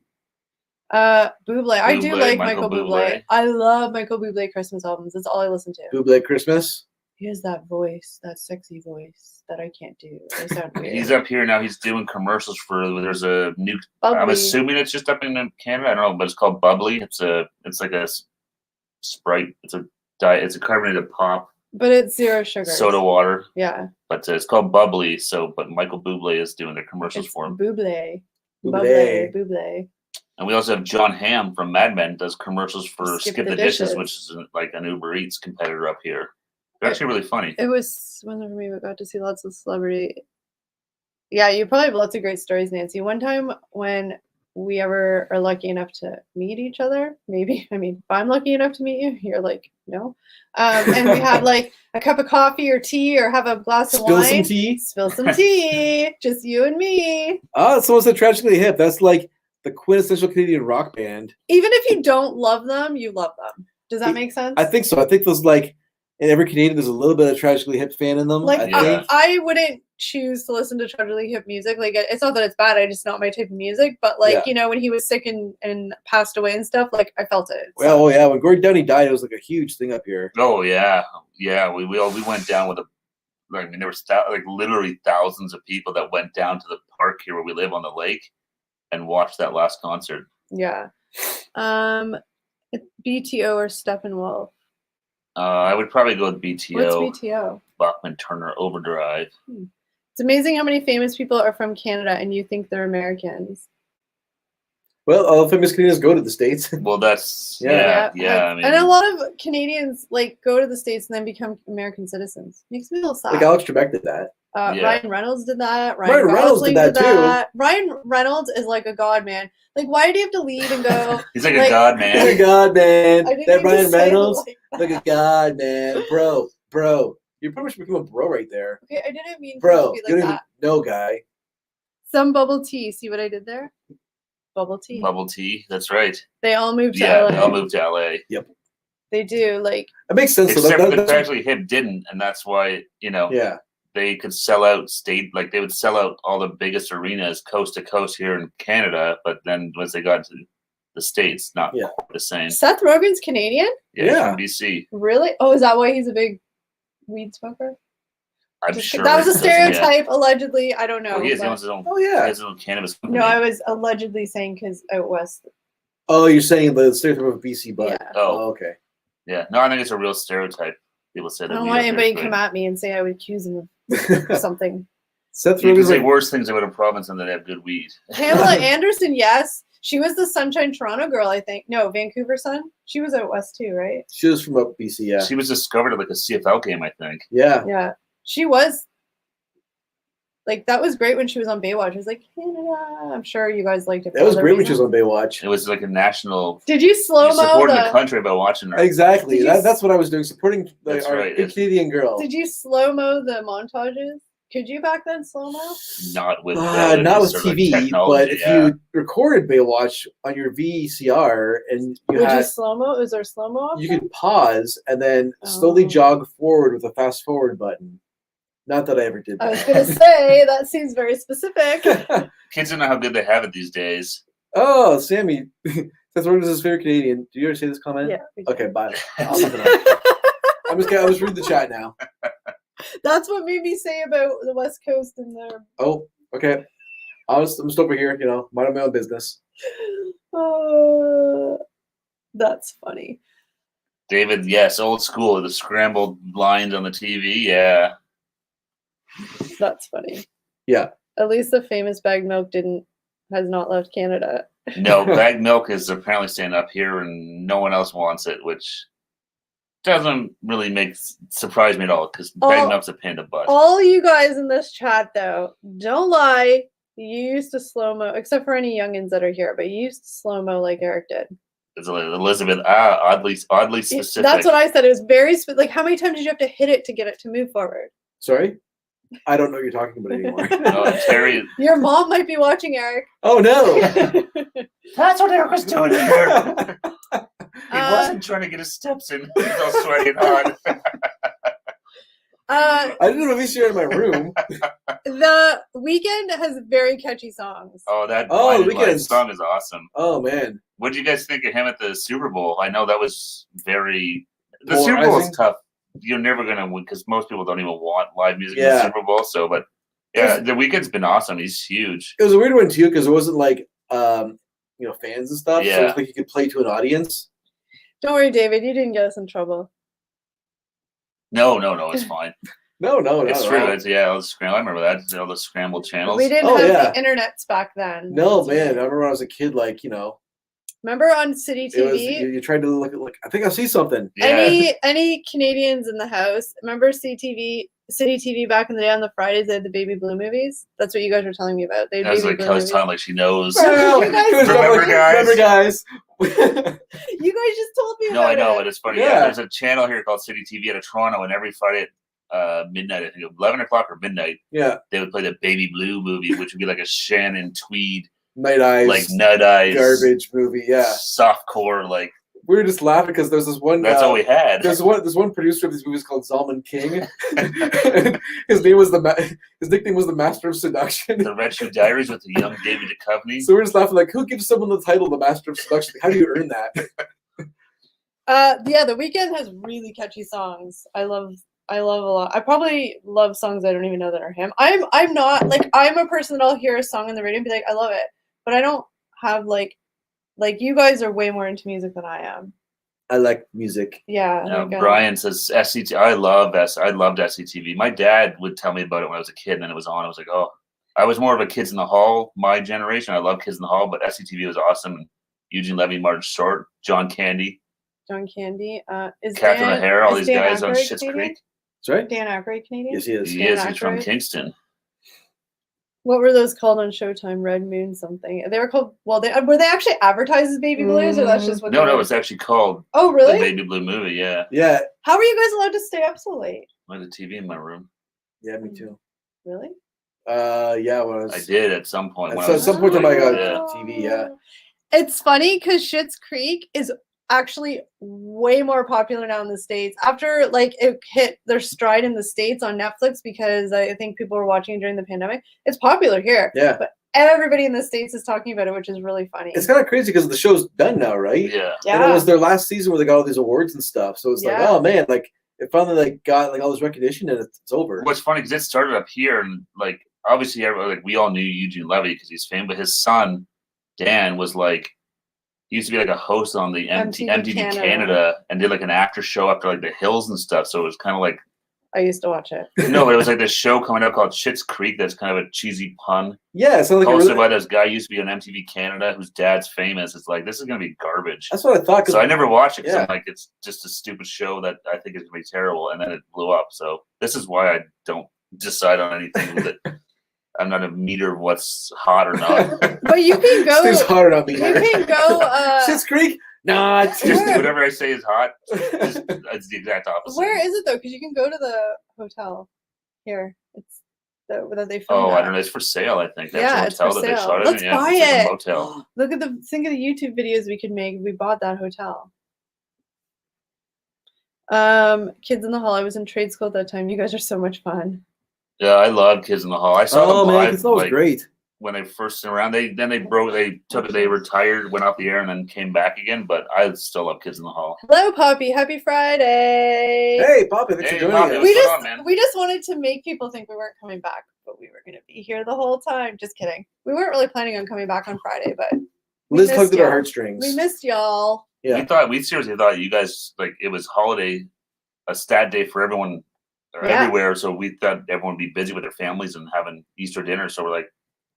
Bublé. I do Bublé, like Michael Michael Bublé. Bublé. I love Michael Bublé Christmas albums. That's all I listen to. Bublé Christmas. He has that voice, that sexy voice that I can't do. I sound weird. He's up here now. He's doing commercials for. There's a new. I'm Bubbly. assuming it's just up in Canada. I don't know, but it's called Bubbly. It's like a Sprite. It's a diet. It's a carbonated pop But it's zero sugar. soda water, Yeah. but it's called Bubbly. So, but Michael Bublé is doing their commercials It's for him. Bublé. Bublé. Bublé. And we also have John Hamm from Mad Men does commercials for Skip Skip the the Dishes, Dishes. which is like an Uber Eats competitor up here. They're actually really funny. It was one of me. We got to see lots of celebrity. Yeah, you probably have lots of great stories, Nancy. One time when we ever are lucky enough to meet each other, maybe, I mean, if I'm lucky enough to meet you, you're like, no. And we have like a cup of coffee or tea or have a glass of Spill wine. some tea. Spill some tea. Just you and me. Oh, someone said Tragically Hip. That's like the quintessential Canadian rock band. Even if you don't love them, you love them. Does that make sense? I think so. I think there's like in every Canadian, there's a little bit of Tragically Hip fan in them. Like I Yeah. think. I wouldn't choose to listen to tragically hip music. Like it's not that it's bad, I just not my type of music. But like Yeah. you know, when he was sick and passed away and stuff, like I felt it. Well, yeah, when Gordon Downey died, it was like a huge thing up here. Oh yeah, yeah. We went down with I mean, there was like literally thousands of people that went down to the park here where we live on the lake and watched that last concert. Yeah. BTO or Steppenwolf. I would probably go with BTO. What's BTO? Bachman Turner Overdrive. It's amazing how many famous people are from Canada and you think they're Americans. Well, all famous Canadians go to the States. Well, that's Yeah. yeah. I mean, and a lot of Canadians like go to the States and then become American citizens. Makes me a little sad. Like Alex Trebek did that. Yeah. Ryan Reynolds did that. Ryan Reynolds did Gosling that too. Ryan Reynolds is like a god, man. Like, why did he have to leave and go? he's like like- a god Oh man. my God, man! I didn't That mean to Ryan say it Reynolds, like that. look at God, man, bro. You pretty much become a bro right there, Okay, I didn't mean for it bro. to be You like don't even that. know, guy. Some bubble tea. See what I did there? Bubble tea. Bubble tea. That's right. They all moved to Yeah, LA. they all moved to LA. They do. Like, It makes sense. Except for the that's- Tragically Hip didn't, and that's why yeah, they could sell out they would sell out all the biggest arenas coast to coast here in Canada, but then once they got to the States, not Yeah. quite the same. Seth Rogen's Canadian? Yeah, he's Yeah. from BC. Really? Oh, is that why he's a big weed smoker? I'm Just- sure that was a it doesn't- stereotype, allegedly. I don't know. Well, he but- owns his own. Oh He yeah. has his own cannabis. no, company. I was allegedly saying because out west. Oh, you're saying the stereotype of BC bud. Yeah. Oh, Okay. yeah. No, I think it's a real stereotype. People say I that. don't we want up here anybody to is come great. at me and say I would accuse him of something. Seth You can Rogen's say like, worse things about a province than that they have good weed. Pamela Anderson, yes. She was the Sunshine Toronto girl, I think. No, Vancouver Sun. She was out west too, right? she was from up BC. Yeah. She was discovered at like a CFL game, I think. Yeah. Yeah. She was. Like, that was great when she was on Baywatch. It was like, Canada. I'm sure you guys liked it. for That was other great when she was reasons. on Baywatch. It was like a national. Did you slow You mo supported the the? country by watching her. Exactly. Did you That's what I was doing, supporting That's our right, big yes. Canadian girl. Did you slow mo the montages? Could you back then slow mo? Not with Not with sort of TV, technology, but if yeah. you recorded Baywatch on your VCR and you Would you had, slow mo? Is there slow mo? you could pause and then slowly Oh. jog forward with a fast forward button. Not that I ever did I was that. gonna say that seems very specific. Kids don't know how good they have it these days. Oh, Sammy. Seth Rogen is his favorite Canadian. Do you ever see this comment? Yeah. we do. Okay, bye. I'll leave it up. I'm just reading the chat now. That's what made me say about the West Coast and their. Oh, okay. I'm just over here, minding my own business. That's funny. David, yes, old school. The scrambled lines on the TV. Yeah. That's funny. Yeah. At least the famous bag milk has not left Canada. No, bag milk is apparently staying up here and no one else wants it, which doesn't really surprise me at all because bag Oh. milk's a pain in the butt. All you guys in this chat, though, don't lie. You used to slow mo, except for any youngins that are here, but you used to slow mo like Eric did. It's Elizabeth, oddly specific. That's what I said. It was very like, how many times did you have to hit it to get it to move forward? Sorry? I don't know what you're talking about anymore. No, Terry, Your mom might be watching, Eric. Oh, no. that's what Eric was doing here. He Uh, wasn't trying to get his steps in. He's all sweaty and hot. I didn't have a VCR in my room. The Weeknd has very catchy songs. Oh, that Oh, Blinded Lights Weeknd's- song is awesome. Oh, man. What did you guys think of him at the Super Bowl? I know that was very. The Super Bowl is Polarizing. tough. You're never gonna win because most people don't even want live music in Yeah. the Super Bowl. So, but yeah, the Weeknd's been awesome. He's huge. It was a weird one, too, because it wasn't like, fans and stuff. So Yeah. it's like you could play to an audience. Don't worry, David. You didn't get us in trouble. No, it's fine. No, It's not true. at all. It's, yeah, all the scramble. I remember that. All the scrambled channels. We didn't Oh, have yeah. the internets back then. No, That's man. I right. remember when I was a kid, Remember on City it was, TV? you tried to look at, I think I see something. Yeah. Any Canadians in the house? Remember City TV back in the day on the Fridays they had the Baby Blue movies? That's what you guys were telling me about. They had I was Baby like Blue Kelly's movies. telling like she knows. Bro, you guys- Remember, guys? Remember, guys? You guys just told me No, I about know, it. but it's funny. Yeah. Yeah, there's a channel here called City TV out of Toronto, and every Friday at midnight, I think 11 o'clock or midnight, Yeah. they would play the Baby Blue movie, which would be like a Shannon Tweed, Night Eyes. like Nut Eyes, Garbage movie. Yeah. softcore, like we were just laughing because there's this one. That's all we had. There's one producer of these movies called Zalman King. his name was his nickname was the Master of Seduction. The Red Shoe Diaries with the young David Duchovny. So we're just laughing like, who gives someone the title the Master of Seduction? How do you earn that? Yeah, The Weeknd has really catchy songs. I love a lot. I probably love songs I don't even know that are him. I'm not like I'm a person that I'll hear a song on the radio and be like, I love it, but I don't have like you guys are way more into music than I am. I like music. Yeah. Like, Brian says SCT. I loved SCTV. My dad would tell me about it when I was a kid, and then it was on. I was like, oh, I was more of a Kids in the Hall, my generation. I love Kids in the Hall, but SCTV was awesome. And Eugene Levy, Martin Short, John Candy, is Catherine Dan, O'Hara, all is these Dan guys on Aykroyd Schitt's Canadian? Creek. That's right. Dan Aykroyd Canadian? Yes, he is. He is. Dan He's from Aykroyd? Kingston. What were those called on Showtime? Red Moon something. They were called. Well, were they actually advertised as Baby Blues, or that's just what? No, they were? it's actually called Oh, the really? Baby Blue movie. Yeah, Yeah. How were you guys allowed to stay up so late? I had a TV in my room. Yeah, me too. Really? Yeah, when I was. I did at some point. At When I was some point in my like, TV, yeah. It's funny because Schitt's Creek is actually way more popular now in the States after like it hit their stride in the States on Netflix because I think people were watching it during the pandemic. It's popular here. Yeah. But everybody in the States is talking about it, which is really funny. It's kind of crazy because the show's done now, right? Yeah. And it was their last season where they got all these awards and stuff. So it's like, Yeah. oh man, like it finally like got like all this recognition and it's over. What's funny because it started up here, and like obviously, everybody, like we all knew Eugene Levy because he's famous. But his son Dan was like, he used to be like a host on the MTV Canada and did like an after show after like The Hills and stuff. So it was kind of like I used to watch it. no, but it was like this show coming up called Schitt's Creek. That's kind of a cheesy pun. Yeah, it sounds like Hosted by this guy who used to be on MTV Canada whose dad's famous. It's like this is gonna be garbage. That's what I thought. So I never watched it because Yeah. I'm like, it's just a stupid show that I think is gonna be terrible, and then it blew up. So this is why I don't decide on anything that I'm not a meter of what's hot or not. But you can go. Steve's hard on me. You can go. Schitt's Creek? Nah, it's Just Where? whatever I say is hot. It's the exact opposite. Where is it though? Because you can go to the hotel here. It's that they filmed. Oh, I at. don't know. It's for sale, I think. That's Yeah, the it's hotel for that they sale. shot it Let's in. Yeah, buy it's like it. a motel. Look at think of the YouTube videos we could make if we bought that hotel. Kids in the Hall. I was in trade school at that time. You guys are so much fun. Yeah, I love Kids in the Hall. I saw Oh them man, live it's always like, great. when they first went around. They retired, went off the air, and then came back again. But I still love Kids in the Hall. Hello, Poppy. Happy Friday. Hey, Poppy, thanks Hey, for joining Poppy, us. what's going on, man? We just wanted to make people think we weren't coming back, but we were going to be here the whole time. Just kidding. We weren't really planning on coming back on Friday, but Liz missed tugged at our y'all. heartstrings. we missed y'all. Yeah. We seriously thought you guys like it was holiday, a stat day for everyone or Yeah. everywhere. So we thought everyone would be busy with their families and having Easter dinner. So we're like,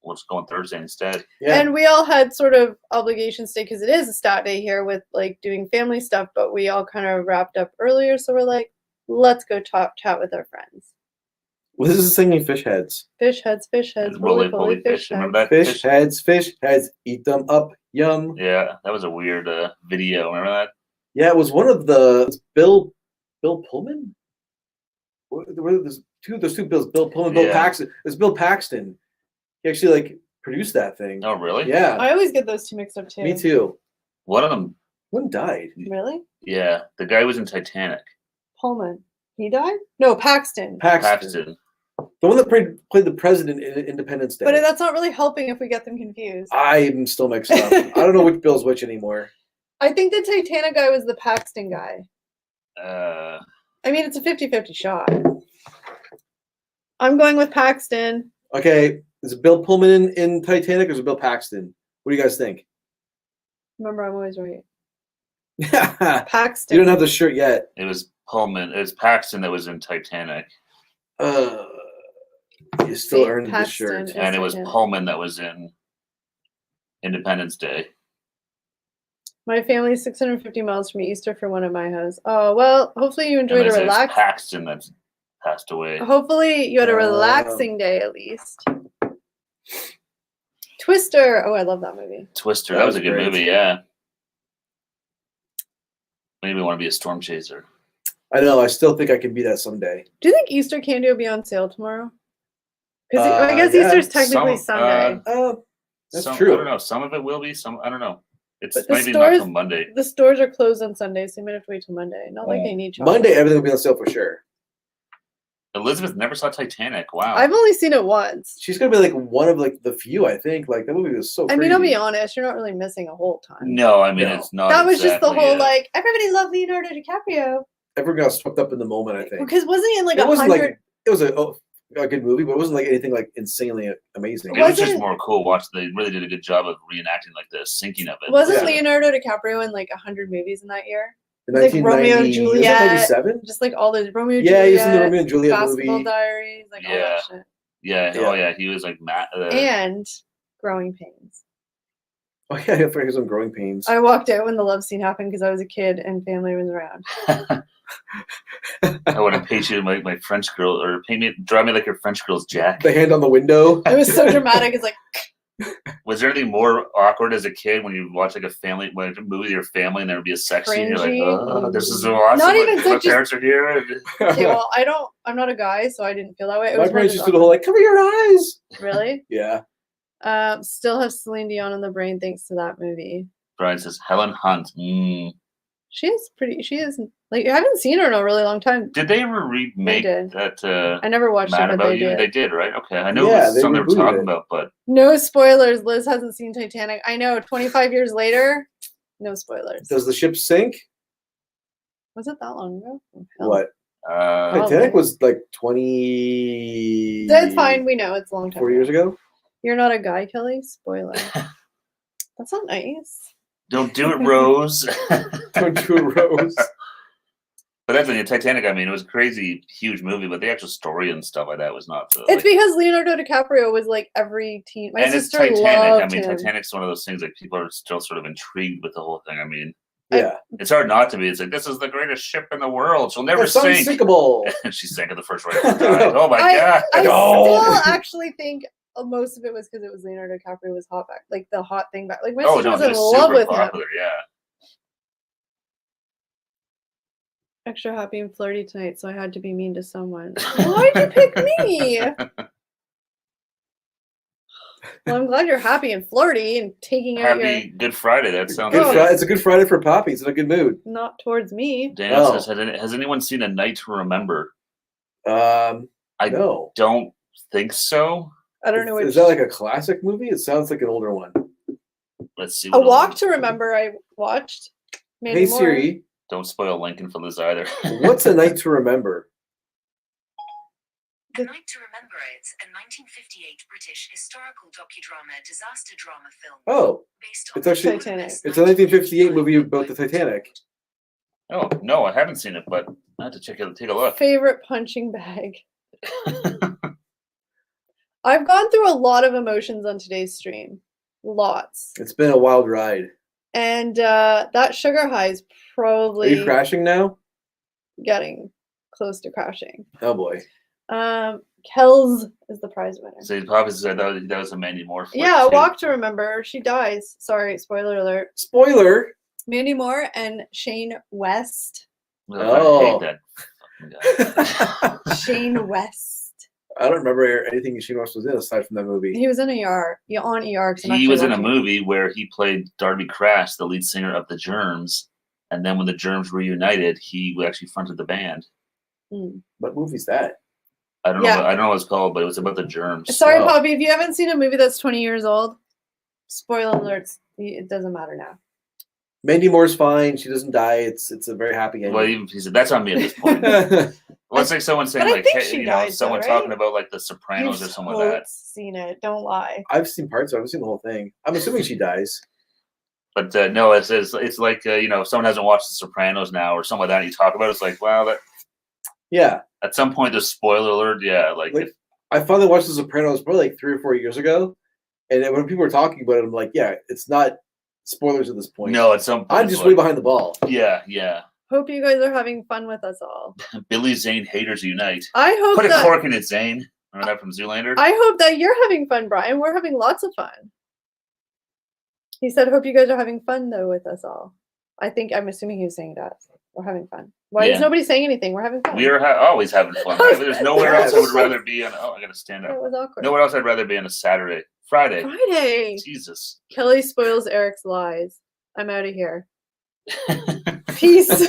let's go on Thursday instead. Yeah. And we all had sort of obligations today because it is a stat day here with like doing family stuff, but we all kind of wrapped up earlier. So we're like, let's go chat with our friends. Well, this is singing fish heads. Fish heads, Roly poly fish. Remember that Fish heads, eat them up, yum. Yeah, that was a weird video. Remember that? Yeah, it was one of the Bill Pullman. There's two Bills. Bill Pullman, Bill Yeah. Paxton. It's Bill Paxton. He actually like produced that thing. Oh, really? Yeah, I always get those two mixed up too. me too. One of them. One died. Really? Yeah, the guy was in Titanic. Pullman. He died? No, Paxton. Paxton. The one that played the president in Independence Day. But that's not really helping if we get them confused. I'm still mixed up. I don't know which Bill's which anymore. I think the Titanic guy was the Paxton guy. I mean, it's a 50-50 shot. I'm going with Paxton. Okay, is it Bill Pullman in Titanic or is it Bill Paxton? What do you guys think? Remember, I'm always right. You Paxton. don't have the shirt yet. It was Pullman. It was Paxton that was in Titanic, You still Dave earned the Paxton shirt. is- and it was Titanic. Pullman that was in Independence Day. My family's 650 miles from Easter for one at my house. Oh, well, hopefully you enjoyed And a it's relax. Paxton that's passed away. Hopefully you had a relaxing day at least. Twister. Oh, I love that movie. Twister. That That was was a good great. movie. Yeah. Maybe want to be a storm chaser. I know. I still think I can be that someday. Do you think Easter candy will be on sale tomorrow? Because I guess Yeah, Easter's technically some, Sunday. That's I true. don't know. Some of it will be. Some I don't know. It's But the maybe not stores- till Monday. The stores are closed on Sundays, so you might have to wait till Monday. Not like Mm. they need chocolate. Monday, everything will be on sale for sure. Elizabeth never saw Titanic. Wow. I've only seen it once. She's gonna be like one of like the few, I think. Like that movie was so. I mean, I'll be crazy. honest, you're not really missing a whole ton. No, I mean No. it's not. That was just the exactly, whole like everybody loved Leonardo DiCaprio Everyone got swept up in the moment. I think because wasn't he in like it wasn't 100? like it was a good movie, but it wasn't like anything like insanely amazing. It was just Wasn't- more cool. Watch, they really did a good job of reenacting like the sinking of it. Wasn't Yeah. Leonardo DiCaprio in like 100 movies in that year? In Like Romeo and 1990 Juliet. 97? Just like all those Romeo and Yeah, Juliet, he's in the Romeo and Juliet Basketball movie. Diaries, like all Yeah. that shit. Yeah. Yeah. Oh yeah. He was like Matt. And Growing Pains. Oh yeah, I forgot he was on Growing Pains. I walked out when the love scene happened because I was a kid and family was around. I want to paint you like my French girl, or draw me like your French girl's Jack. The hand on the window. It was so dramatic. It's like Was there anything more awkward as a kid when you watch like a movie with your family and there would be a sex scene? You're like, Cringy. oh, this is so awesome. Not like, even my so, just- parents are here. okay, well, I'm not a guy, so I didn't feel that way. It My was more parents just used to do the whole like, cover your eyes. really. Yeah. Still have Celine Dion in the brain thanks to that movie. Brian says Helen Hunt. She is like I haven't seen her in a really long time. Did they ever remake did. that? I never watched Mad it, but About they You? did. They did, right? Okay, I know Yeah, it was they something they were rebooted talking it. about, but No spoilers. Liz hasn't seen Titanic. I know. 25 years later, no spoilers. Does the ship sink? Was it that long ago? Oh, hell. What? Oh, Titanic okay. was like 20. That's fine. We know it's a long time. 4 years ago. You're not a guy, Kelly. Spoiler. That's not nice. don't do it, Rose. Don't do it, Rose. But that's the Titanic. I mean, it was a crazy, huge movie, but the actual story and stuff like that was not. It's like, because Leonardo DiCaprio was like every teen. My and it's sister Titanic. loved I mean, him. Titanic's one of those things like people are still sort of intrigued with the whole thing. I mean, Yeah. it's hard not to be. It's like this is the greatest ship in the world. She'll never It's sink. unsinkable. And she sank in the first right. Oh my god! I No. still actually think most of it was because it was Leonardo DiCaprio was hot back, like the hot thing back. Like my Oh sister no, was in it's love super with him. popular. Yeah. Extra happy and flirty tonight, so I had to be mean to someone. Why'd you pick me? Well, I'm glad you're happy and flirty and taking out your Happy Good Friday. That sounds Good Oh. good. It's a good Friday for Poppy. It's in a good mood. not towards me. Dan Oh. says, has anyone seen A Night to Remember? I No. Don't think so. I don't know which. Is that like a classic movie? It sounds like an older one. Let's see. A what Walk else- to Remember I watched. Mandy Hey Moore. Siri, Don't spoil Lincoln for Liz either. what's A Night to Remember? A Night to Remember. It's a 1958 British historical docudrama disaster drama film. Oh, Based on it's actually- the famous it's a 1958 movie about the Titanic. Oh no, I haven't seen it, but I have to take a look. Favorite punching bag. I've gone through a lot of emotions on today's stream. Lots. It's been a wild ride. And that sugar high is Are probably you crashing now? getting close to crashing. Oh boy. Kells is the prize winner. So he probably said that was a Mandy Moore flick, Yeah, too. Walk to Remember. She dies. Sorry, spoiler alert. Spoiler. Mandy Moore and Shane West. Ugh, Oh. I hate that fucking guy. Shane West. I don't remember anything Shane West was in aside from that movie. He was in ER. Yeah, on ER. 'cause I'm He actually was in a watching it. movie where he played Darby Crash, the lead singer of the Germs, and then when the Germs reunited, he actually fronted the band. Mm. What movie's that? I don't Yeah. know. I don't know what it's called, but it was about the Germs. Sorry, Oh. Poppy, if you haven't seen a movie that's 20 years old, spoiler alerts. It doesn't matter now. Mandy Moore's fine. She doesn't die. It's a very happy Well, ending. even he said that's on me at this point. Well, it's like someone saying But I like, think hey, she you know, died, though, someone right? talking about like The Sopranos or You've something like that. totes seen it. Don't lie. I've seen parts. I haven't seen the whole thing. I'm assuming she dies. But no, it's like you know, if someone hasn't watched The Sopranos now or something like that, and you talk about it, it's like, wow, that Yeah. at some point the spoiler alert, yeah, like, Like, I finally watched The Sopranos probably like 3 or 4 years ago, and then when people were talking about it, I'm like, yeah, it's not spoilers at this point. no, at some point I'm it's just like, way behind the ball. Yeah. Hope you guys are having fun with us all. Billy Zane haters unite. I hope Put a that cork in it, Zane. Remember that from Zoolander? I hope that you're having fun, Brian. We're having lots of fun. He said, "Hope you guys are having fun though with us all." I'm assuming he was saying that we're having fun. Why is Yeah. nobody saying anything? We're having fun. We are always having fun. Right? There's nowhere else I would rather be on. Oh, I gotta stand That up. was awkward. Nowhere else I'd rather be on a Saturday, Friday. Friday. Jesus. Kelly spoils Eric's lies. I'm out of here. Peace.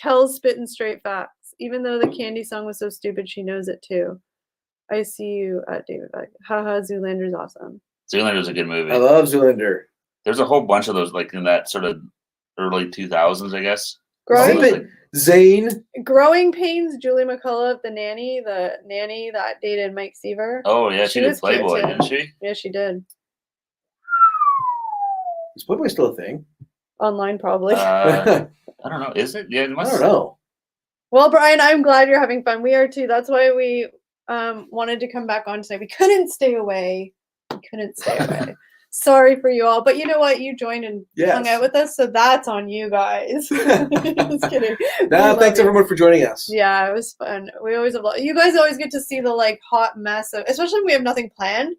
Kel's spitting straight facts. Even though the Candy song was so stupid, she knows it too. I see you at David Beck. Haha, Zoolander's awesome. Zoolander's a good movie. I love Zoolander. There's a whole bunch of those, like in that sort of early 2000s, I guess. Growing, Zane- Zane. Growing Pains, Julie McCullough, the nanny that dated Mike Seaver. Oh yeah, she did was cute, Playboy, too. didn't she? Yeah, she did. Is Playboy still a thing? Online, probably. I don't know. Is it? Yeah, it I must. don't know. Well, Brian, I'm glad you're having fun. We are too. That's why we wanted to come back on today. We couldn't stay away. Sorry for you all. But you know what? You joined and hung out with us, so that's on you guys. Just kidding. Nah, thanks everyone for joining us. Yeah, it was fun. We always have, you guys always get to see the like hot mess of, especially when we have nothing planned.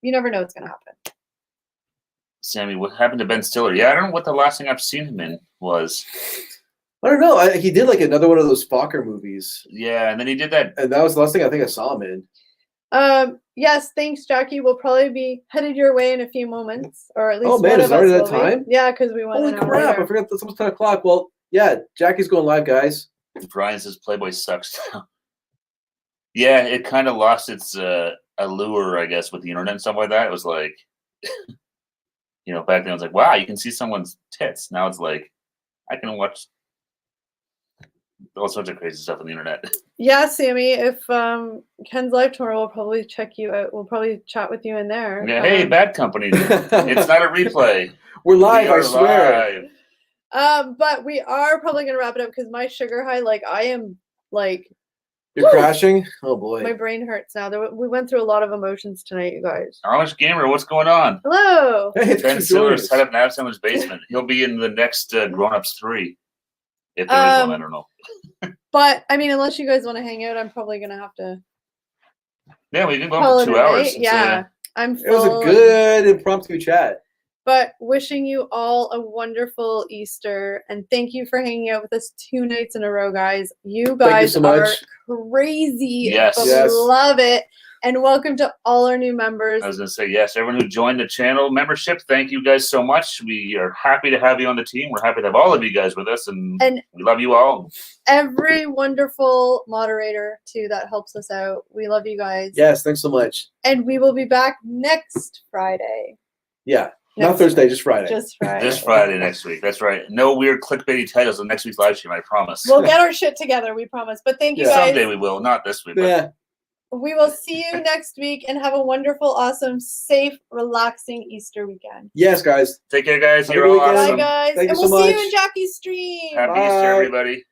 You never know what's gonna happen. Sammy, what happened to Ben Stiller? Yeah, I don't know what the last thing I've seen him in was. I don't know. He did like another one of those Fokker movies. Yeah, and then he did that. And that was the last thing I think I saw him in. Yes, thanks, Jackie. We'll probably be headed your way in a few moments, or at least. Oh man, one is of it already us that will be. time? Yeah, because we went. Holy an hour crap! later. I forgot it's almost 10 o'clock. Well, yeah, Jackie's going live, guys. Brian says Playboy sucks now. Yeah, it kind of lost its allure, I guess, with the internet and stuff like that. It was like, back then it was like, wow, you can see someone's tits. Now it's like, I can watch all sorts of crazy stuff on the internet. Yeah, Sammy. If Ken's live tomorrow, we'll probably check you out. We'll probably chat with you in there. Yeah, hey, Bad Company. It's not a replay. We're live, We are I swear. live. But we are probably gonna wrap it up because my sugar high, like I am, like You're crashing? Oh boy. my brain hurts now. We went through a lot of emotions tonight, you guys. Amish Gamer, what's going on? Hello. Hey, thanks Ben for joining Stiller's us. set up in Adam Sandler's basement. He'll be in the next Grown Ups 3. If there is one, I don't know. But I mean, unless you guys want to hang out, I'm probably gonna have to Yeah, we can go call on it for a 2 hours. night. Yeah, I'm full. It was a good impromptu chat. But wishing you all a wonderful Easter, and thank you for hanging out with us 2 nights in a row, guys. You guys so are much. crazy, Yes. but Yes. we love it. And welcome to all our new members. I was going to say, yes, everyone who joined the channel membership, thank you guys so much. We are happy to have you on the team. We're happy to have all of you guys with us, and we love you all. Every wonderful moderator, too, that helps us out. We love you guys. Yes, thanks so much. And we will be back next Friday. Yeah. Not Next Thursday, just Friday. Just Friday. This Friday next week. That's right. No weird clickbaity titles on next week's live stream, I promise. We'll get our shit together, we promise. But thank you Yeah. guys. Someday we will, not this week. But Yeah. We will see you next week and have a wonderful, awesome, safe, relaxing Easter weekend. Yes, guys. take care, guys. Have a You're good all weekend. Bye, awesome. guys. Thank and you we'll so see you much. in Jackie's stream. Happy Bye. Easter, everybody.